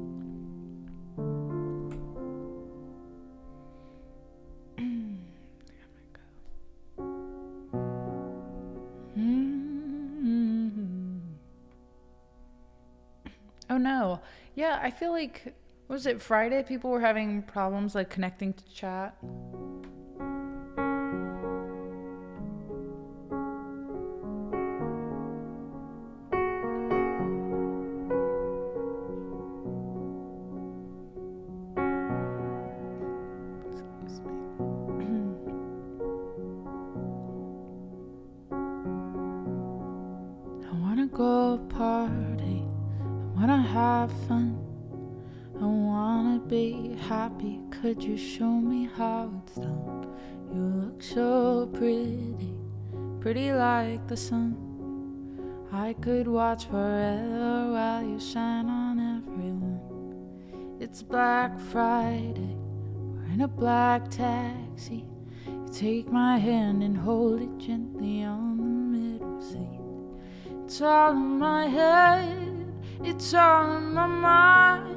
Oh no. Yeah, I feel like, was it Friday? People were having problems like connecting to chat. Excuse me. I wanna go party. I wanna have fun. I wanna be happy. Could you show me how it's done? You look so pretty, pretty like the sun. I could watch forever while you shine on everyone. It's Black Friday, we're in a black taxi. You take my hand and hold it gently on the middle seat. It's all in my head, it's all in my mind.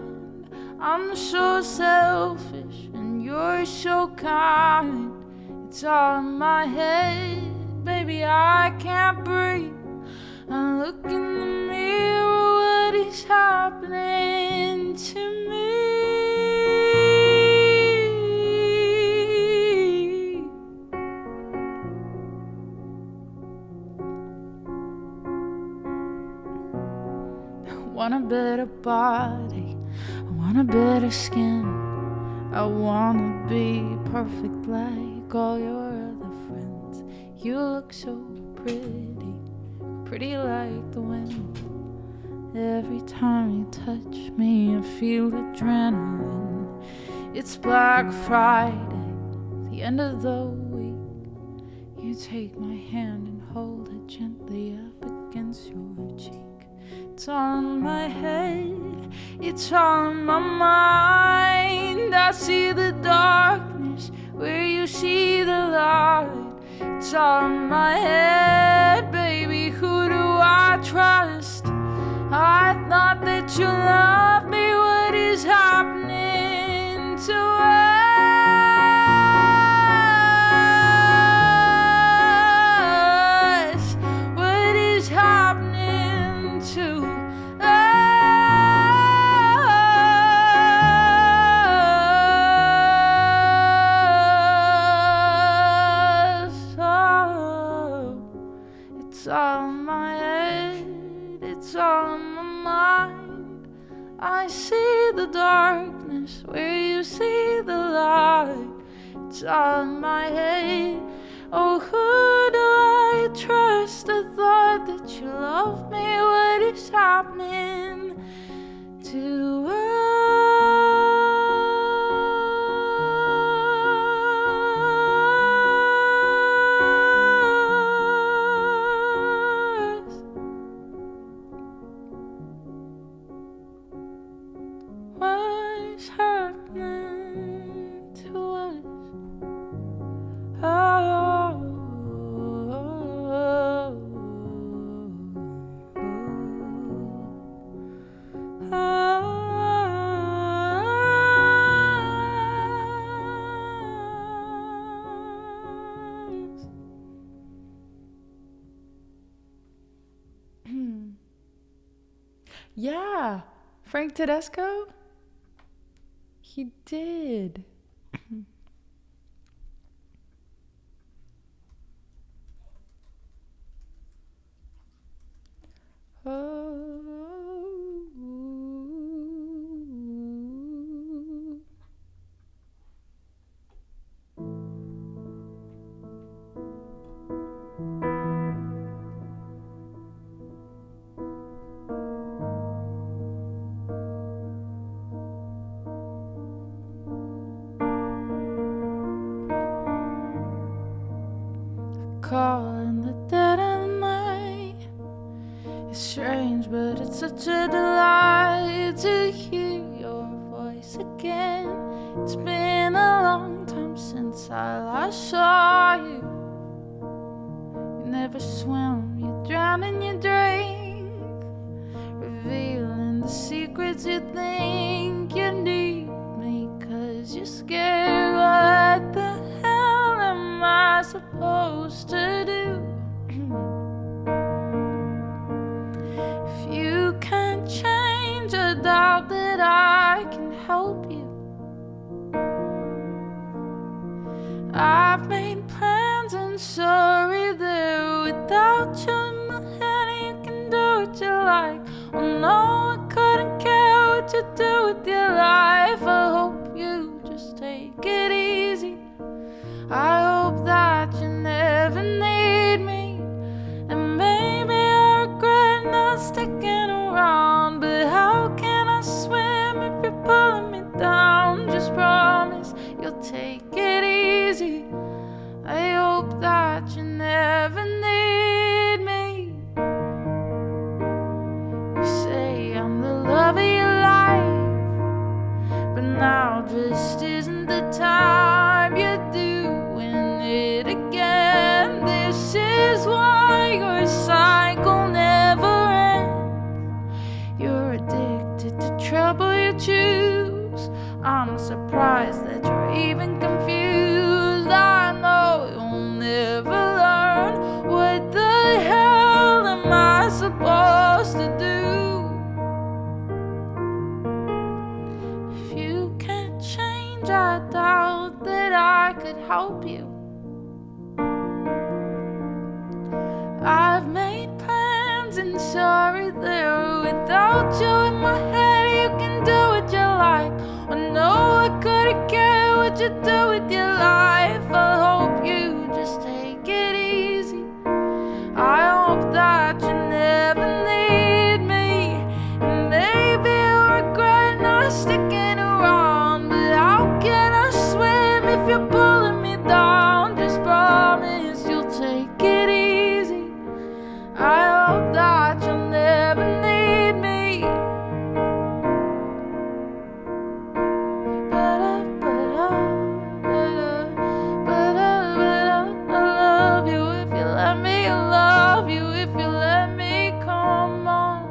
I'm so selfish and you're so kind. It's all in my head, baby, I can't breathe. I look in the mirror, what is happening to me? I want a better body, I want a better skin. I wanna be perfect like all your other friends. You look so pretty, pretty like the wind. Every time you touch me, I feel adrenaline. It's Black Friday, the end of the week. You take my hand and hold it gently up against your cheek. It's all in my head, it's all in my mind. I see the darkness where you see the light. It's all in my head, baby, who do I trust? I thought that you loved me, what is happening to us? What is happening to us? Oh, it's all in my head, it's all in my mind. I see the darkness where you see the light. It's all in my head. Oh, who do I trust? I thought that you loved me. What is happening to us? What's happening to us? Yeah, Frank Tedesco? He did. Oh. Call in the dead of night. It's strange, but it's such a delight to hear your voice again. It's been a long time since I last saw you. You never swim, you drown and you drink, revealing the secrets you think you need me. 'Cause you're scared. What the hell am I supposed to do? If you can't change, I doubt that I can help you. I've made plans and sorry they're without you in my head. You can do what you like. Oh no, I couldn't care what you do with your life. I hope you just take it easy. I hope that you never need me. And maybe I regret not sticking around, but how can I swim if you're pulling me down? Just promise you'll take it easy. I hope that you never need me. You say I'm the love of your life, but now just isn't the time. You're doing it again. This is why your cycle never ends. You're addicted to trouble you choose. I'm surprised that you're even confused. I know you'll never learn. What the hell am I supposed to do? If you can't change, I doubt that I could help you. I've made plans and sorry they're without you in my head. You can do what you like. I know I couldn't care what you do with your life. I hope you just take it easy. I hope that you never need me. And maybe I'll regret not sticking around, but how can I swim if you're pulling me down? Just promise you'll take it easy. I hope that you'll never need me. But I love you if you let me. I love you if you let me. Come on.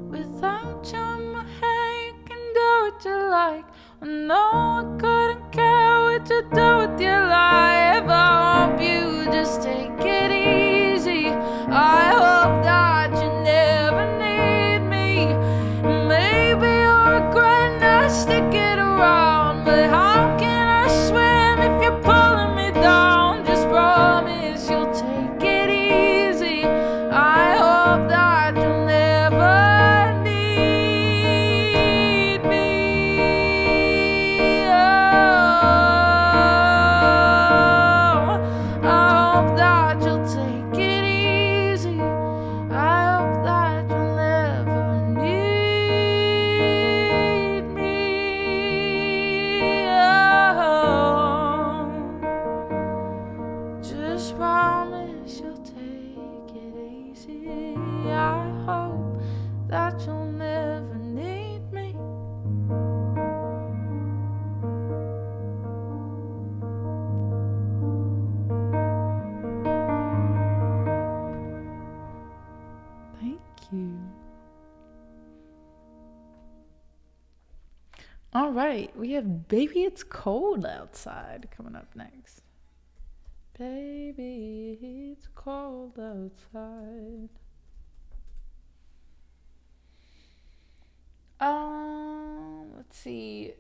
Without you in my head, you can do what you like. I know I couldn't care what you do with your life. I hope you just take it easy. I hope that you never need me. Maybe I'll regret not sticking around, but how can I swim if you're pulling me down? Just promise you'll take it easy. I hope that you'll never need me. Oh, I hope that you'll take it easy. I hope that you'll never need me. Oh, just promise you'll take it easy. I hope that you'll never need me. Thank you. All right, we have Baby It's Cold Outside coming up next. Baby, it's cold outside. Let's see.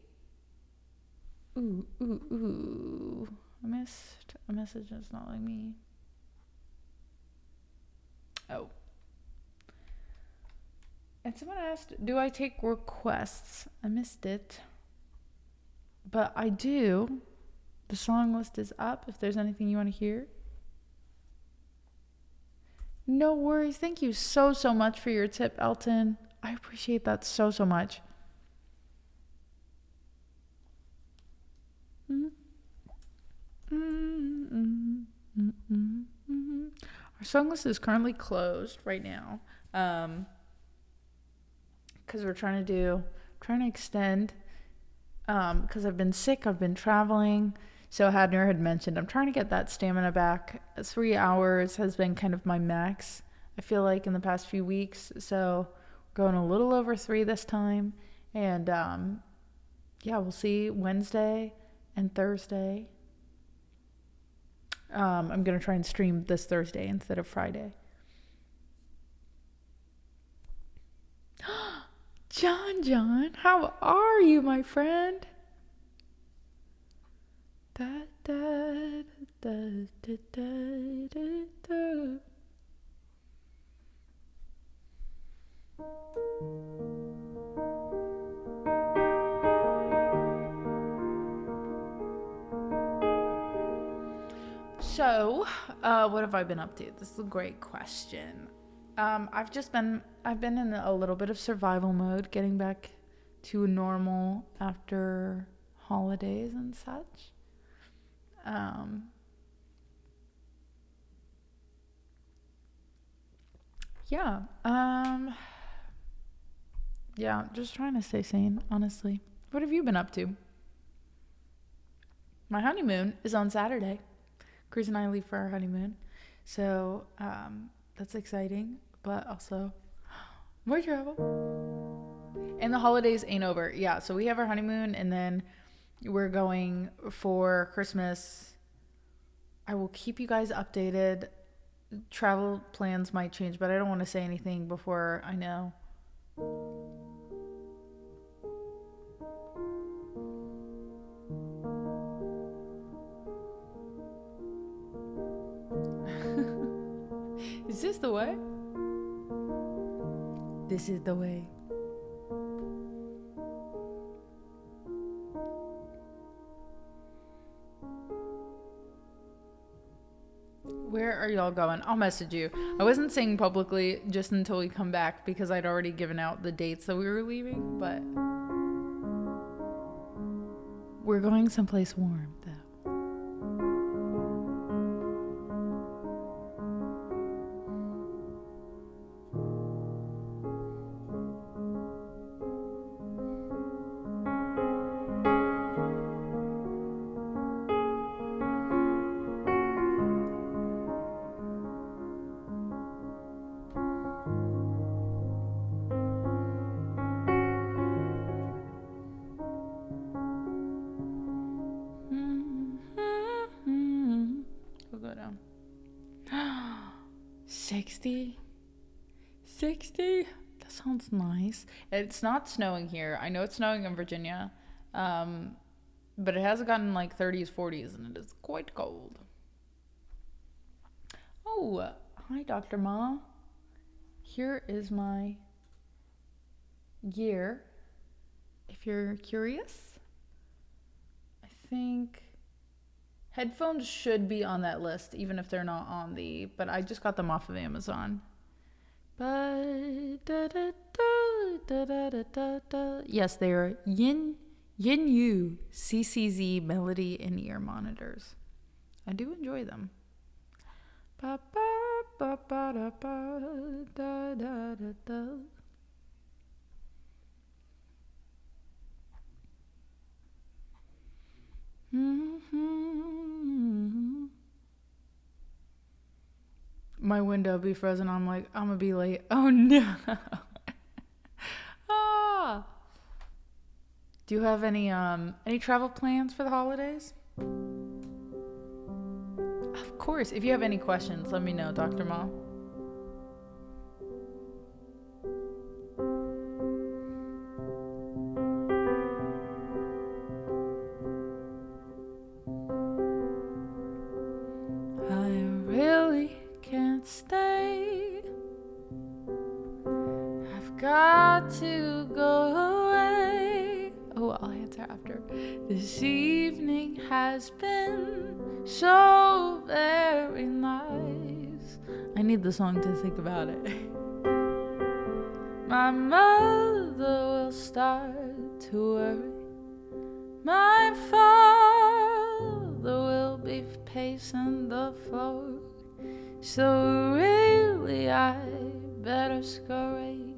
Ooh. I missed a message that's not like me. Oh. And someone asked, do I take requests? I missed it. But I do. The song list is up if there's anything you want to hear. No worries. Thank you so much for your tip, Elton. I appreciate that so much. Our song list is currently closed right now. Because we're trying to do trying to extend because I've been sick, I've been traveling. So Hadner had mentioned I'm trying to get that stamina back. 3 hours has been kind of my max, I feel like, in the past few weeks. So we're going a little over 3 this time. And yeah, we'll see Wednesday and Thursday. I'm going to try and stream this Thursday instead of Friday. John, how are you, my friend? Da, da, da, da, da, da, da. So, what have I been up to? This is a great question. I've been in a little bit of survival mode, getting back to normal after holidays and such. Yeah, just trying to stay sane, honestly. What have you been up to? My honeymoon is on Saturday. Chris and I leave for our honeymoon. So, that's exciting, but also more travel. And the holidays ain't over. Yeah, so we have our honeymoon and then we're going for Christmas. I will keep you guys updated. Travel plans might change, but I don't want to say anything before I know. Is this the way? This is the way. Where are y'all going? I'll message you. I wasn't saying publicly just until we come back because I'd already given out the dates that we were leaving, but we're going someplace warm though. We'll go down. 60? That sounds nice. It's not snowing here. I know it's snowing in Virginia. But it has gotten like 30s, 40s, and it is quite cold. Oh, hi, Dr. Ma. Here is my gear, if you're curious. I think headphones should be on that list, even if they're not on but I just got them off of Amazon. Yes, they are Yin-Yu CCZ melody in-ear monitors. I do enjoy them. My window be frozen. I'm like, I'm gonna be late. Oh no. Do you have any travel plans for the holidays? Of course. If you have any questions, let me know, Dr. Ma. I really can't stay. I've got to go away. Oh, I'll answer after. This evening has been so very nice. I need the song to think about it. My mother will start to worry. My father will be pacing the floor. So really I better scurry.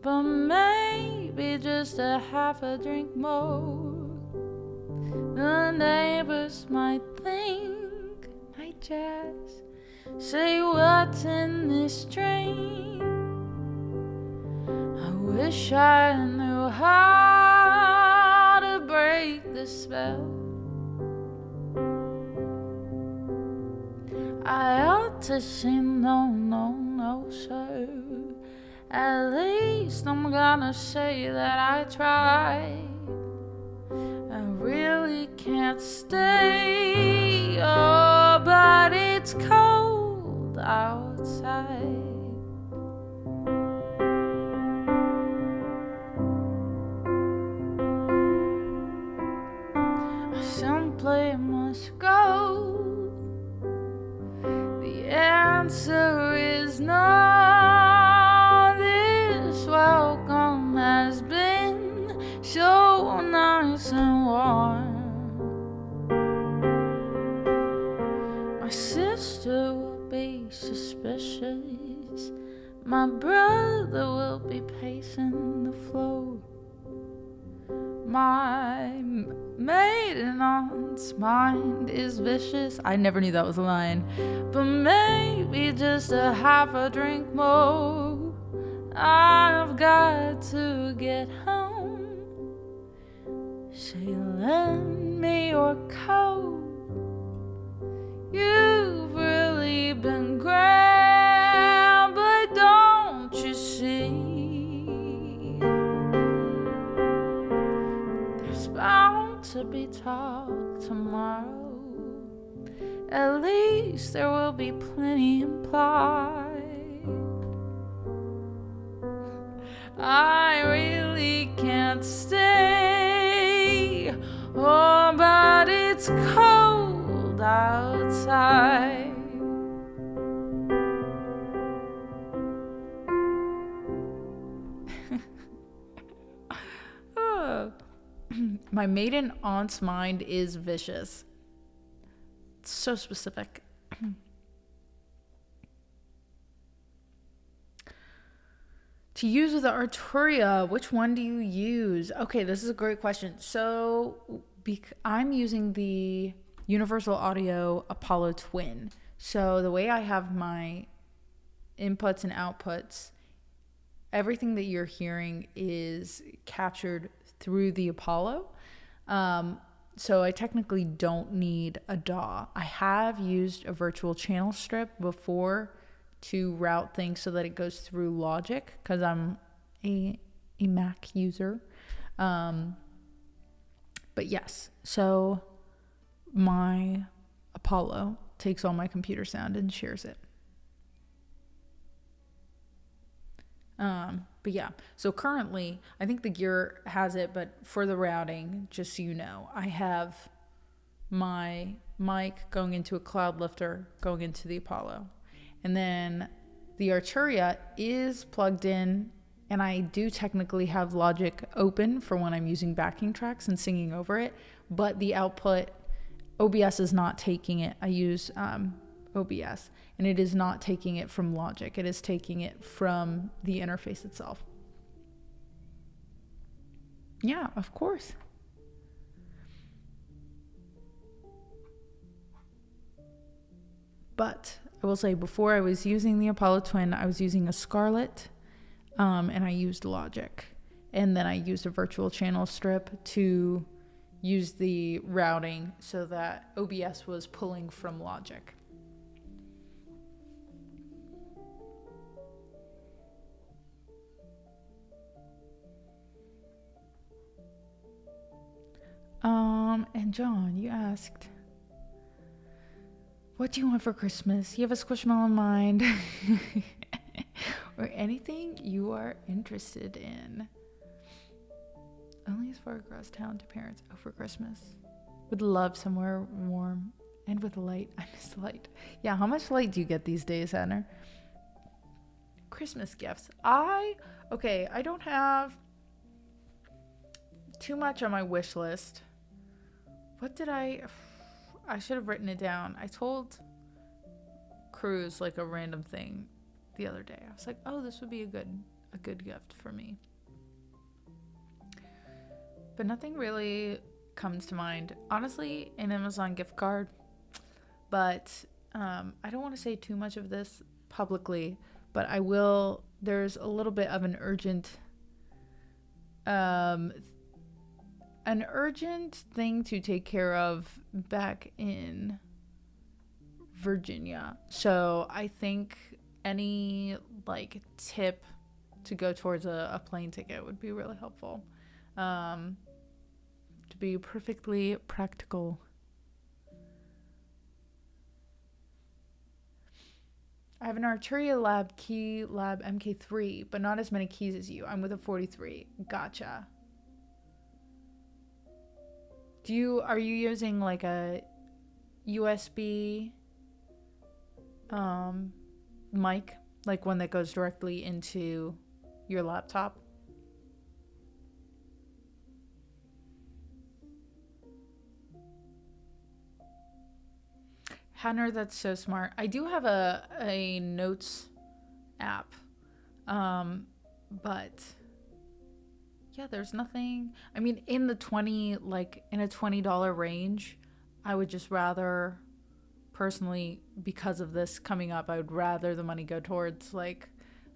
But maybe maybe just a half a drink more. The neighbors might think night jazz. Say what's in this drink? I wish I knew how to break the spell. I ought to say no, no, no, sir. At least I'm gonna say that I tried. I really can't stay, oh, but it's cold outside. I simply must go. The answer is no. This welcome has been so nice and warm. My sister will be suspicious. My brother will be pacing the floor. My maiden aunt's mind is vicious. I never knew that was a line. But maybe just a half a drink more. I've got to get home. Say, lend me your coat. You've really been grand, but don't you see? There's bound to be talk tomorrow. At least there will be plenty implied. I really can't stay, oh, but it's cold outside. Oh. My maiden aunt's mind is vicious. It's so specific. To use with the Arturia, which one do you use? Okay, this is a great question. So I'm using the Universal Audio Apollo Twin. So the way I have my inputs and outputs, everything that you're hearing is captured through the Apollo. So I technically don't need a DAW. I have used a virtual channel strip before to route things so that it goes through Logic, because I'm a Mac user. But yes, so my Apollo takes all my computer sound and shares it. But yeah, so currently I think the Gear has it, but for the routing, just so you know, I have my mic going into a cloud lifter going into the Apollo. And then the Arturia is plugged in, and I do technically have Logic open for when I'm using backing tracks and singing over it, but the output, OBS is not taking it. I use OBS, and it is not taking it from Logic. It is taking it from the interface itself. Yeah, of course. But I will say, before I was using the Apollo Twin, I was using a Scarlett, and I used Logic. And then I used a virtual channel strip to use the routing so that OBS was pulling from Logic. And John, you asked, what do you want for Christmas? You have a Squishmallow in mind? Or anything you are interested in. Only as far across town to parents. Oh, for Christmas. Would love somewhere warm and with light. I miss light. Yeah, how much light do you get these days, Anna? Christmas gifts. I don't have too much on my wish list. What did I should have written it down. I told Cruz like a random thing the other day. I was like, oh, this would be a good gift for me. But nothing really comes to mind. Honestly, an Amazon gift card. But I don't want to say too much of this publicly, but I will. There's a little bit of an urgent thing to take care of back in Virginia. So I think any like tip to go towards a plane ticket would be really helpful. To be perfectly practical. I have an Arturia Lab Key Lab MK3, but not as many keys as you. I'm with a 43. Gotcha. Are you using like a USB mic, like one that goes directly into your laptop? Hannah, that's so smart. I do have a notes app, but yeah, there's nothing. I mean, in a $20 range, I would just rather, personally, because of this coming up, I would rather the money go towards like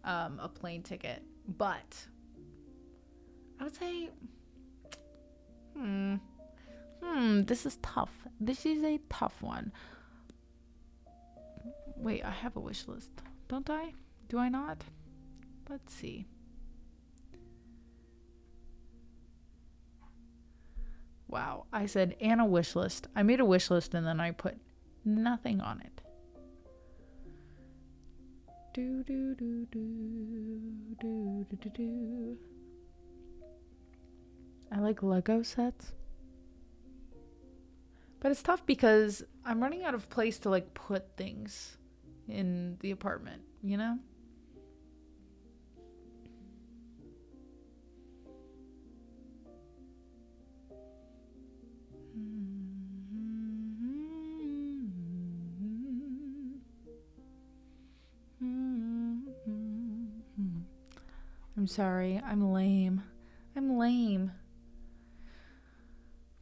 a plane ticket. But I would say, this is tough. This is a tough one. Wait, I have a wish list, don't I? Do I not? Let's see. Wow, I said and a wish list. I made a wish list and then I put nothing on it. Do do do do do do do do. I like Lego sets. But it's tough because I'm running out of place to like put things in the apartment, you know? I'm sorry, I'm lame.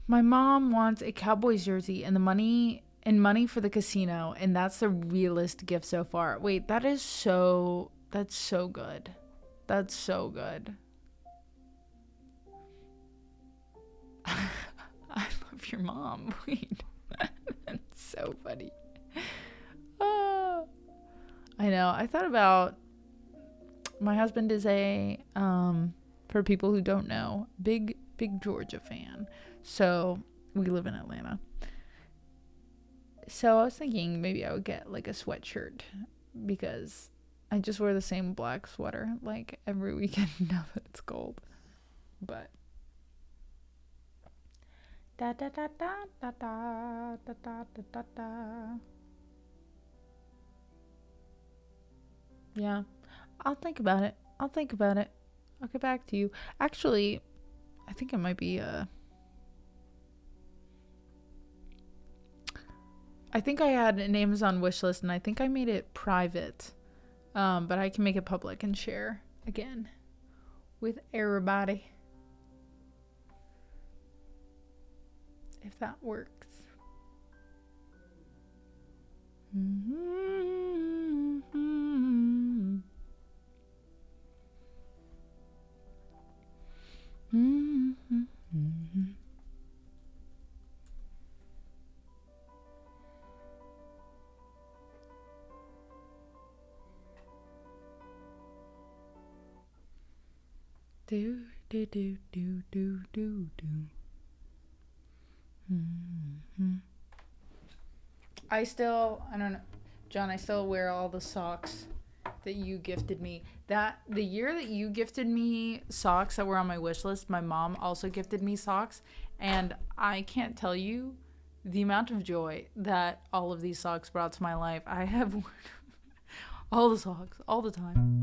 My mom wants a Cowboys jersey and money for the casino, and that's the realest gift so far. Wait, that's so good. That's so good. I love your mom. Wait, that's so funny. Oh, I know. I thought about, my husband is a, for people who don't know, big Georgia fan. So we live in Atlanta. So I was thinking maybe I would get like a sweatshirt because I just wear the same black sweater like every weekend now that it's cold. But da da da da da da da da da da. Yeah, I'll think about it. I'll get back to you. Actually, I think it might be I think I had an Amazon wish list and I think I made it private. But I can make it public and share again with everybody. If that works. Do do do do do do do. I don't know, John, I still wear all the socks that you gifted me. The year that you gifted me socks that were on my wish list, my mom also gifted me socks, and I can't tell you the amount of joy that all of these socks brought to my life. I have worn all the socks all the time.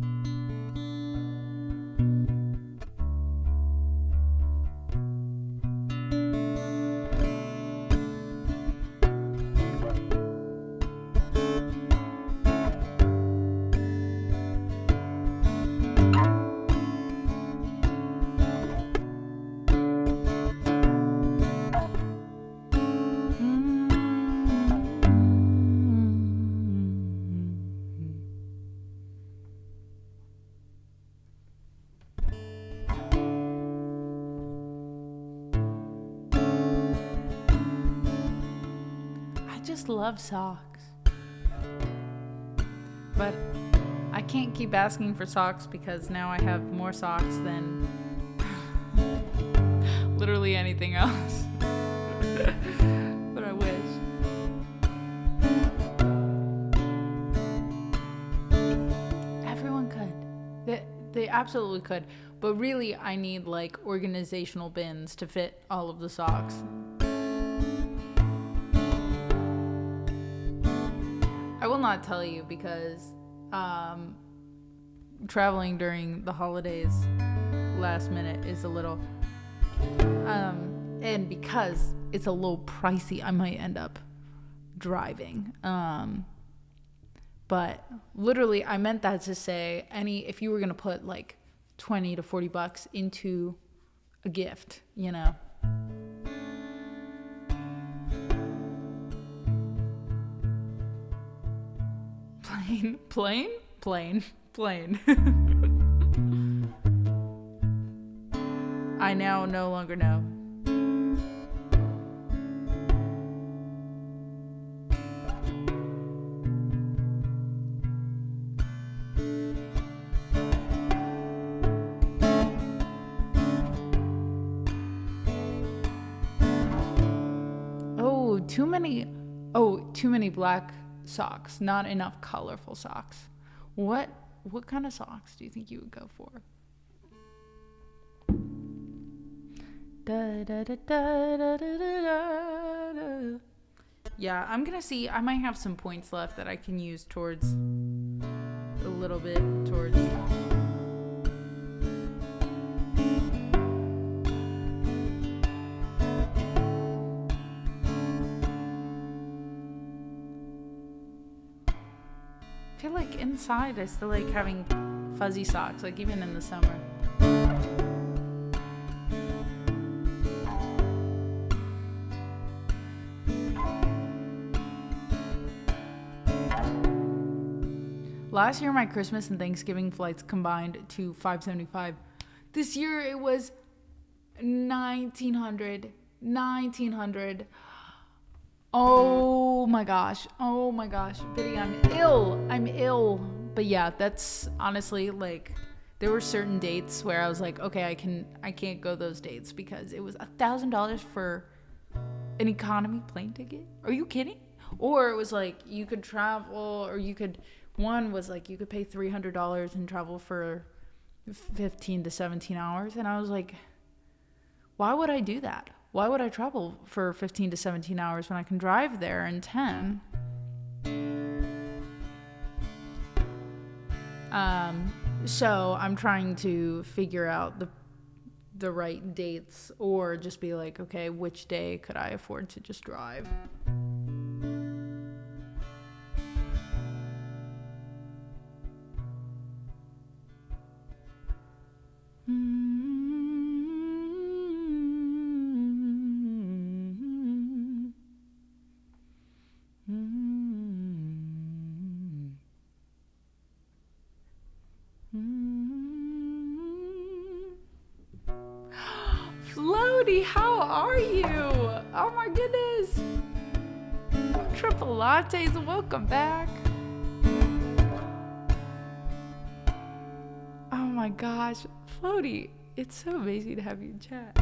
just love socks. But I can't keep asking for socks because now I have more socks than literally anything else. But I wish. Everyone could. They absolutely could. But really, I need like organizational bins to fit all of the socks. I will not tell you because traveling during the holidays last minute is a little and because it's a little pricey, I might end up driving. But literally I meant that to say if you were gonna put like $20 to $40 into a gift, you know. Plain. I now no longer know. Too many black socks, not enough colorful socks. What kind of socks do you think you would go for? Yeah, I'm gonna see. I might have some points left that I can use towards a little bit towards. I feel like inside I still like having fuzzy socks, like even in the summer. Last year my Christmas and Thanksgiving flights combined to $575. This year it was $1,900. Oh my gosh, Biddy, I'm ill. But yeah, that's honestly like, there were certain dates where I was like, okay, I can't go those dates because it was $1,000 for an economy plane ticket. Are you kidding? Or it was like you could travel, or one was like you could pay $300 and travel for 15 to 17 hours, and I was like, why would I do that? Why would I travel for 15 to 17 hours when I can drive there in 10? So I'm trying to figure out the right dates, or just be like, okay, which day could I afford to just drive? Floaty, how are you? Oh my goodness. Triple lattes, welcome back. Oh my gosh, Floaty, it's so amazing to have you in chat.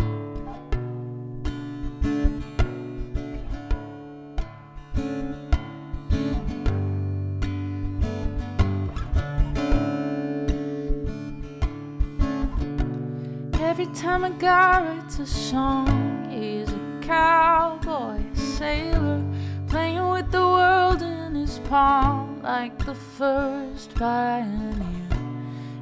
Every time a guy writes a song, he's a cowboy, a sailor, playing with the world in his palm like the first pioneer.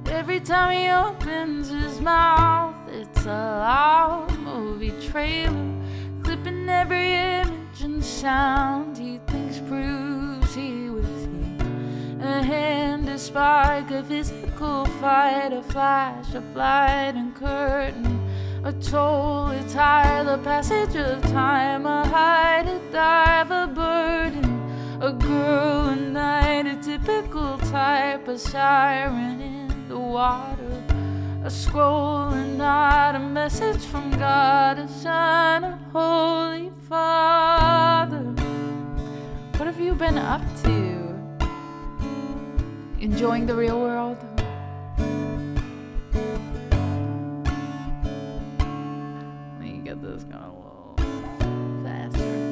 Every time he opens his mouth, it's a loud movie trailer, clipping every image and sound he thinks proves he was here. A hand, a spark, a physical fight, a flash, a flight and curtain, a toll, a tie, the passage of time, a hide, a dive, a burden, a girl, a night, a typical type, a siren in the water, a scroll, a nod, a message from God, a son, a holy father. What have you been up to? Enjoying the real world? Let me get this going a little faster.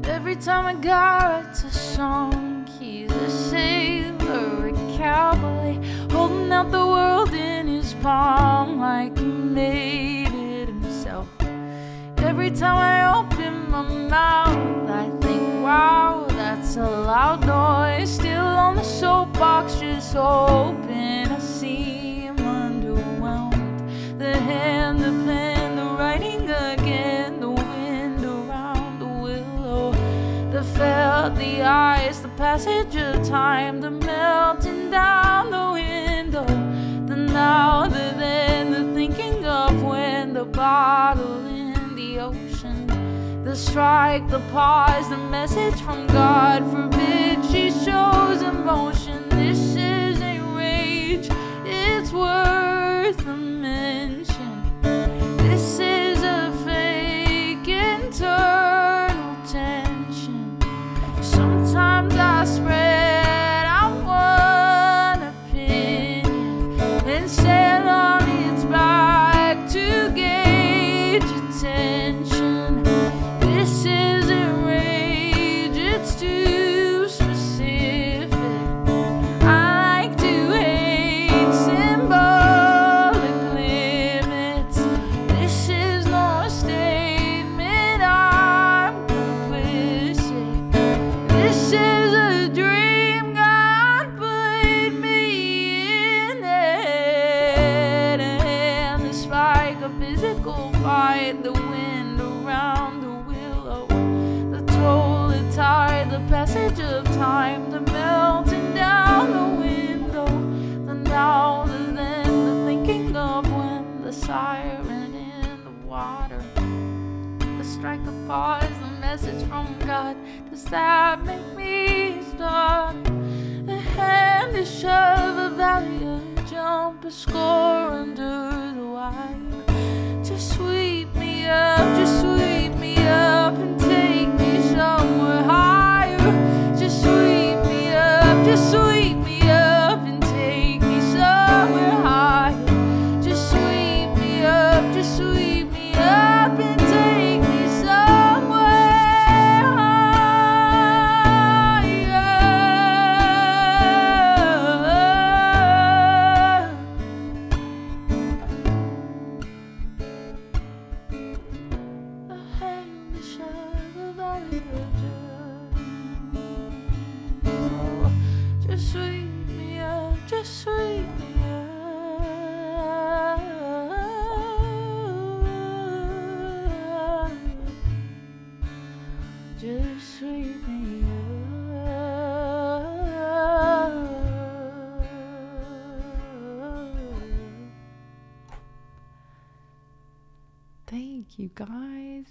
Every time a guy writes a song, he's a sailor, a cowboy, holding out the world in his palm like he made it himself. Every time I open my mouth, I think, wow, that's a loud noise. Still on the soapbox, just open. I see him underwhelmed. The hand, the pen, the writing again, the wind around the willow, the felt, the ice, the passage of time, the melting down the window, the now, the then, the thinking of when, the bottle in the ocean, the strike, the pause, the message from God forbid she shows emotion. This is a rage, it's worth a mention. This is a fake internal tension. Sometimes I spread out one opinion and sail on its back to gauge attention. This isn't rage, it's too specific. I like to hate symbolic limits. This is no statement, I'm complicit. This is a dream, God put me in it. And the spike, a physical fight, the wind around the willow, the toll, the tide, the passage of time, the melting down the window, the now, the then, the thinking of when, the siren in the water, the strike, the pause, the message from God. Does that make me stop? A hand, a shove, a valley, a jump, a score under the wire. Just sweep me up, just sweep me up and take me somewhere higher. Just sweep me up, just sweep me up and take me somewhere higher. Just sweep me up, just sweep me up and take me somewhere higher. A hand, a shove, a valley, a jump. Just sweep me up, just sweep me up. Just sweep me up. Thank you, guys.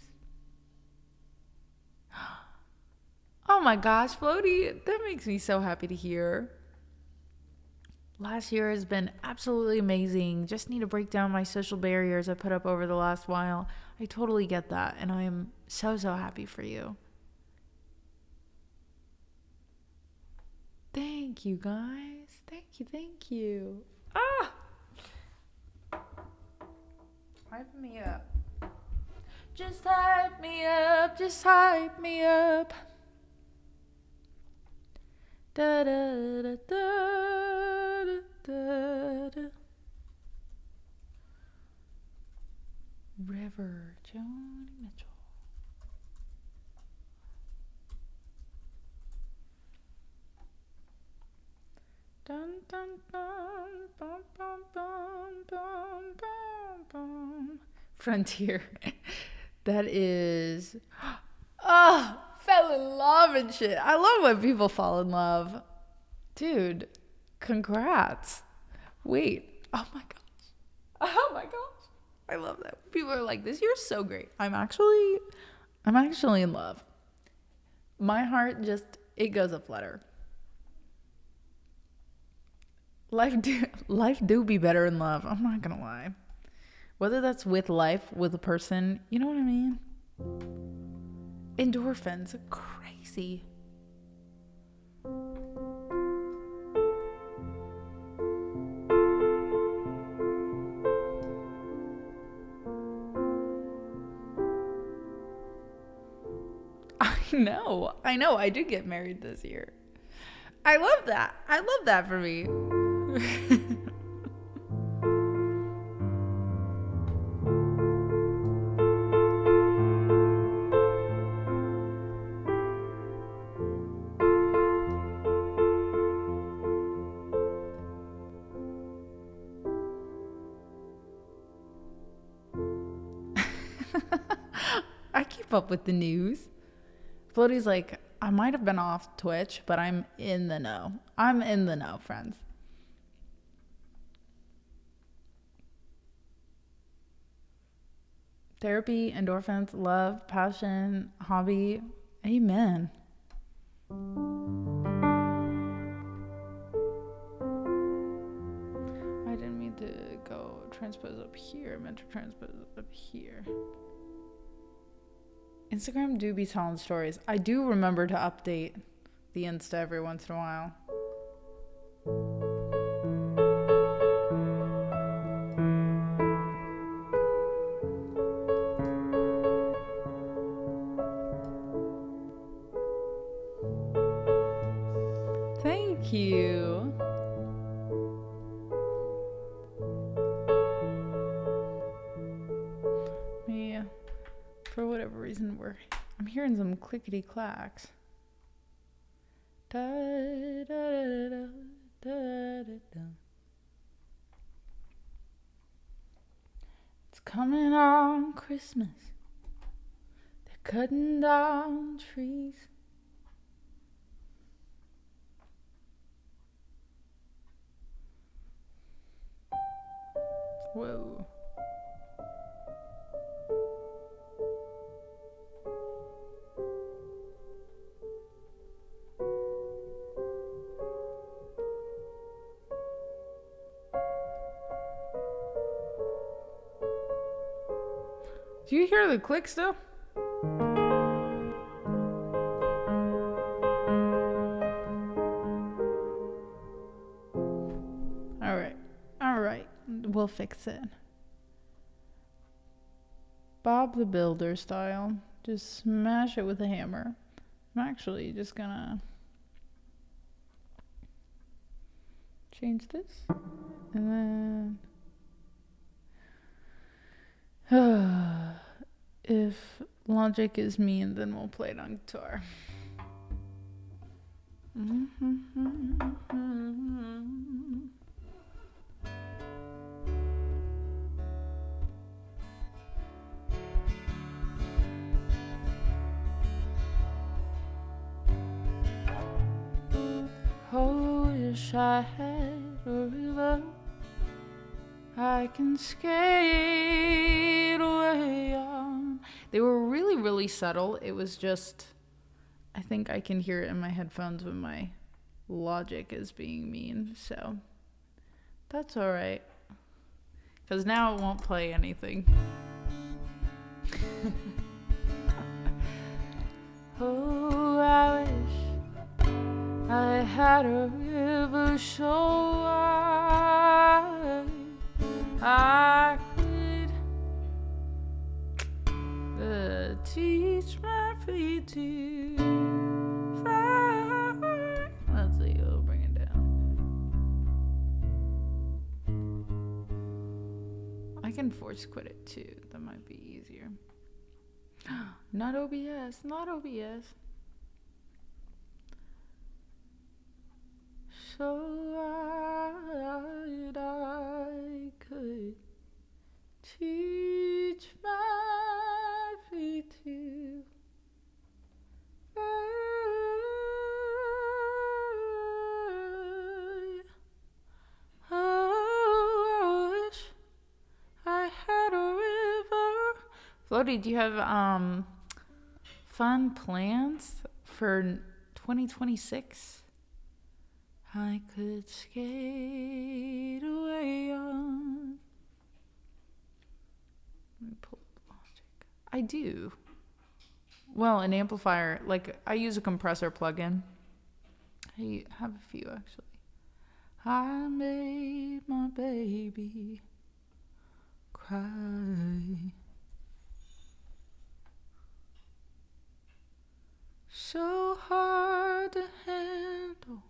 Oh my gosh, Floaty, that makes me so happy to hear. Last year has been absolutely amazing. Just need to break down my social barriers I put up over the last while. I totally get that, and I am so happy for you. Thank you, guys. Thank you. Ah! Hype me up. Just hype me up, just hype me up. Da da da da da da da. River, Joni Mitchell. Dun dun dun, bum bum bum bum bum bum. Frontier. That is. Oh, fell in love and shit. I love when people fall in love. Dude, congrats. Wait. Oh my gosh. Oh my gosh. I love that. People are like, this year's so great. I'm actually in love. My heart just, it goes a flutter. Life do be better in love. I'm not gonna lie. Whether that's with life, with a person, you know what I mean? Endorphins, crazy. I know. I did get married this year. I love that. I love that for me. I keep up with the news. Floaty's like, I might have been off Twitch, but I'm in the know. I'm in the know, friends. Therapy, endorphins, love, passion, hobby. Amen. I didn't mean to go transpose up here. I meant to transpose up here. Instagram do be telling stories. I do remember to update the Insta every once in a while. Thank you. Yeah. For whatever reason, I'm hearing some clickety clacks. Da, da, da, da, da, da, da. It's coming on Christmas. They're cutting down trees. Whoa. Do you hear the click still? All right. We'll fix it. Bob the Builder style. Just smash it with a hammer. I'm actually just gonna change this. And then if logic is mean, then we'll play it on guitar. Oh, wish I had a river I can skate away on. They were really, really subtle. It was just, I think I can hear it in my headphones when my logic is being mean. So that's all right. Because now it won't play anything. Oh, I wish I had a river so wide I could teach my feet to fly. Let's see, we'll bring it down. I can force quit it too. That might be easier. Not OBS, not OBS. So I could teach my feet to fly. Oh, I wish I had a river. Floaty, do you have fun plans for 2026? I could skate away on. Let me pull up Logic. I do. Well, an amplifier, like I use a compressor plugin. I have a few actually. I made my baby cry. So hard to handle.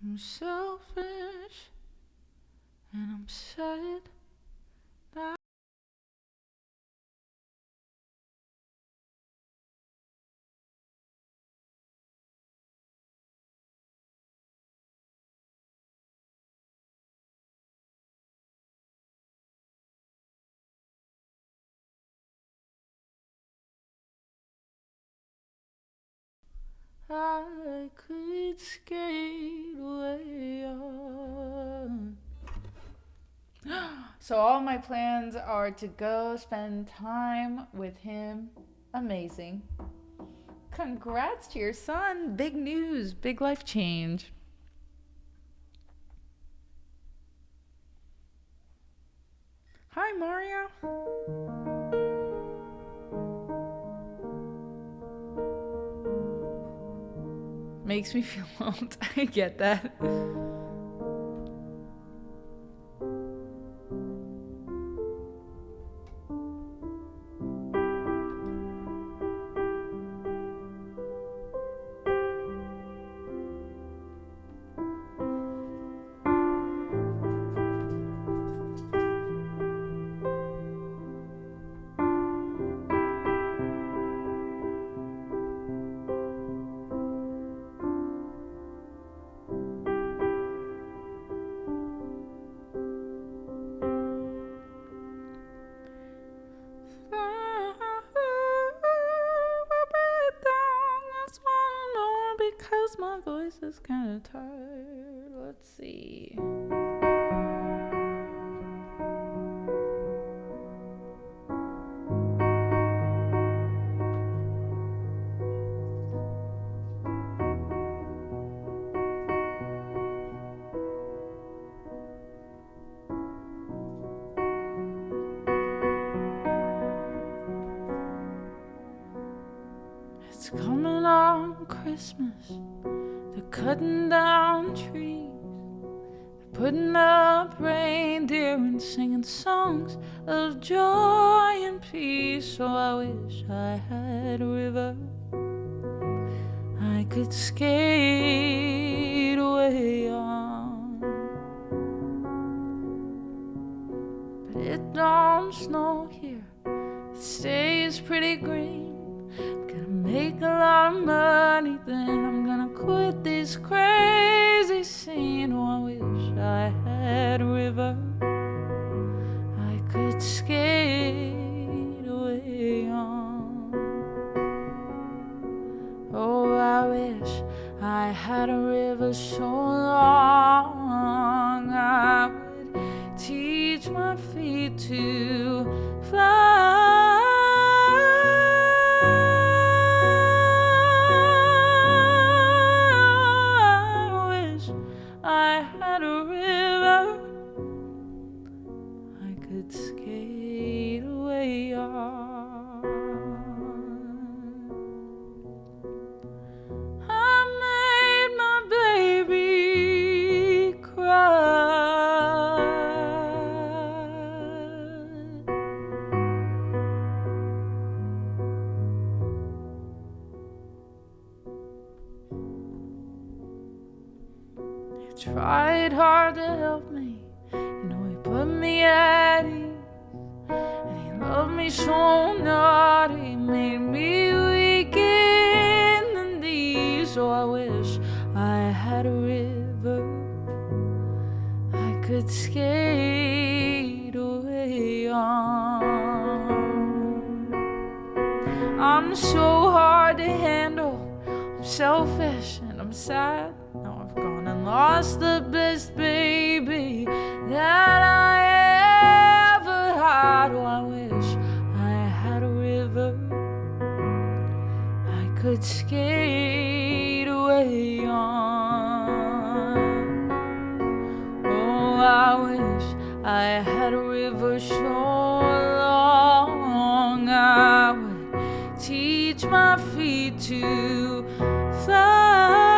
I'm selfish and I'm sad. I could skate away on. So all my plans are to go spend time with him. Amazing. Congrats to your son. Big news, big life change. Hi, Mario. Makes me feel old. I get that. Because my voice is kind of tired. Let's see. It's coming on Christmas. They're cutting down trees. They're putting up reindeer and singing songs of joy and peace. So I wish I had a river I could skate away on. But it don't snow here. It stays pretty green. Make a lot of money, then I'm gonna quit this crazy scene. Oh, I wish I had a river I could skate away on. Oh, I wish I had a river so long I would teach my feet to fly. Skate away on. I made my baby cry. He tried hard to help me. You know, he put me at ease. Loved me so naughty, made me weak in the knees. So I wish I had a river I could skate away on. I'm so hard to handle. I'm selfish and I'm sad. Now I've gone and lost the best baby that I ever had. Oh, I wish I had a river I could skate away on. my feet to fly.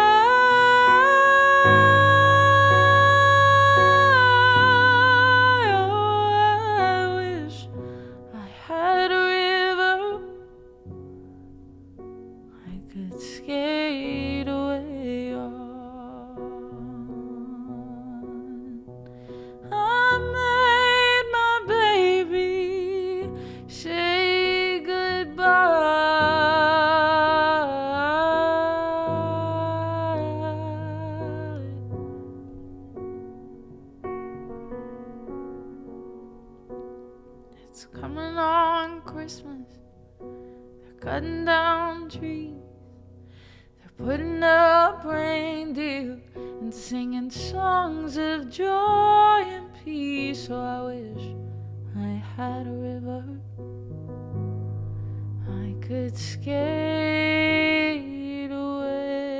Oh, I wish I had a river I could skate away on. I made my baby say goodbye. It's coming on Christmas. They're cutting down trees. They're putting up reindeer and singing songs of joy and peace. So I wish I had a river I could skate away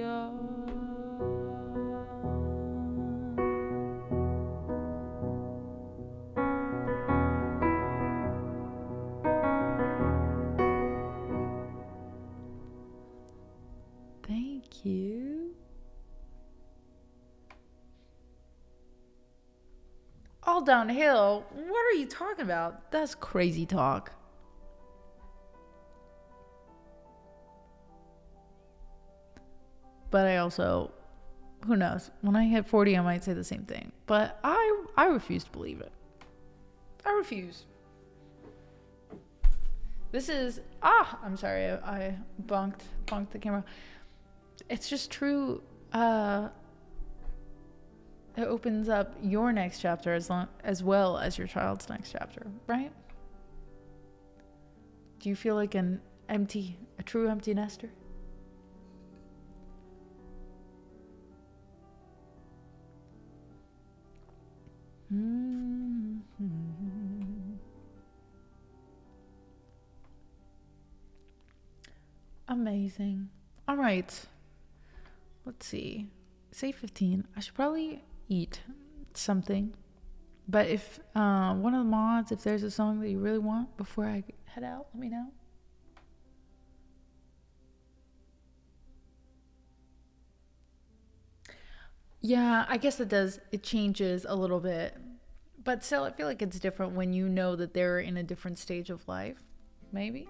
on. Thank you. All downhill? What are you talking about? That's crazy talk. But I also, who knows? When I hit 40, I might say the same thing. But I refuse to believe it. I refuse. This is, I'm sorry, I bonked the camera. It's just true. It opens up your next chapter as well as your child's next chapter, right? Do you feel like a true empty nester? Amazing. All right. Let's see. Say 15. I should probably eat something. But if one of the mods, if there's a song that you really want before I head out, let me know. Yeah, I guess it does. It changes a little bit. But still, I feel like it's different when you know that they're in a different stage of life. Maybe.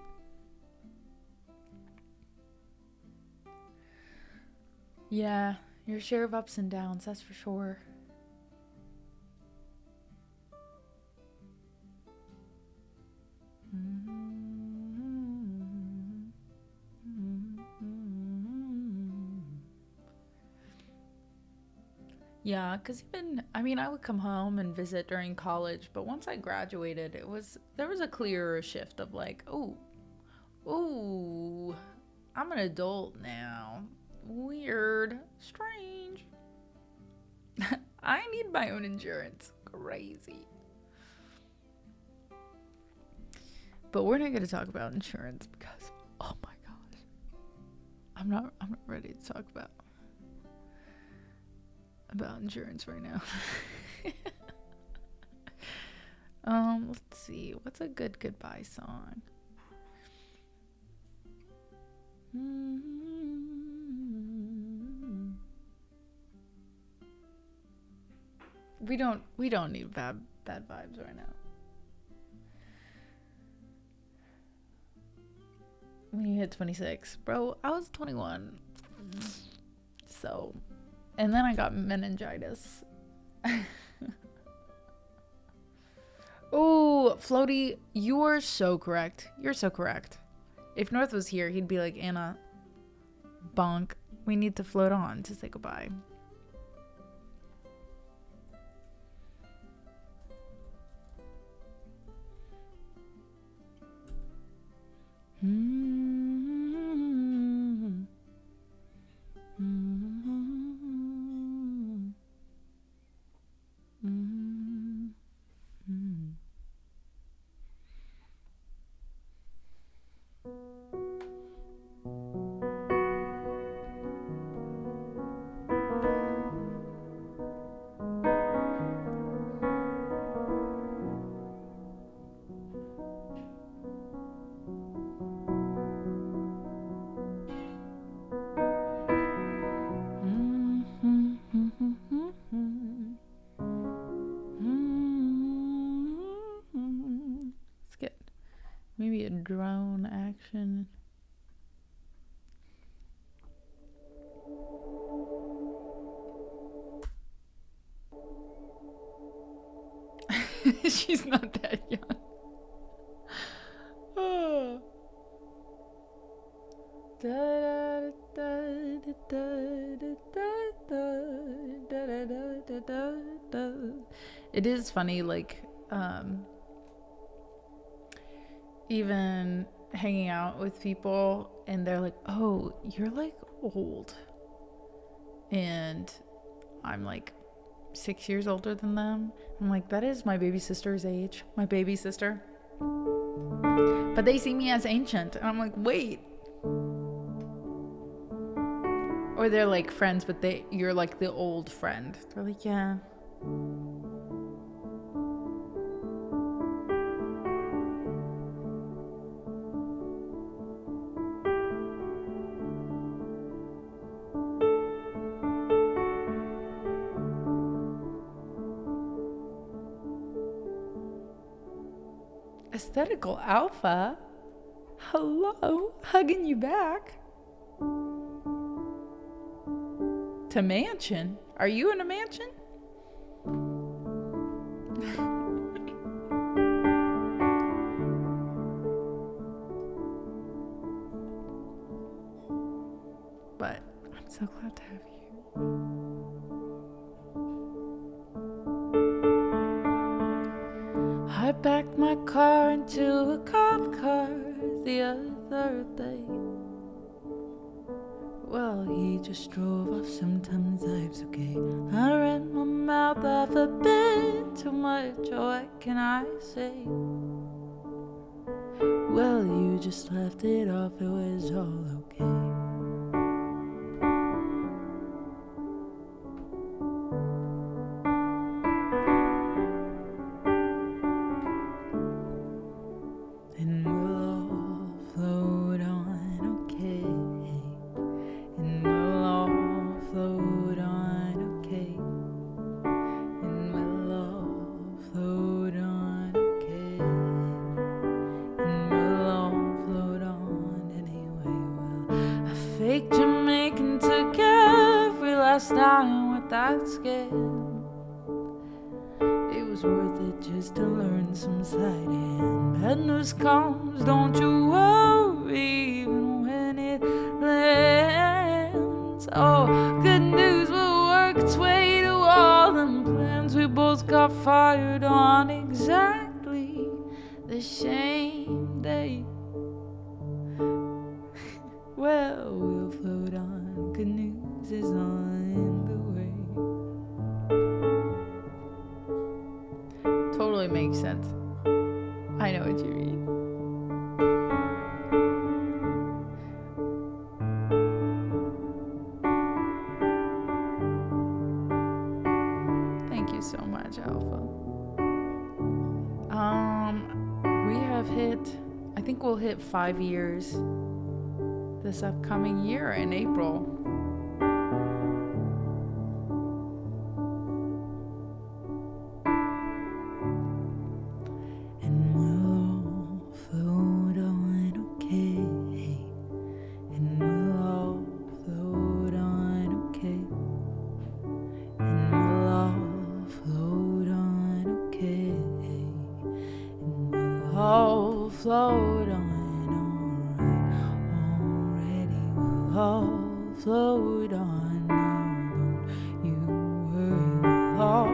Yeah, your share of ups and downs, that's for sure. Yeah, because I would come home and visit during college, but once I graduated, there was a clearer shift of like, oh, I'm an adult now. Weird. Strange. I need my own insurance. Crazy. But we're not going to talk about insurance because, oh my gosh, I'm not ready to talk about insurance right now. Let's see. What's a good goodbye song? We don't need bad vibes right now. When you hit 26, bro, I was 21. So, and then I got meningitis. Oh, Floaty, you're so correct. You're so correct. If North was here, he'd be like, Anna, bonk, we need to float on to say goodbye. Maybe a drone action. She's not that young. Oh. It is funny, like, even hanging out with people and they're like, oh, you're like old. And I'm like 6 years older than them. I'm like, that is my baby sister's age. My baby sister. But they see me as ancient. And I'm like, wait. Or they're like friends, but you're like the old friend. They're like, yeah. Aesthetical Alpha? Hello? Hugging you back. To mansion? Are you in a mansion? But I'm so glad to have you here. I backed my car into a cop car the other day. Well, he just drove off, sometimes life's okay. I ran my mouth off a bit too much, what can I say? Well, you just left it off, it was all okay. Fake Jamaican took every last time with that scam. It was worth it just to learn some sleight of hand. Bad news comes, don't you worry, even when it lands. Oh, good news will work its way to all them plans we both got fired on exactly the same day. Well, we'll float on, good news is on the way. Totally makes sense. I know what you mean. Thank you so much, Alpha. We have hit, I think we'll hit 5 years this upcoming year in April. And we'll all float on, okay. And we'll all float on, okay. And we'll all float on, okay. And we'll all float on. All float on, no, don't you worry, we'll all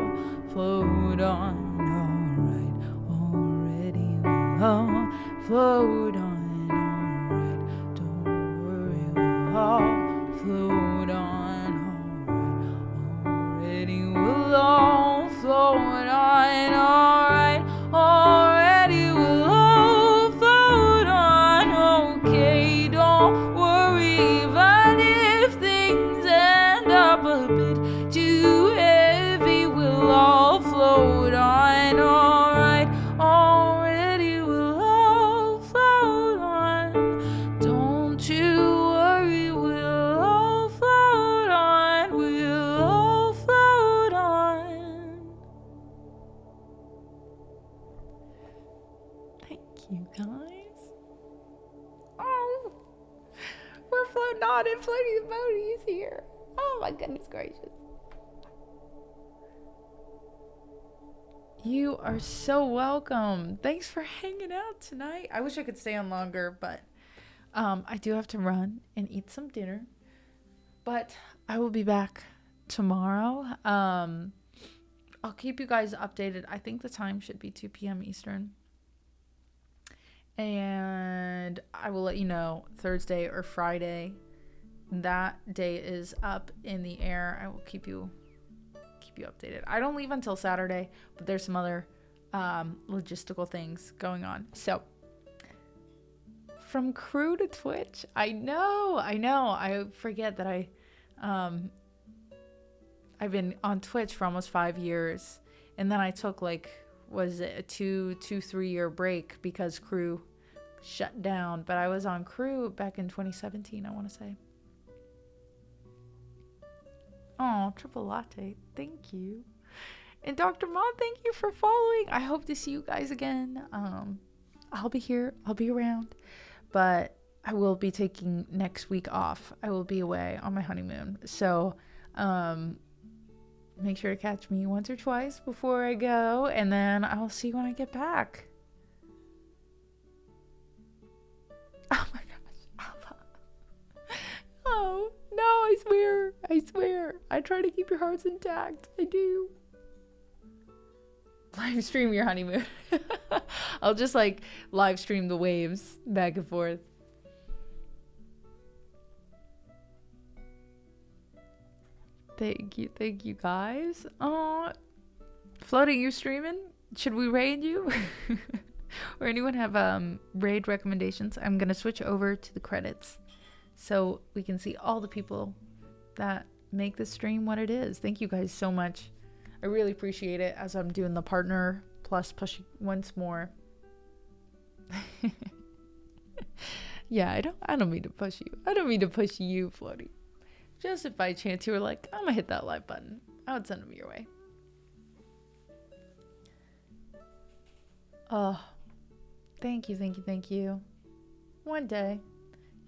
float on, alright, already, we'll all float on, alright, don't worry, we'll all float on, alright, already, we'll all float on, alright, already, we'll all float on, okay, don't worry. If things end up a bit too heavy, we'll all float on, alright, already we'll all float on. not in Floaty the Boaty is here. Oh my goodness gracious. You are so welcome. Thanks for hanging out tonight. I wish I could stay on longer, but I do have to run and eat some dinner. But I will be back tomorrow. I'll keep you guys updated. I think the time should be 2 p.m. Eastern. And I will let you know Thursday or Friday. That day is up in the air. I will keep you updated. I don't leave until Saturday, but there's some other logistical things going on. So from crew to Twitch, I know. I forget that I've been on Twitch for almost 5 years, and then I took like, was it a 3 year break because crew shut down, but I was on crew back in 2017, I want to say. Oh, triple latte. Thank you. And Dr. Mon, thank you for following. I hope to see you guys again. I'll be here. I'll be around. But I will be taking next week off. I will be away on my honeymoon. So make sure to catch me once or twice before I go. And then I'll see you when I get back. Oh my gosh. Oh, no, I swear. I try to keep your hearts intact. I do. Live stream your honeymoon. I'll just like live stream the waves back and forth. Thank you guys. Oh, Floating, you streaming? Should we raid you? Or anyone have raid recommendations? I'm gonna switch over to the credits so we can see all the people that make the stream what it is. Thank you guys so much. I really appreciate it as I'm doing the partner plus pushing once more. Yeah, I don't mean to push you. I don't mean to push you, Floaty. Just if by chance you were like, I'm gonna hit that like button, I would send them your way. Oh, thank you. One day.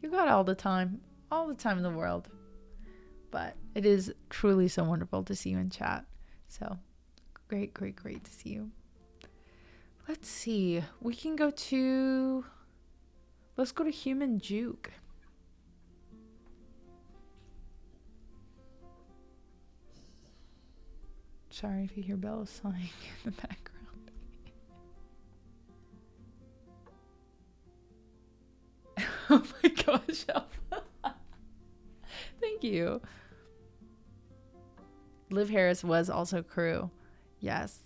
You got all the time in the world. But it is truly so wonderful to see you in chat. So great to see you. Let's see. Let's go to Human Juke. Sorry if you hear Bella sighing in the background. Oh my gosh, Alpha. Thank you. Liv Harris was also crew. Yes.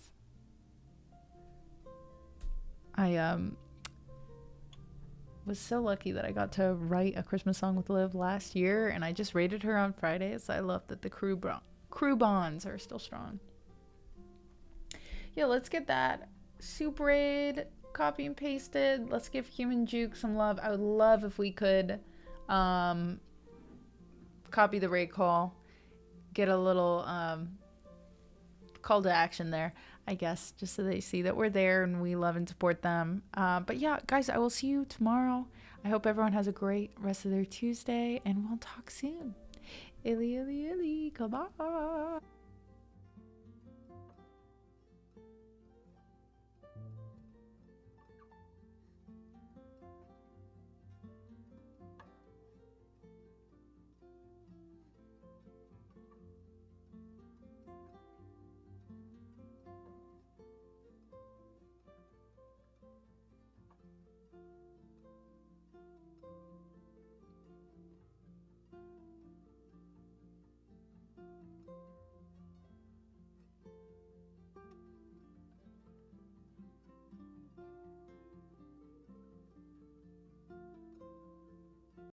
I was so lucky that I got to write a Christmas song with Liv last year, and I just rated her on Friday, so I love that the crew bonds are still strong. Yeah, let's get that soup raid copy and pasted. Let's give Human Juke some love. I would love if we could copy the raid call, get a little call to action there, I guess, just so they see that we're there and we love and support them. But yeah, guys, I will see you tomorrow. I hope everyone has a great rest of their Tuesday, and we'll talk soon. Illy, goodbye.